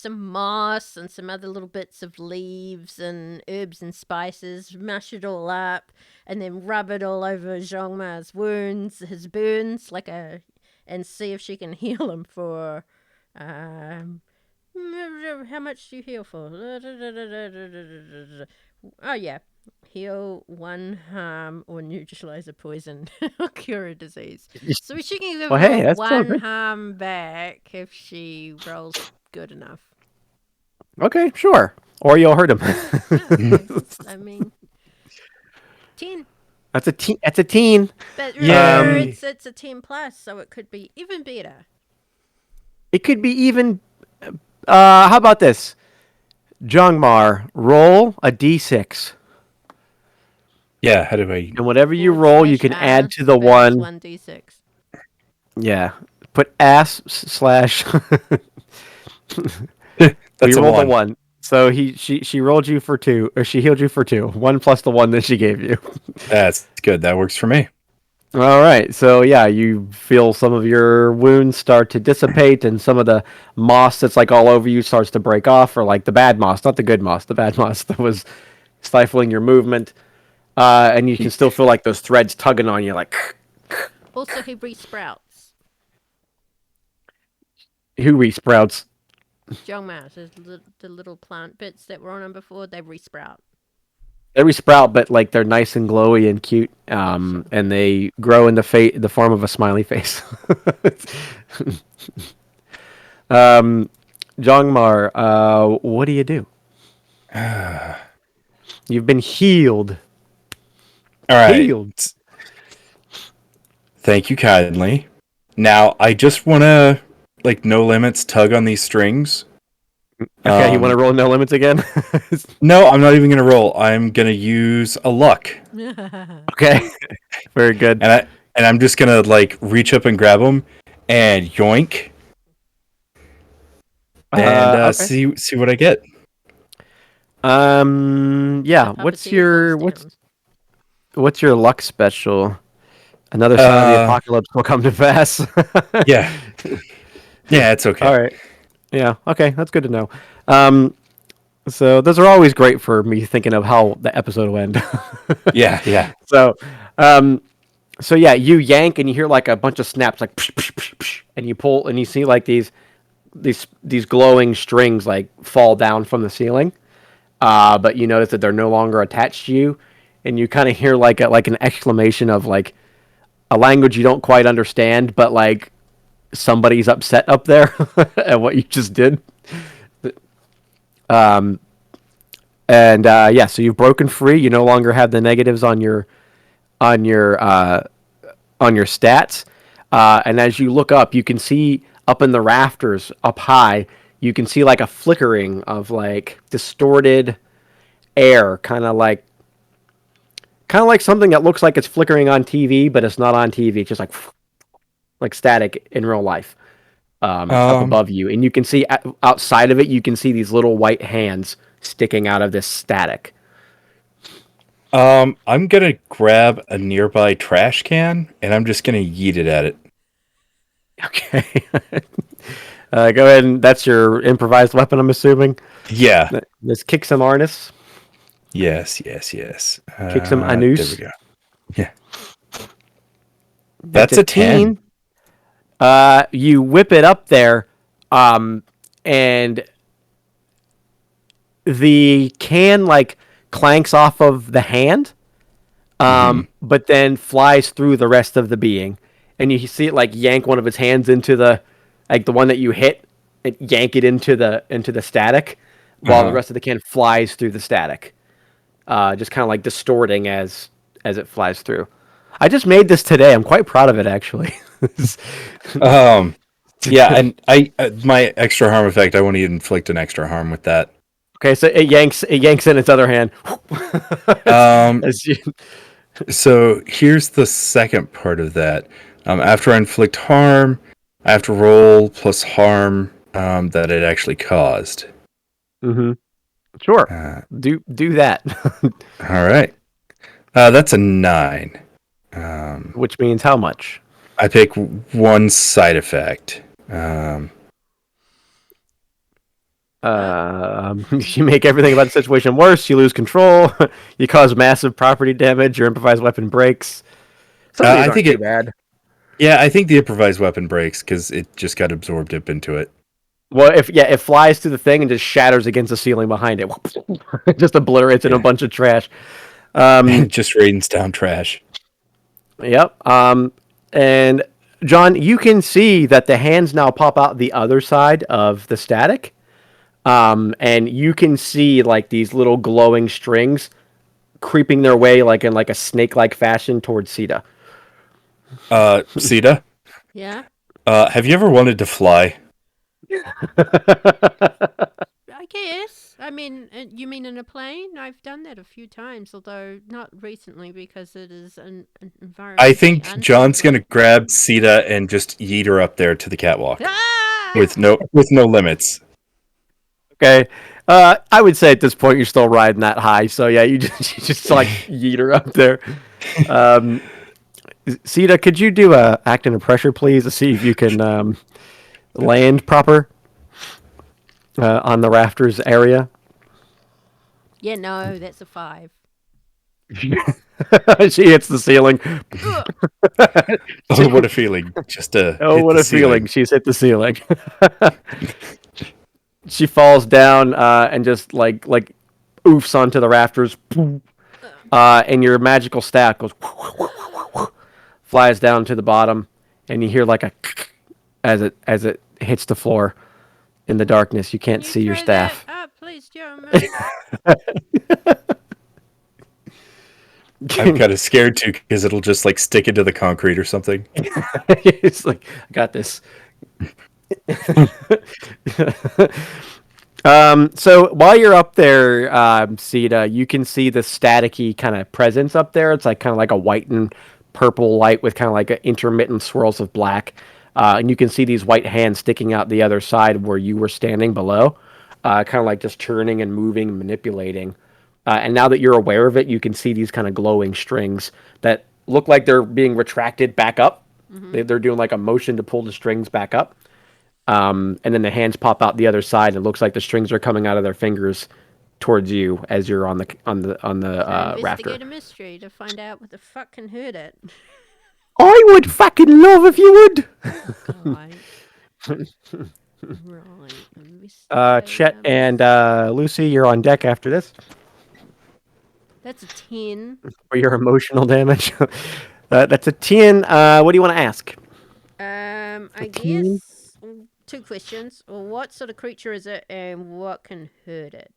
moss and some other little bits of leaves and herbs and spices, mash it all up, and then rub it all over Jean-Mar's wounds, his burns, and see if she can heal him for, how much do you heal for? Oh, yeah. Heal 1 harm or neutralize a poison or cure a disease. So she can give her 1 harm back if she rolls good enough. Okay, sure. Or you'll hurt him. I mean, 10. That's a teen. That's a teen. But remember, it's a 10 plus, so it could be even better. It could be even. How about this? Jongmar, roll a d6. Yeah, how do I? And whatever you roll, you can add to the 1. 1d6. Yeah. Put ass slash. That's you rolled a 1. So she rolled you for 2, or she healed you for 2. 1 plus the 1 that she gave you. That's good. That works for me. All right. So yeah, you feel some of your wounds start to dissipate, and some of the moss that's like all over you starts to break off, or like the bad moss, not the good moss, the bad moss that was stifling your movement. And you can still feel like those threads tugging on you, like. Also, he resprouts. Who resprouts? Jongmar, the little plant bits that were on him before, they resprout. They resprout, but like they're nice and glowy and cute, and they grow in the form of a smiley face. Jongmar, what do you do? You've been healed. All right. Healed. Thank you kindly. Now, I just want to, no limits, tug on these strings. Okay, you want to roll no limits again? No, I'm not even going to roll. I'm going to use a luck. Okay. Very good. And I'm just going to, reach up and grab them and yoink. And okay. see what I get. Yeah. What's your luck special? Another sign of the apocalypse will come to pass. Yeah. Yeah, it's okay. All right. Yeah. Okay, that's good to know. So those are always great for me thinking of how the episode will end. Yeah. So yeah, you yank and you hear like a bunch of snaps, like psh, psh, psh, psh, and you pull and you see like these glowing strings like fall down from the ceiling. But you notice that they're no longer attached to you, and you kind of hear like an exclamation of like a language you don't quite understand, but like somebody's upset up there at what you just did. So you've broken free. You no longer have the negatives on your stats. And as you look up, you can see up in the rafters up high, you can see like a flickering of like distorted air, kind of like something that looks like it's flickering on TV, but it's not on TV. It's just like static in real life, up above you. And you can see outside of it, you can see these little white hands sticking out of this static. I'm gonna grab a nearby trash can and I'm just gonna yeet it at it. Okay. Go ahead, and that's your improvised weapon, I'm assuming. Yeah. Let's kick some artists. Yes. Kick some There we anus. go. Yeah. That's a 10. You whip it up there, and the can like clanks off of the hand, but then flies through the rest of the being, and you see it like yank one of its hands into the one that you hit, and yank it into the static, while the rest of the can flies through the static, just kind of like distorting as it flies through. I just made this today. I'm quite proud of it, actually. Yeah, and I my extra harm effect, I want to inflict an extra harm with that. Okay, so it yanks in its other hand. So here's the second part of that. After I inflict harm, I have to roll plus harm that it actually caused. Mm-hmm. Sure. Do that. All right. That's a 9. Which means how much? I pick one side effect. You make everything about the situation worse. You lose control. You cause massive property damage. Your improvised weapon breaks. Some of these aren't too bad. Yeah, I think the improvised weapon breaks because it just got absorbed up into it. Well, it flies through the thing and just shatters against the ceiling behind it. Just obliterates in a bunch of trash. It just rains down trash. Yep. And John, you can see that the hands now pop out the other side of the static. And you can see like these little glowing strings creeping their way like in like a snake-like fashion towards Sita. Sita? Yeah? Have you ever wanted to fly? I guess. I mean, you mean in a plane? I've done that a few times, although not recently because it is an environment. I think John's gonna grab Sita and just yeet her up there to the catwalk with no limits. Okay. I would say at this point you're still riding that high, so yeah, you just like yeet her up there. Sita, could you do a act under pressure, please, to see if you can land proper on the rafters area? Yeah, no, that's a 5. She hits the ceiling. Oh, what a feeling! What a feeling! She's hit the ceiling. She falls down and just like oofs onto the rafters. And your magical staff goes flies down to the bottom, and you hear like a as it hits the floor in the darkness. You can't see your staff. Please, Joe. I'm kind of scared too because it'll just like stick into the concrete or something. It's like, I got this. So while you're up there, Sita, you can see the staticky kind of presence up there. It's like kind of like a white and purple light with kind of like intermittent swirls of black. And you can see these white hands sticking out the other side where you were standing below, kind of like just turning and moving and manipulating. And now that you're aware of it, you can see these kind of glowing strings that look like they're being retracted back up. Mm-hmm. They're doing like a motion to pull the strings back up. And then the hands pop out the other side, and it looks like the strings are coming out of their fingers towards you as you're on the rafter. Investigate a mystery to find out what the fuck can hurt it. I would fucking love if you would. Right. Chet and Lucy, you're on deck after this. That's a 10. For your emotional damage. That's a 10. What do you want to ask? I guess 2 questions. What sort of creature is it, and what can hurt it?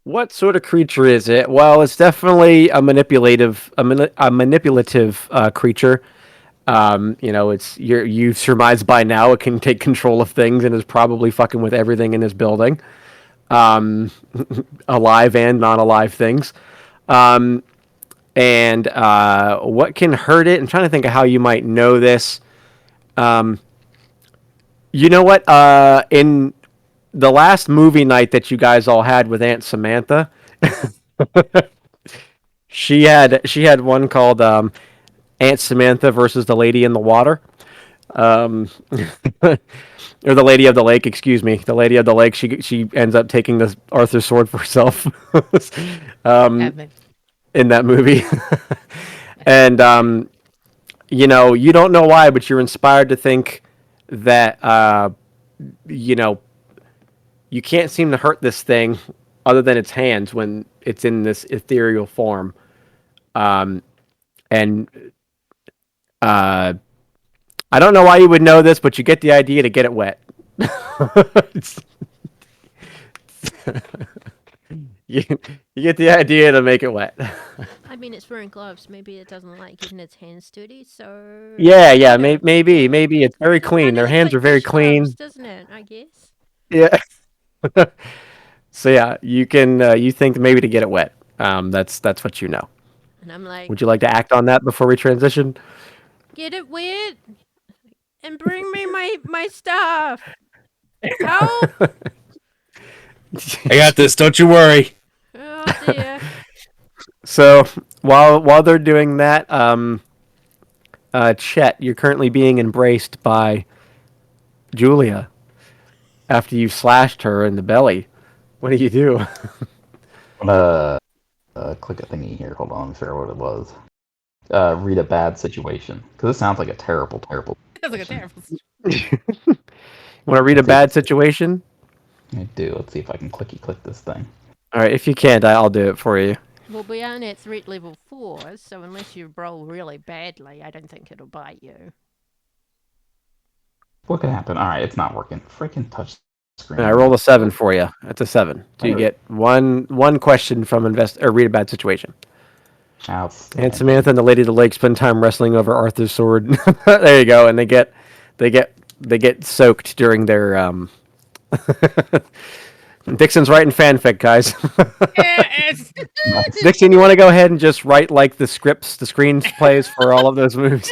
What sort of creature is it? Well, it's definitely a manipulative creature. It's you've surmised by now it can take control of things and is probably fucking with everything in this building, alive and non-alive things. And what can hurt it? I'm trying to think of how you might know this. You know what? In the last movie night that you guys all had with Aunt Samantha, she had one called Aunt Samantha versus the Lady in the Water, or the Lady of the Lake. Excuse me, the Lady of the Lake. She ends up taking the Arthur's sword for herself in that movie, and you don't know why, but you're inspired to think that you can't seem to hurt this thing other than its hands when it's in this ethereal form. And I don't know why you would know this, but you get the idea to get it wet. you, you get the idea to make it wet. I mean, it's wearing gloves. Maybe it doesn't like getting its hands dirty, so... Yeah, maybe. It's very clean. Their hands are very clean. Gloves, doesn't it, I guess? Yeah. So yeah, you think maybe to get it wet. That's what you know. And I'm like... Would you like to act on that before we transition? Get it wet and bring me my stuff. Help! I got this. Don't you worry. Oh dear. So while they're doing that, Chet, you're currently being embraced by Julia after you slashed her in the belly. What do you do? I'm gonna click a thingy here. Hold on, let me figure out what it was. Read a bad situation, because it sounds like a terrible. Sounds like a terrible. Want to read a bad situation? I do. Let's see if I can click this thing. All right, if you can't, I'll do it for you. Well, we aren't at threat level 4, so unless you roll really badly, I don't think it'll bite you. What could happen? All right, it's not working. Freaking touch screen. I rolled a 7 for you. That's a 7. So you get one question from read a bad situation. And Samantha and the Lady of the Lake spend time wrestling over Arthur's sword. There you go, and they get soaked during their Dixon's writing fanfic, guys. Yes. Dixon, you want to go ahead and just write like the screenplays for all of those movies?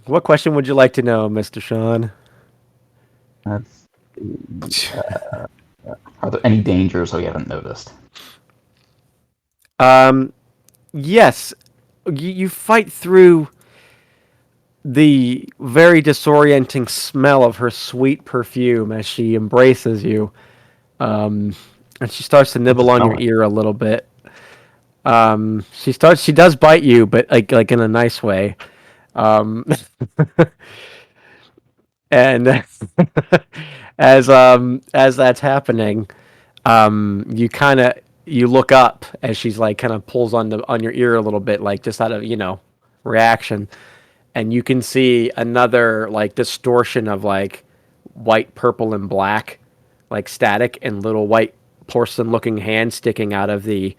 What question would you like to know, Mr. Shawn? Are there any dangers we haven't noticed? Yes. You fight through the very disorienting smell of her sweet perfume as she embraces you. And she starts to nibble on your ear a little bit. She does bite you, but like in a nice way. And as that's happening, you look up as she's like kind of pulls on your ear a little bit, like just out of reaction, and you can see another like distortion of like white, purple, and black, like static, and little white porcelain-looking hands sticking out of the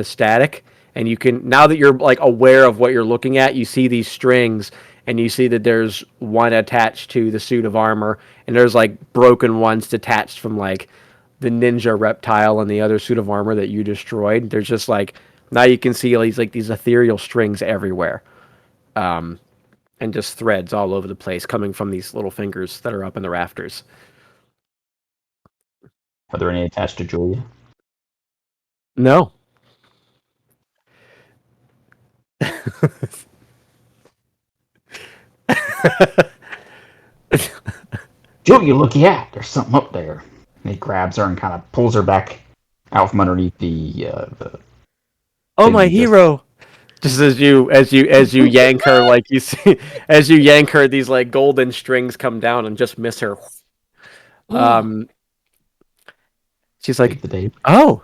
static. And you can, now that you're like aware of what you're looking at, you see these strings, and you see that there's one attached to the suit of armor, and there's like broken ones detached from like the ninja reptile and the other suit of armor that you destroyed. There's just like, now you can see these ethereal strings everywhere, and just threads all over the place coming from these little fingers that are up in the rafters. Are there any attached to Julia? No. Julia, look, yeah, there's something up there. And he grabs her and kind of pulls her back out from underneath the. Oh, my hero! Just as you yank her, like you see, as you yank her, these like golden strings come down and just miss her. She's like, "Oh,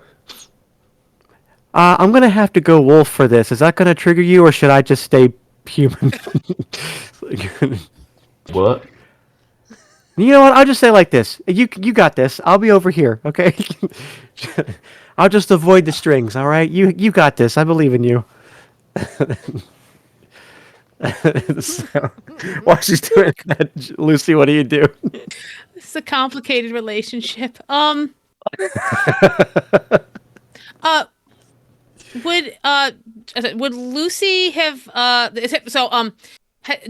I'm gonna have to go wolf for this. Is that gonna trigger you, or should I just stay human?" What? You know what? I'll just say it like this. You got this. I'll be over here, okay? I'll just avoid the strings, all right? You got this. I believe in you. So, while she's doing that, Lucy, what do you do? This is a complicated relationship. Would Lucy have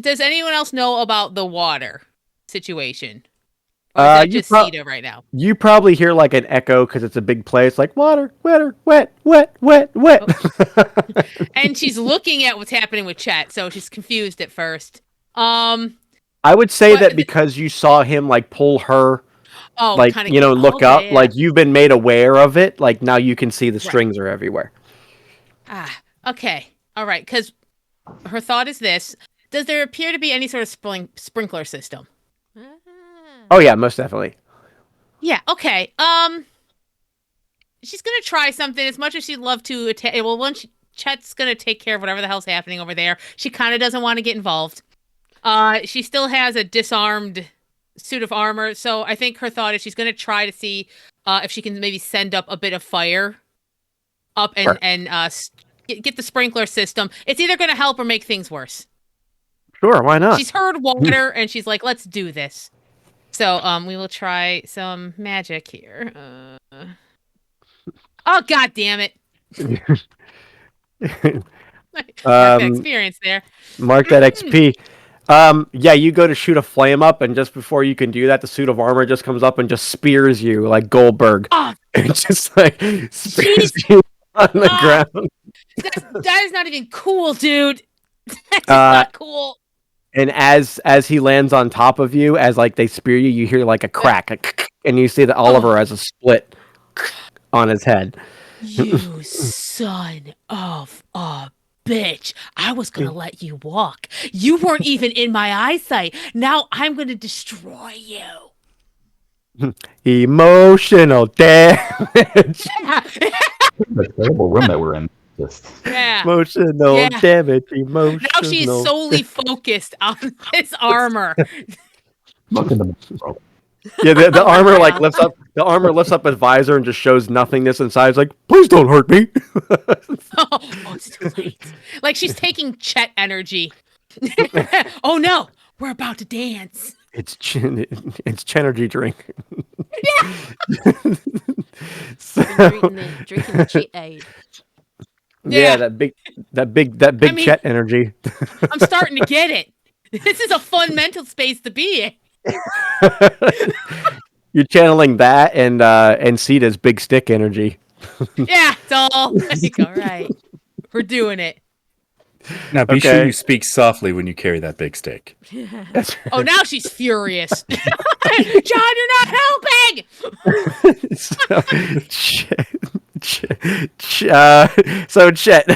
does anyone else know about the water situation? Or is that just Sita right now? You probably hear like an echo because it's a big place, like water, wetter, wet, wet, wet, wet. Oh. And she's looking at what's happening with Chet, so she's confused at first. I would say that because you saw him like pull her, like look up, yeah. Like you've been made aware of it. Like now you can see the strings are everywhere. Okay, all right. Because her thought is this: does there appear to be any sort of sprinkler system? Oh yeah, most definitely. Yeah. Okay. She's gonna try something as much as she'd love to. Once Chet's gonna take care of whatever the hell's happening over there, she kind of doesn't want to get involved. She still has a disarmed suit of armor, so I think her thought is she's gonna try to see if she can maybe send up a bit of fire up and get the sprinkler system. It's either gonna help or make things worse. Sure, why not? She's heard water and she's like, let's do this. So we will try some magic here. Oh god damn it. Mark that experience there. Mark that XP. Yeah, you go to shoot a flame up, and just before you can do that, the suit of armor just comes up and just spears you like Goldberg. Oh, it just like spears you on the ground. That is not even cool, dude. That's not cool. And as he lands on top of you, as like they spear you, you hear like a crack, and you see that Oliver has a split on his head. You son of a bitch. I was going to let you walk. You weren't even in my eyesight. Now I'm going to destroy you. Emotional damage. The terrible room that we're in. Emotional damage. Emotional. Now she's solely focused on this armor. Look at the world. Yeah, the armor like lifts up. The armor lifts up its visor and just shows nothingness inside. It's like, please don't hurt me. Oh, it's too late. Like she's taking Chet energy. Oh no, we're about to dance. It's Chenergy drink. Yeah. Drinking the cheat aid. Yeah, that big Chet energy. I'm starting to get it. This is a fun mental space to be in. You're channeling that and Sita's big stick energy. Yeah, it's all like, all right. We're doing it. Now be sure you speak softly when you carry that big stick. Oh, now she's furious. John, you're not helping. So Chet,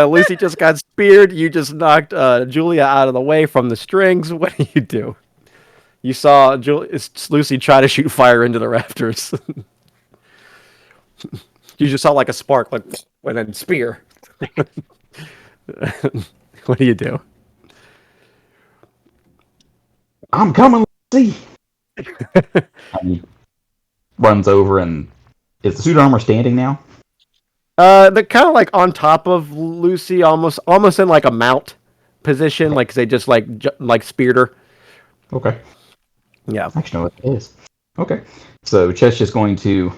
Lucy just got speared. You just knocked Julia out of the way from the strings. What do you do? You saw Lucy try to shoot fire into the rafters. You just saw like a spark, like, and then spear. What do you do? I'm coming, Lucy. He runs over, and is the suit armor standing now? They're kind of like on top of Lucy, almost in like a mount position, like they just like speared her. Okay. Yeah. I actually know what it is. Okay. So Chet's just going to,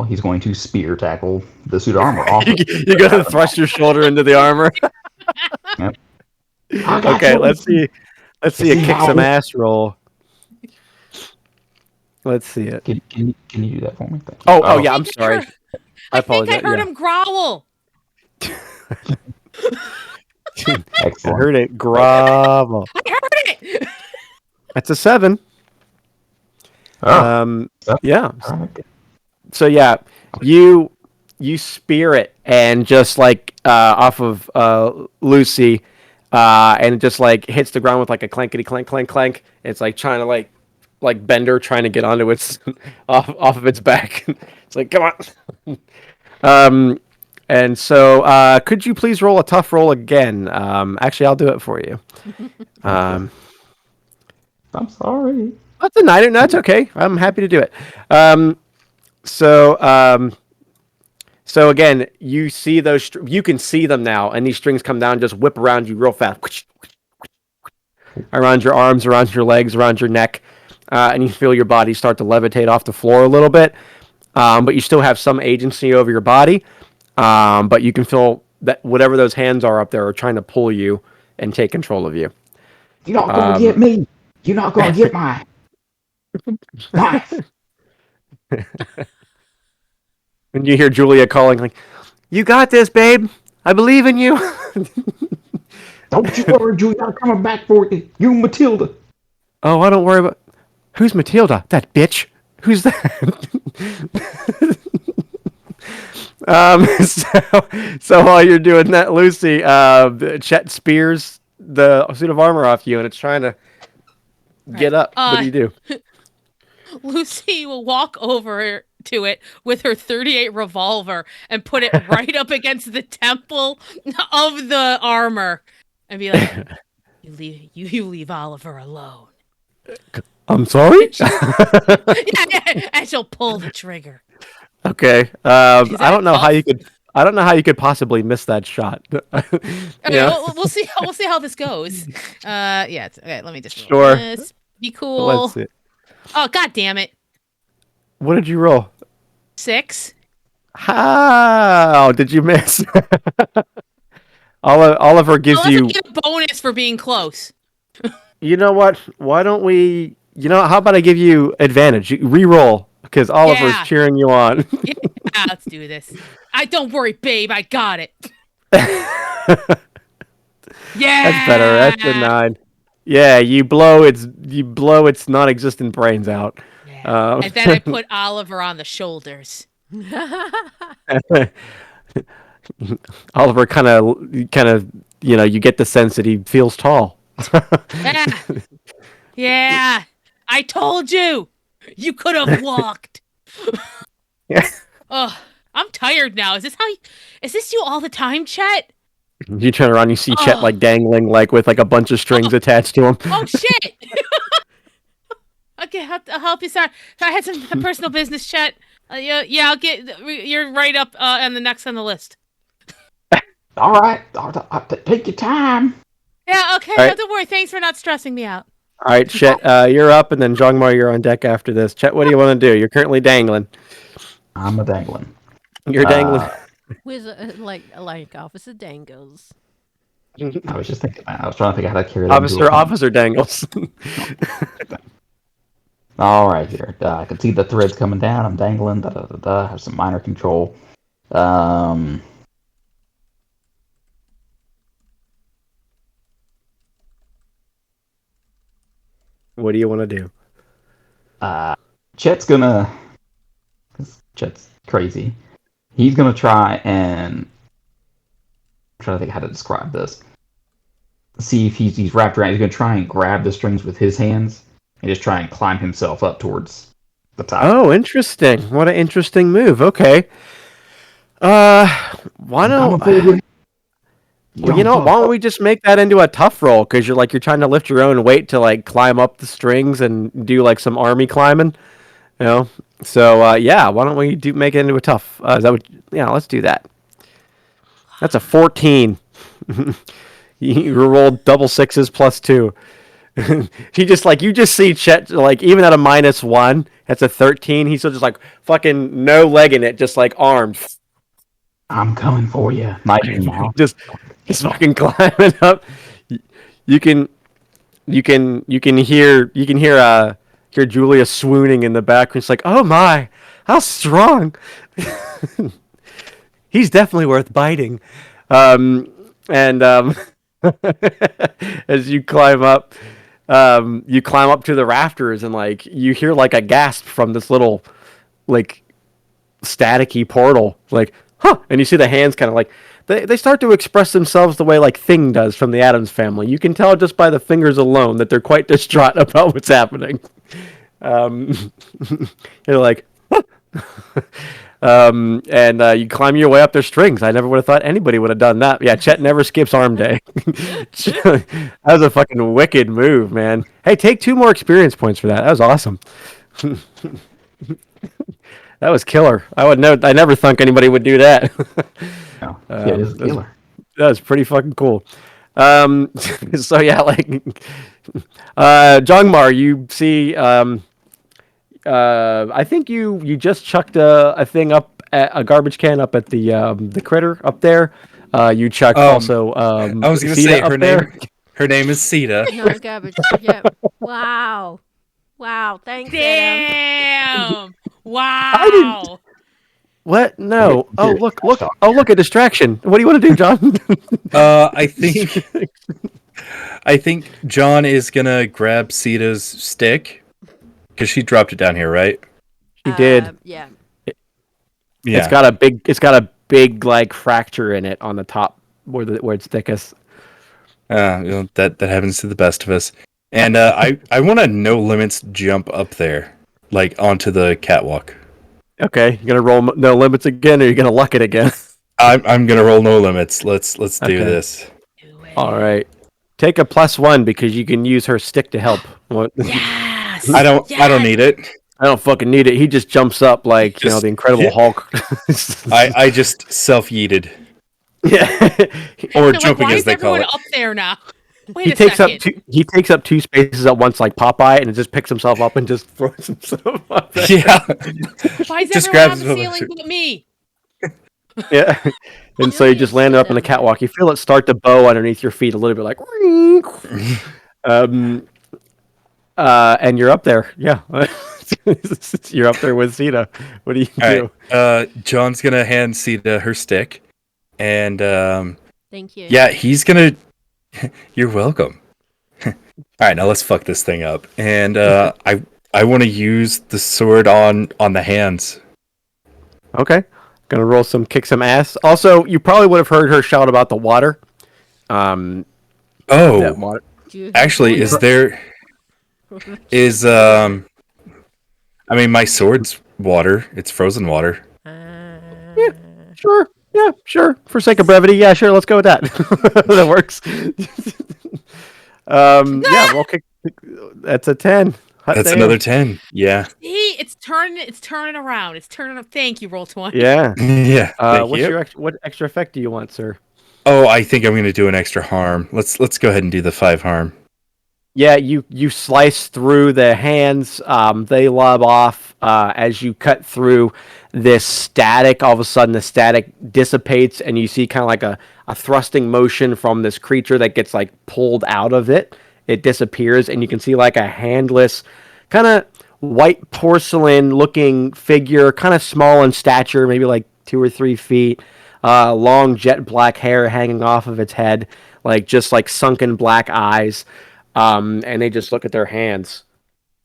he's going to spear tackle the suit of armor off. You're going to thrust your shoulder into the armor. Yep. Okay, let's see a kick some ass roll. Let's see it. Can you do that for me? Oh yeah, I'm sorry. I apologize. I heard him growl. I heard it grovel. I heard it. That's a 7. Yeah. So yeah, you spear it and just like off of Lucy, and it just like hits the ground with like a clankety clank clank clank. It's like trying to like Bender trying to get onto its off of its back. It's like, come on. And so could you please roll a tough roll again? Actually, I'll do it for you. I'm sorry. That's a nine. That's okay. I'm happy to do it. So again, you see those. You can see them now, and these strings come down, just whip around you real fast, around your arms, around your legs, around your neck, and you feel your body start to levitate off the floor a little bit. But you still have some agency over your body. But you can feel that whatever those hands are up there are trying to pull you and take control of you. You're not gonna get me. You're not gonna get my knife. And you hear Julia calling, like, "You got this, babe. I believe in you." Don't you worry, Julia. I'm coming back for you. You, Matilda. Oh, I don't worry about. Who's Matilda? That bitch. Who's that? So while you're doing that, Lucy, Chet spears the suit of armor off you, and it's trying to get up. What do you do? Lucy will walk over to it with her .38 revolver and put it right up against the temple of the armor and be like, you leave Oliver alone. I'm sorry? And she'll pull the trigger. Okay. I don't know how you could. I don't know how you could possibly miss that shot. We'll see. We'll see how this goes. Yeah. Okay. Let me just roll this. Be cool. Let's see. Oh, God damn it! What did you roll? 6. How did you miss? Oliver gives you a bonus for being close. You know what? Why don't we? How about I give you advantage? Re-roll because Oliver's cheering you on. Yeah, let's do this. Don't worry, babe. I got it. Yeah, that's better. That's a 9. Yeah, you blow its non-existent brains out. Yeah. And then I put Oliver on the shoulders. Oliver kind of, you get the sense that he feels tall. Yeah. I told you. You could have walked. Yeah. Oh, I'm tired now. Is this you all the time, Chet? You turn around, you see Chet like dangling, like with like a bunch of strings attached to him. Oh shit! Okay, I'll help you. Sorry, I had some personal business, Chet. Yeah, I'll get. You're right up on the next on the list. All right, take your time. Yeah, okay. Right. No, don't worry. Thanks for not stressing me out. All right, Chet, you're up, and then Jongmar, you're on deck after this. Chet, what do you want to do? You're currently dangling. I'm a dangling. You're dangling. With like Officer Dangles. I was just thinking. I was trying to think how to carry that. Officer Dangles. All right, here. I can see the threads coming down. I'm dangling. Have some minor control. What do you want to do? Chet's gonna. Chet's crazy. He's gonna try and. I'm trying to think how to describe this. See if he's wrapped around. He's gonna try and grab the strings with his hands and just try and climb himself up towards the top. Oh, interesting! What an interesting move. Okay. Why don't? Why don't we just make that into a tough roll? Because you're trying to lift your own weight to like climb up the strings and do like some army climbing, So why don't we make it into a tough? Is that what? Yeah, let's do that. That's a 14. You rolled double 6s plus 2. You just see Chet even at a -1, that's a 13. He's still just fucking no leg in it, just arms. I'm coming for you. Now. He's fucking climbing up. You can hear Julia swooning in the background. It's like, oh my, how strong. He's definitely worth biting. As you climb up to the rafters and you hear a gasp from this little staticky portal, huh? And you see the hands kind of they start to express themselves the way Thing does from the Addams Family. You can tell just by the fingers alone that they're quite distraught about what's happening. You're like, huh? And you climb your way up their strings. I never would have thought anybody would have done that. Yeah, Chet never skips arm day. That was a fucking wicked move, man. Hey, take 2 more experience points for that. That was awesome. That was killer. I never thunk anybody would do that. No, Chet is a killer. That was pretty fucking cool. So yeah, like, Jongmar, you see, I think you just chucked a thing up at a garbage can up at the critter up there. You chucked also. I was going to Sita say her name is Sita. No garbage. Yep. Wow. Thanks, Adam. Damn. Wow. What? No. Here, Oh, look. stop. Oh, look, a distraction. What do you want to do, John? I think John is gonna grab Sita's stick because she dropped it down here, right? She did. Yeah. Yeah. It's got a big like fracture in it on the top where it's thickest. That happens to the best of us. And I want to no limits jump up there, like onto the catwalk. Okay, you gonna roll no limits again, or you gonna luck it again? I'm gonna roll no limits. Let's do this. All right, take a +1 because you can use her stick to help. What? Yes. I don't need it. I don't fucking need it. He just jumps up like the Incredible Hulk. I just self-yeeted. Yeah, Or jumping why as they call it. up there now? Wait he a takes second. he takes up 2 spaces at once like Popeye, and it just picks himself up and just throws himself up there. Yeah. Why is just everyone grabs on the himself. ceiling but me? Yeah, and so you just landed up in the catwalk. You feel it start to bow underneath your feet a little bit, like, and you're up there. Yeah, you're up there with Sita. What do you do? Right. John's gonna hand Sita her stick, and Thank you. yeah, he's gonna. You're welcome. All right, now let's fuck this thing up, and I want to use the sword on the hands. Okay. Gonna roll kick some ass. Also, you probably would have heard her shout about the water. That water. Actually, I mean, my sword's water. It's frozen water. Sure. Yeah, sure. For sake of brevity, yeah, sure. Let's go with that. That works. Yeah, roll kick. That's a 10. That's another 10. Yeah. See, it's turning around. It's turning up. Thank you, Roll20. Yeah. Yeah. What extra effect do you want, sir? Oh, I think I'm going to do an extra harm. Let's go ahead and do the 5 harm. Yeah, you slice through the hands. They lob off as you cut through this static. All of a sudden, the static dissipates, and you see kind of like a thrusting motion from this creature that gets like pulled out of it. It disappears, and you can see like a handless, kind of white porcelain-looking figure, kind of small in stature, maybe like 2 or 3 feet. Long jet black hair hanging off of its head, like just like sunken black eyes. And they just look at their hands,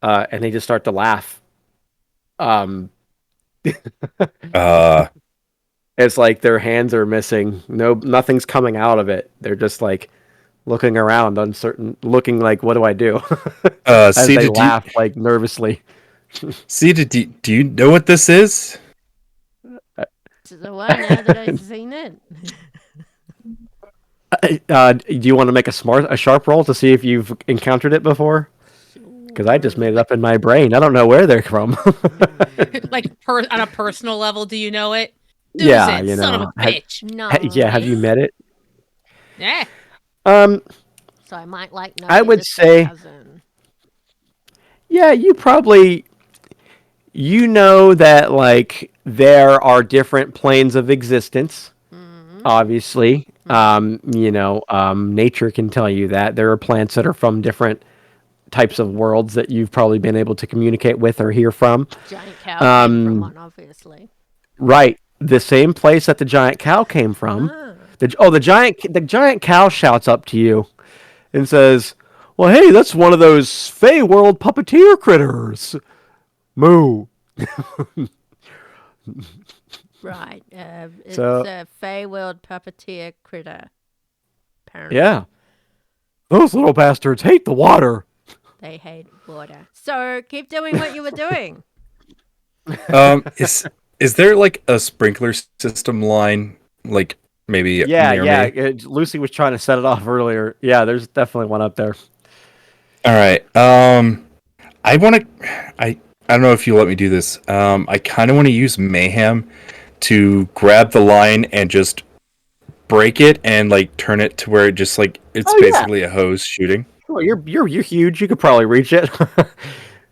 and they just start to laugh. It's like their hands are missing. Nothing's coming out of it. They're just like looking around, uncertain, looking like, "What do I do?" As they laugh like nervously. Sita, do you know what this is? So why now that I've seen it? Do you want to make a sharp roll to see if you've encountered it before? Because I just made it up in my brain. I don't know where they're from. Like on a personal level, do you know it? Yeah, son of a bitch. No. Yeah, have you met it? Yeah. So I might like. I would say. Yeah, you probably. You know that like there are different planes of existence. Obviously, nature can tell you that there are plants that are from different types of worlds that you've probably been able to communicate with or hear from. Giant cow came from one, obviously. Right, the same place that the giant cow came from. The giant cow shouts up to you and says, "Well, hey, that's one of those Fey world puppeteer critters. Moo." Right. It's a Fey world puppeteer critter. Apparently. Yeah. Those little bastards hate the water. They hate water. So keep doing what you were doing. Is there like a sprinkler system line, like maybe near me? Lucy was trying to set it off earlier. Yeah, there's definitely one up there. All right. I want to. I don't know if you let me do this. I kind of want to use mayhem to grab the line and just break it and like turn it to where it just like it's basically a hose shooting. Well, you're huge. You could probably reach it.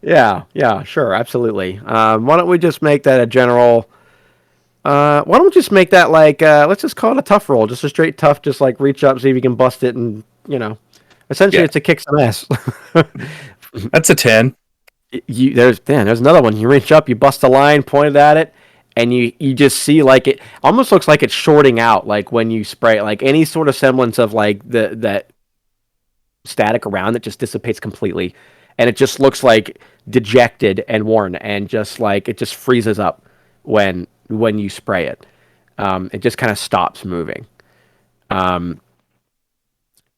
Yeah, sure, absolutely. Why don't we just make that a general? Why don't we just make that like let's just call it a tough roll, just a straight tough, just like reach up, see if you can bust it, and essentially it's a kick some ass. That's a 10. There's another one. You reach up, you bust a line, pointed at it, and you just see like it almost looks like it's shorting out, like when you spray it, like any sort of semblance of like that static around it just dissipates completely, and it just looks like dejected and worn, and just like it just freezes up when you spray it. It just kind of stops moving. Nice.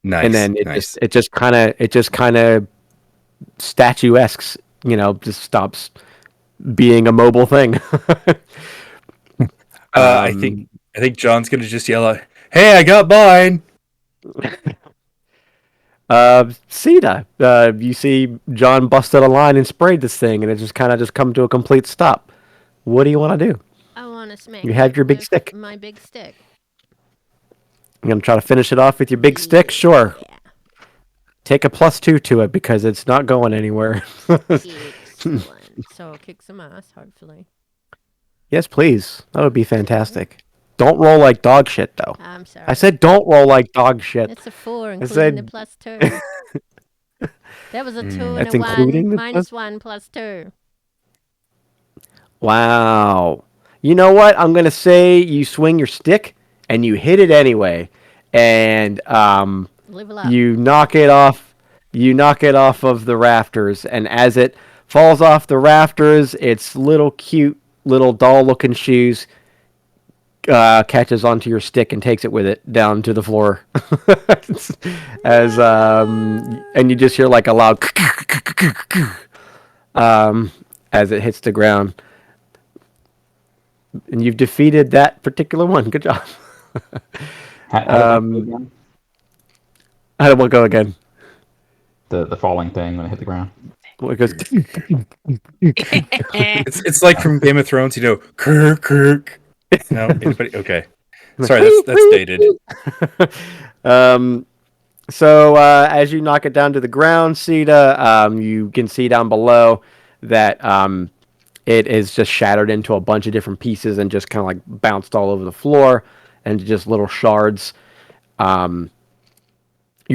And then nice. it just kind of statuesque, just stops being a mobile thing. I think John's gonna just yell out, "Hey, I got mine!" Sita, you see John busted a line and sprayed this thing, and it just kind of just come to a complete stop. What do you want to do? I want to smack. You have your big with stick. My big stick. You gonna try to finish it off with your big stick? Sure. Yeah. Take a +2 to it because it's not going anywhere. Excellent. So I'll kick some ass, hopefully. Yes, please. That would be fantastic. Don't roll like dog shit, though. I'm sorry. I said don't roll like dog shit. It's a 4, including the +2. That was a 2 and That's a including 1, the -1 +2. Wow. You know what? I'm gonna say you swing your stick and you hit it anyway, and Level up. you knock it off. You knock it off of the rafters, and as it falls off the rafters, its little cute little doll-looking shoes catches onto your stick and takes it with it down to the floor. And you just hear like a loud as it hits the ground. And you've defeated that particular one. Good job. How did that go again? How did one go again? The falling thing when it hit the ground. Well, it goes. It's like from Game of Thrones, Kirk. No, anybody? Okay, sorry, that's dated. So as you knock it down to the ground, Sita, you can see down below that it is just shattered into a bunch of different pieces and just kind of like bounced all over the floor and just little shards. Your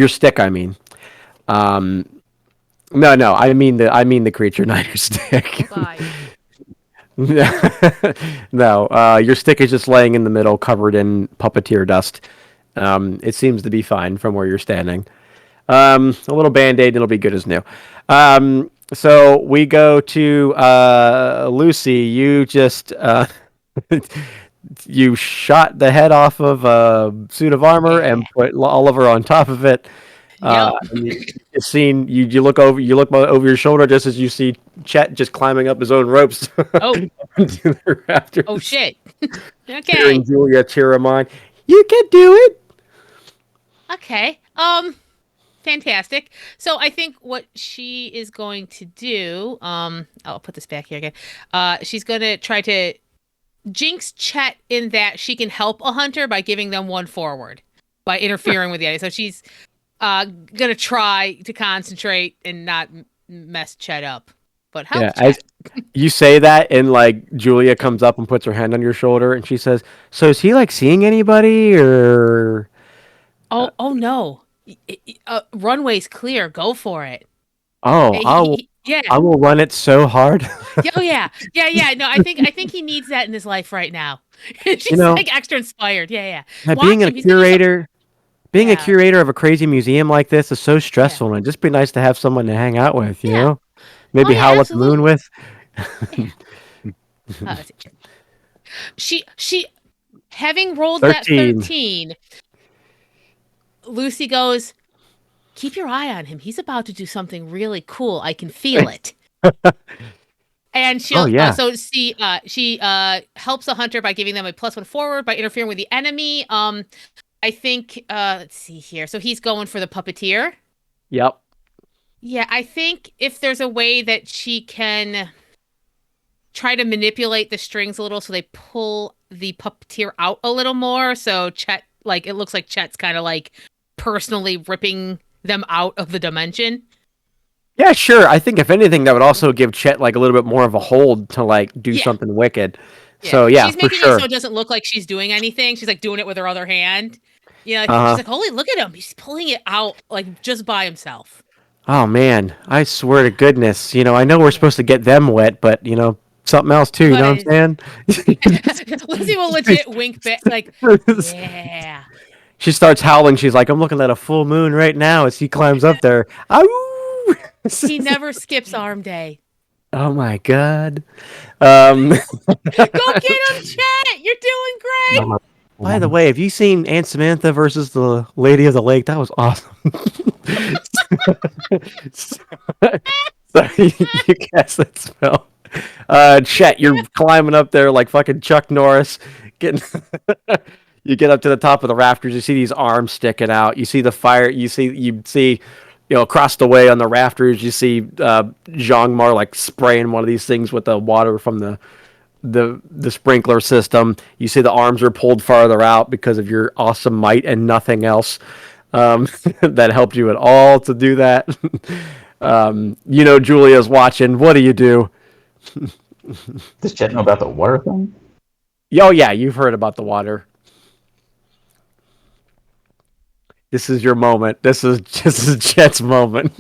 stick, I mean. No, I mean the creature, not your stick. Bye. No, your stick is just laying in the middle, covered in puppeteer dust. It seems to be fine from where you're standing. A little band-aid, it'll be good as new. So we go to Lucy. You just you shot the head off of a suit of armor and put Oliver on top of it. You look over your shoulder just as you see Chet just climbing up his own ropes. Oh. To the rafters. Oh shit. Okay. Hearing Julia cheer him on. You can do it. Okay. Fantastic. So I think what she is going to do, I'll put this back here again. She's going to try to jinx Chet in that she can help a hunter by giving them one forward, by interfering with the idea. So she's going to try to concentrate and not mess Chet up. But help Chet. As you say that, and like Julia comes up and puts her hand on your shoulder, and she says, "So is he like seeing anybody, or?" Oh no. Runway's clear. Go for it. Oh, I will run it so hard. Yeah. No, I think he needs that in his life right now. She's like extra inspired. Yeah. Being a curator of a crazy museum like this is so stressful, and it'd just be nice to have someone to hang out with. You know, maybe howl at the moon with. She having rolled 13. That 13. Lucy goes, keep your eye on him. He's about to do something really cool. I can feel it. And she she helps a hunter by giving them a +1 forward by interfering with the enemy. I think let's see here. So he's going for the puppeteer. Yep. Yeah, I think if there's a way that she can try to manipulate the strings a little so they pull the puppeteer out a little more. So Chet, like, it looks like Chet's kind of like personally ripping them out of the dimension. Yeah, sure. I think if anything, that would also give Chet like a little bit more of a hold to like do something wicked. Yeah. So yeah, she's for making sure. it so it doesn't look like she's doing anything. She's like doing it with her other hand. You know, she's like, holy, look at him. He's pulling it out like just by himself. Oh man, I swear to goodness, I know we're supposed to get them wet, but something else too. You know what I'm saying? Lucy will legit wink back, like, yeah. She starts howling. She's like, "I'm looking at a full moon right now." As he climbs up there, ow! He never skips arm day. Oh my god! Go get him, Chet! You're doing great. By the way, have you seen Aunt Samantha versus the Lady of the Lake? That was awesome. So you cast that spell. Chet, you're climbing up there like fucking Chuck Norris. You get up to the top of the rafters. You see these arms sticking out. You see the fire. You see, across the way on the rafters. You see Jean-Mar like spraying one of these things with the water from the sprinkler system. You see the arms are pulled farther out because of your awesome might and nothing else that helped you at all to do that. Julia's watching. What do you do? Does Chet know about the water thing? Oh yeah, you've heard about the water. This is your moment. This is Chet's moment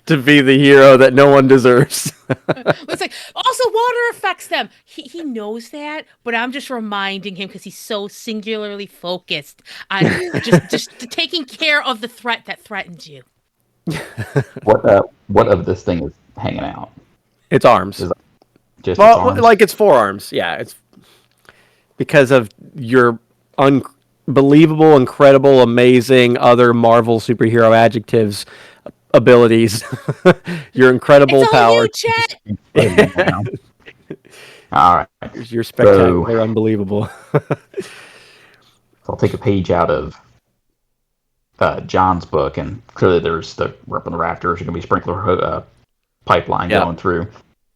to be the hero that no one deserves. It's like, also water affects them. He knows that, but I'm just reminding him because he's so singularly focused on just taking care of the threat that threatens you. What of this thing is hanging out? It's arms. Just its arms? Like it's forearms. Yeah, it's because of your unbelievable, incredible, amazing, other Marvel superhero adjectives, abilities, your incredible power. It's all you, Chet. All right. You're spectacular, unbelievable. I'll take a page out of John's book, and clearly there's up on the rafters. There's going to be sprinkler pipeline going through.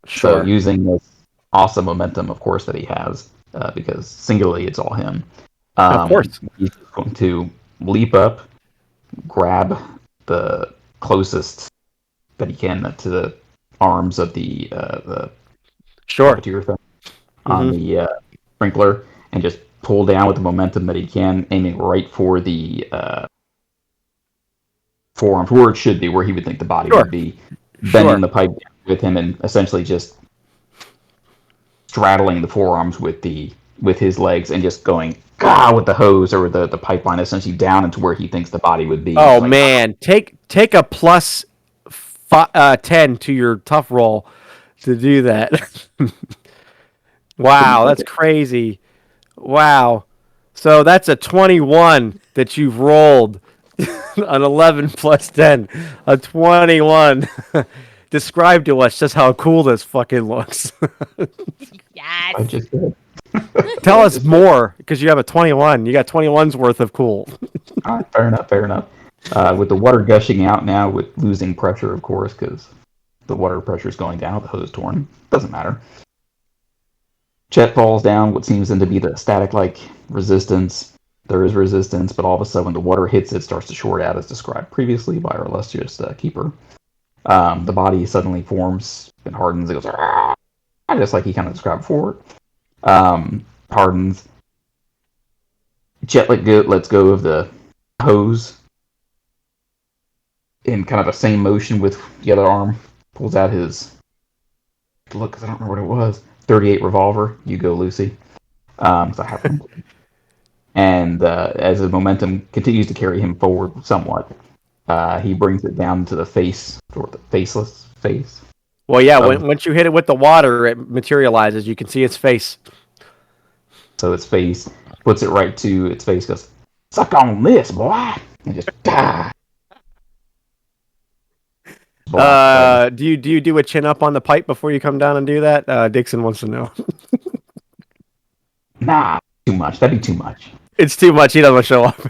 Sure. So using this awesome momentum, of course, that he has, because singularly it's all him. Of course. He's going to leap up, grab the closest that he can to the arms of the puppeteer thing on the sprinkler, and just pull down with the momentum that he can, aiming right for the forearms, where it should be, where he would think the body would be, bending the pipe with him, and essentially just straddling the forearms with his legs, and just going with the hose or the pipeline essentially down into where he thinks the body would be. Oh man, take a plus 10 to your tough roll to do that. Wow, that's crazy. Wow. So that's a 21 that you've rolled. An 11 plus 10. A 21. Describe to us just how cool this fucking looks. Yes. I just did. Tell us more, because you have a 21. You got 21's worth of cool. All right, fair enough. With the water gushing out now, with losing pressure, of course, because the water pressure is going down, the hose torn. Doesn't matter. Chet falls down what seems to be the static-like resistance. There is resistance, but all of a sudden when the water hits it, starts to short out as described previously by our illustrious keeper. The body suddenly forms and hardens. It goes, just like he kind of described before. Hardens. Chet lets go of the hose in kind of the same motion with the other arm. Pulls out his, look, because I don't remember what it was, 38 revolver. You go, Lucy. So I have one. And as the momentum continues to carry him forward somewhat, he brings it down to the face, or the faceless face. Well, yeah, once you hit it with the water, it materializes. You can see its face. So its face, puts it right to its face, goes, suck on this, boy! And just, Do you do a chin up on the pipe before you come down and do that? Dixon wants to know. Nah, too much. That'd be too much. It's too much. He doesn't show up.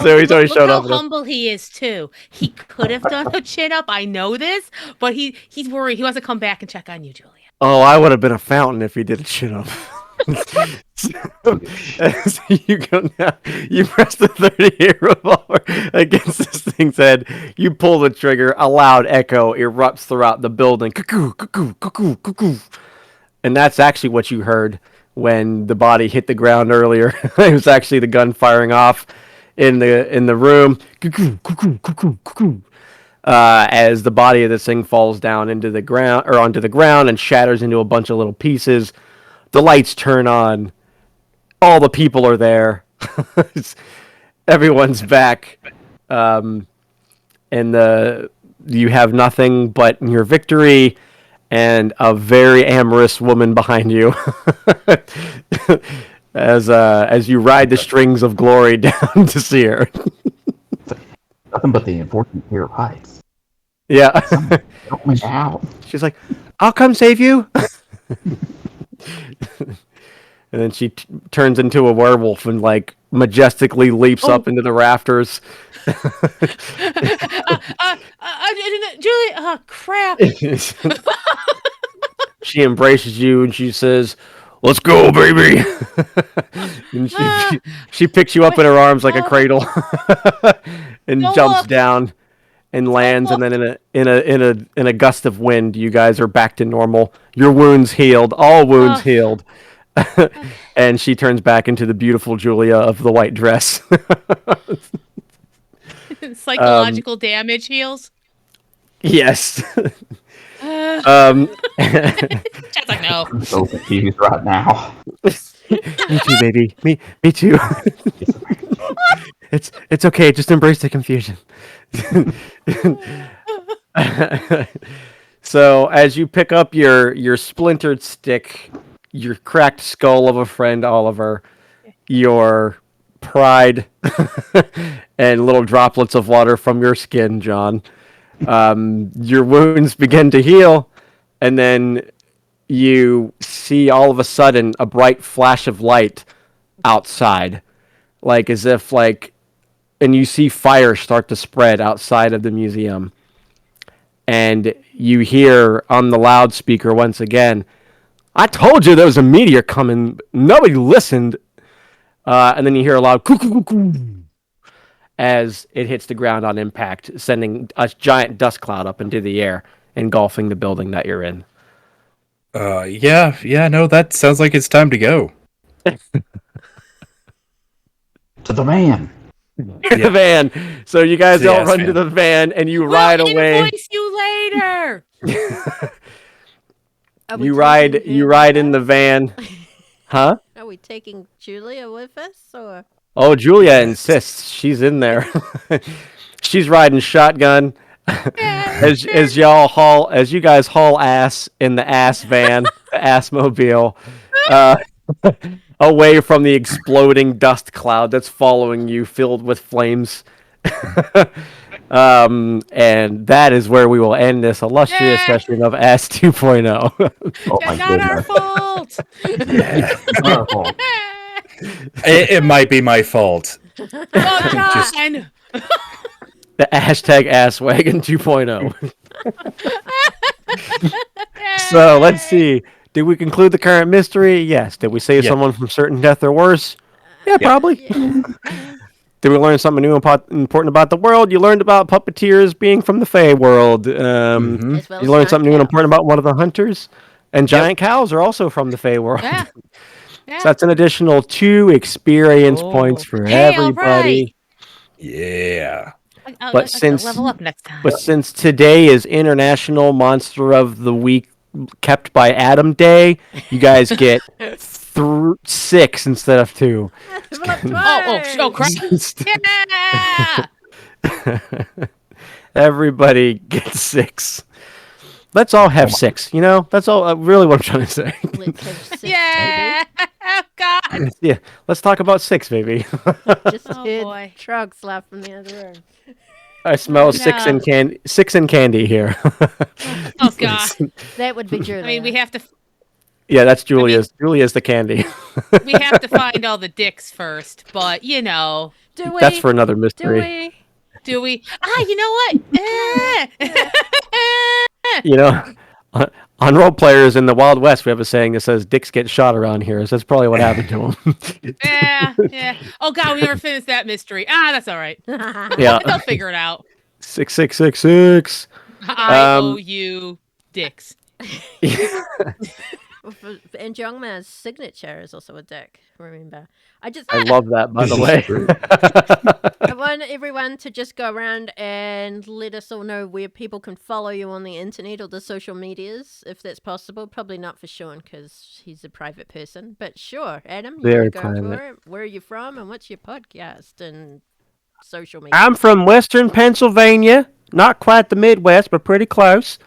So he's already showed up. Look how humble he is too. He could have done a chin up. I know this, but he's worried. He wants to come back and check on you, Julia. Oh, I would have been a fountain if he did a chin up. So you go now. You press the 38 revolver against this thing's head. You pull the trigger. A loud echo erupts throughout the building. Cuckoo, cuckoo, cuckoo, cuckoo. And that's actually what you heard when the body hit the ground earlier. It was actually the gun firing off in the room. Cuckoo, cuckoo, cuckoo, cuckoo. As the body of this thing falls down onto the ground and shatters into a bunch of little pieces. The lights turn on. All the people are there. Everyone's back. And you have nothing but your victory and a very amorous woman behind you. As you ride the strings of glory down to see her. Nothing but the unfortunate pair of heights. Yeah. Help me out. She's like, I'll come save you. And then she turns into a werewolf and majestically leaps up into the rafters. Julie, oh crap. She embraces you and she says, "Let's go, baby." And she picks you up in her arms like a cradle and jumps down and lands, and then in a gust of wind, you guys are back to normal. Your wounds healed, all wounds healed. And she turns back into the beautiful Julia of the white dress. Psychological damage heals. Yes. Chad's like, no. I'm so confused right now. Me too, baby. Me too. It's okay. Just embrace the confusion. So as you pick up your splintered stick, your cracked skull of a friend, Oliver, your pride, and little droplets of water from your skin, John, your wounds begin to heal, and then you see all of a sudden a bright flash of light outside, and you see fire start to spread outside of the museum. And you hear on the loudspeaker once again, "I told you there was a meteor coming. Nobody listened." And then you hear a loud "coo-coo-coo-coo" as it hits the ground on impact, sending a giant dust cloud up into the air, engulfing the building that you're in. No, that sounds like it's time to go. To the van. The van. So you guys all run to the van and you ride away. We'll invoice you later. You ride in the van. Huh? Are we taking Julia with us, or? Oh, Julia insists. She's in there. She's riding shotgun. As you guys haul ass in the ass van, the ass mobile, away from the exploding dust cloud that's following you, filled with flames. And that is where we will end this illustrious session of Ass 2.0. Oh That's not our fault. It might be my fault. Oh, John. The hashtag AssWagon 2.0. So let's see. Did we conclude the current mystery? Yes. Did we save someone from certain death or worse? Yeah, probably. Yeah. Did we learn something new and important about the world? You learned about puppeteers being from the Fae world. You learned something new and important about one of the hunters. And giant cows are also from the Fae world. Yeah. So that's an additional 2 experience points for everybody. Right. Yeah. But since level up next time. But since today is International Monster of the Week kept by Adam Day, you guys get 6 instead of 2. Oh, crap. Yeah! Everybody gets 6. Let's all have 6, you know? That's all really what I'm trying to say. Let's have 6, Yeah! Oh, God! Yeah, let's talk about 6, baby. Just heard truck slap from the other room. I smell No. six in candy here. Oh God. That would be Julia. I mean, we have to. Yeah, that's Julia's. Julia's the candy. We have to find all the dicks first, but you know. Do we? That's for another Do mystery. we? Do we? You know what? You know, on role players in the Wild West, we have a saying that says "dicks get shot" around here. So that's probably what happened to him. Yeah. Oh God, we never finished that mystery. That's all right. Yeah, They'll figure it out. 6666. IOU dicks. And Jongma's signature is also a dick. Remember, I love that, by the This is way. true. I want everyone to just go around and let us all know where people can follow you on the internet or the social medias, if that's possible. Probably not for Shawn because he's a private person, but sure, Adam, you Very go private. for it. Where are you from, and what's your podcast and social media? I'm from Western Pennsylvania, not quite the Midwest, but pretty close.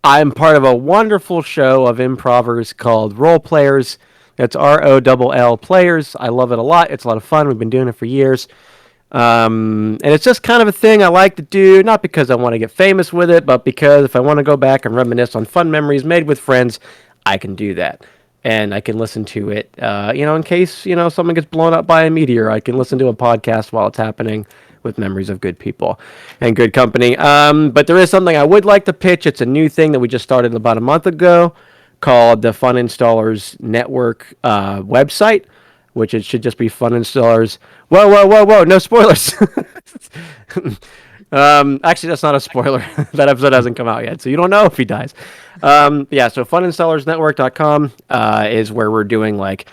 I'm part of a wonderful show of improvers called Role Players. That's ROLL Players. I love it a lot. It's a lot of fun. We've been doing it for years. And it's just kind of a thing I like to do, not because I want to get famous with it, but because if I want to go back and reminisce on fun memories made with friends, I can do that. And I can listen to it, in case, someone gets blown up by a meteor. I can listen to a podcast while it's happening with memories of good people and good company. But there is something I would like to pitch. It's a new thing that we just started about a month ago called the Fun Installers Network website, which it should just be Fun Installers. Whoa, no spoilers. Actually, that's not a spoiler. That episode hasn't come out yet, so you don't know if he dies. So funinstallersnetwork.com is where we're doing like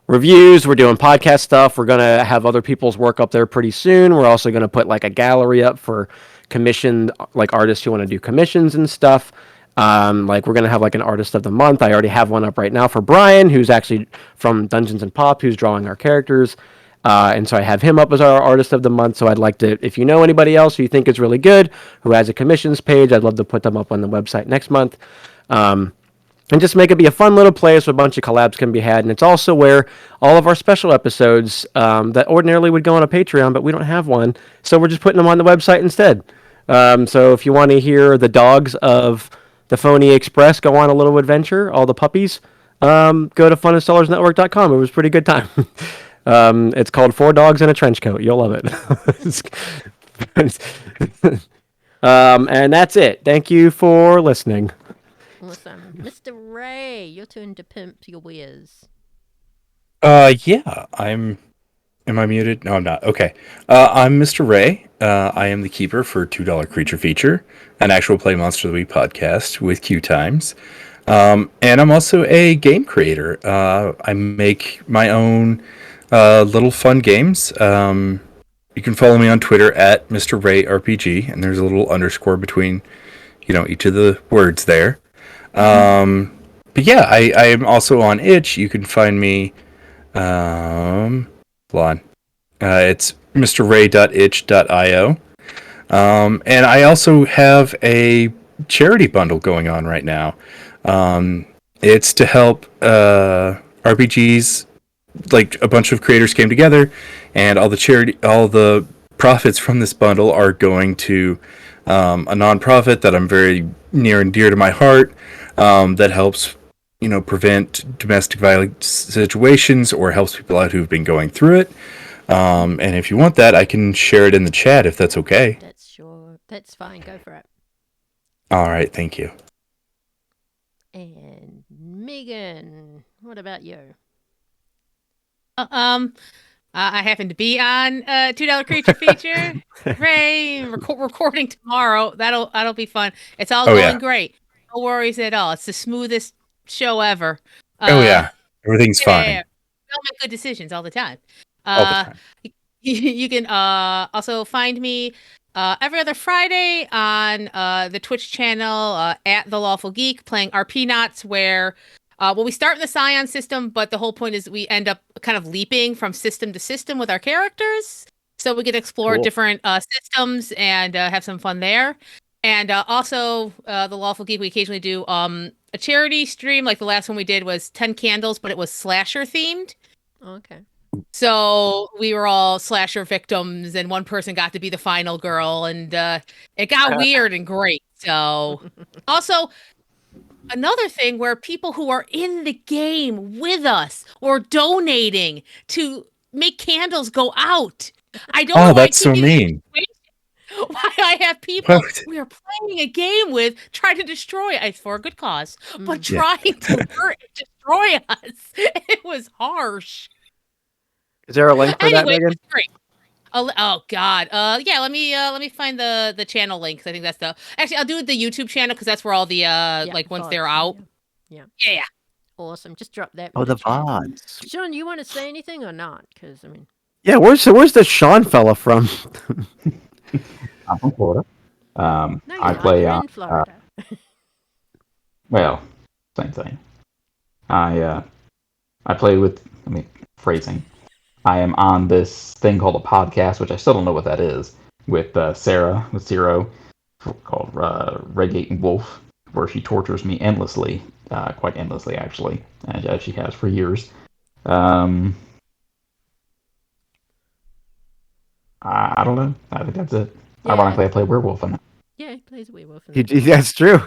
reviews. We're doing podcast stuff. We're going to have other people's work up there pretty soon. We're also going to put like a gallery up for commissioned like artists who want to do commissions and stuff. Like we're going to have like an artist of the month. I already have one up right now for Brian, who's actually from Dungeons and Pop, who's drawing our characters. And so I have him up as our artist of the month. So I'd like to, if you know anybody else who you think is really good, who has a commissions page, I'd love to put them up on the website next month. And just make it be a fun little place where a bunch of collabs can be had. And it's also where all of our special episodes that ordinarily would go on a Patreon, but we don't have one. So we're just putting them on the website instead. So if you want to hear the dogs of the Phony Express go on a little adventure, all the puppies, go to funinstallersnetwork.com. It was a pretty good time. It's called 4 Dogs in a Trench Coat. You'll love it. And that's it. Thank you for listening. Awesome. Mr. Ray, your turn to pimp your wares. Yeah, Am I muted? No, I'm not. Okay. I'm Mr. Ray. I am the keeper for $2 Creature Feature, an actual play Monster of the Week podcast with Q Times. And I'm also a game creator. I make my own little fun games. You can follow me on Twitter at Mr. Ray RPG, and there's a little underscore between, each of the words there. But yeah, I am also on Itch. You can find me. Hold on. It's mrray.itch.io. And I also have a charity bundle going on right now. It's to help RPGs. Like a bunch of creators came together, and all the profits from this bundle are going to a nonprofit that I'm very near and dear to my heart. That helps, prevent domestic violence situations or helps people out who've been going through it. And if you want that, I can share it in the chat if that's okay. That's fine. Go for it. All right, thank you. And Megan, what about you? I happen to be on $2 Creature Feature. Ray, recording tomorrow. That'll be fun. It's all going great. No worries at all. It's the smoothest show ever. Everything's fine. We all make good decisions all the time. All the time. You can also find me every other Friday on the Twitch channel at The Lawful Geek playing RP Knots, where we start in the Scion system, but the whole point is we end up kind of leaping from system to system with our characters. So we get to explore different systems and have some fun there. And also, The Lawful Geek, we occasionally do a charity stream. Like the last one we did was 10 Candles, but it was slasher themed. Okay. So we were all slasher victims, and one person got to be the final girl, and it got weird and great. So, also another thing where people who are in the game with us or donating to make candles go out. I don't know Oh, why that's so mean. why I have people we are playing a game with try to destroy us for a good cause, but trying to destroy us. It was harsh. Is there a link for that, Anyway, Megan? it's great. Oh God. Yeah. Let me find the channel link. 'Cause I think that's the actually I'll do the YouTube channel because that's where all the like once they're out. Yeah. Yeah. Awesome. Just drop that. Oh, the VODs. Shawn, you want to say anything or not? Because I mean, yeah. Where's the Shawn fella from? I'm from Florida. no, I play you're in Florida. well, same thing. I play with. I mean, phrasing. I am on this thing called a podcast, which I still don't know what that is, with Sero, called Redgate and Wolf, where she tortures me endlessly, quite endlessly actually, as she has for years. I don't know. I think that's it. Yeah. Ironically, I play werewolf in that. Yeah, he plays a werewolf. That's true.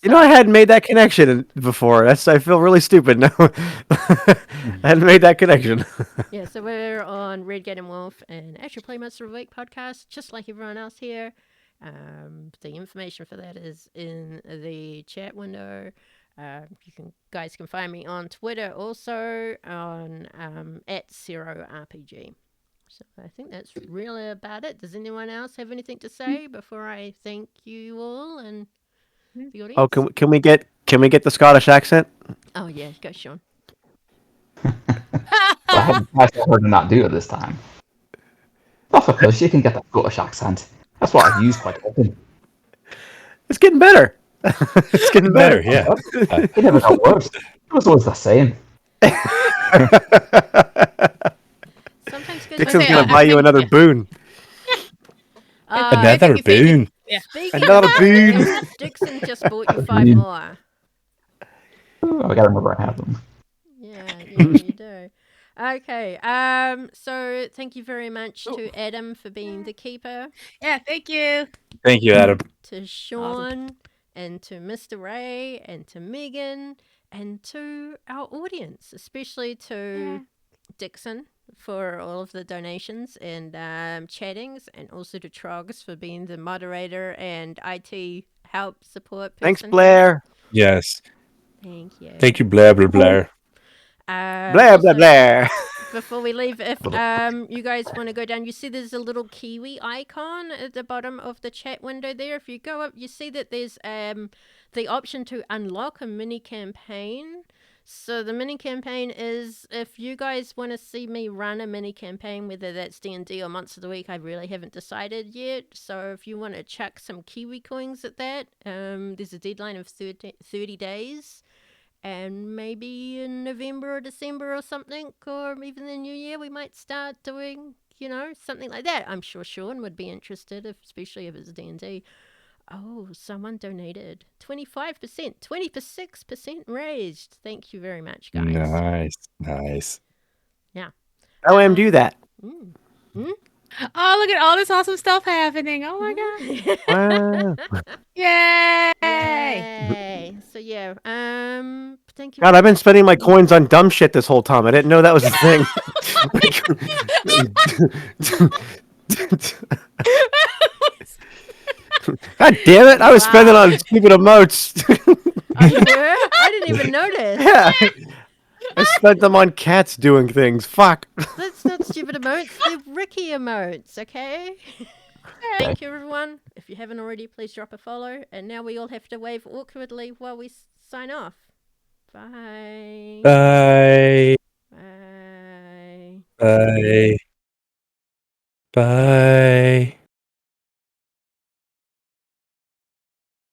You know, I hadn't made that connection before. I feel really stupid now. I hadn't made that connection. Yeah, so we're on Redgate and Wolf and Actual Play Monster of the Week podcast, just like everyone else here. The information for that is in the chat window. Guys can find me on Twitter also on at seroRPG. So I think that's really about it. Does anyone else have anything to say before I thank you all and the audience? Oh, can we get the Scottish accent? Oh yeah, go Shawn. I told her to not do it this time. Not because she can get that Scottish accent. That's what I've used quite often. It's getting better. It's getting better. Yeah. It never got worse. It was always the same. Sometimes Dixon's gonna buy you another boon. Another boon. Another boon. Dixon just bought you 5 more. Ooh, I gotta remember I have them. Yeah, you do. Okay, so thank you very much to Adam for being the keeper. Yeah, thank you. Thank you, Adam. To Shawn, and to Mr. Ray, and to Megan, and to our audience, especially to Dixon for all of the donations and chattings, and also to Trogs for being the moderator and IT help support person. Thanks, Blair. Yes. Thank you. Thank you, blah, blah, blah. Blah, blah, blah. Before we leave, if you guys want to go down, you see there's a little kiwi icon at the bottom of the chat window there. If you go up, you see that there's the option to unlock a mini campaign. So the mini campaign is if you guys want to see me run a mini campaign, whether that's D&D or Monster of the Week, I really haven't decided yet. So if you want to chuck some kiwi coins at that, there's a deadline of 30 days. And maybe in November or December or something, or even the new year, we might start doing, something like that. I'm sure Shawn would be interested, especially if it's D&D. Oh, someone donated 25%, 26% raised. Thank you very much, guys. Nice. Yeah. OM do that. Oh, look at all this awesome stuff happening. Oh my god. Wow. Yay! So yeah, thank you. God, I've been spending my coins on dumb shit this whole time. I didn't know that was a thing. God damn it! I was spending on stupid emotes. Oh, you were? I didn't even notice. Yeah. I spent them on cats doing things. Fuck. That's not stupid emotes. They're Ricky emotes, okay? Thank you, everyone. If you haven't already, please drop a follow. And now we all have to wave awkwardly while we sign off. Bye. Bye. Bye. Bye. Bye.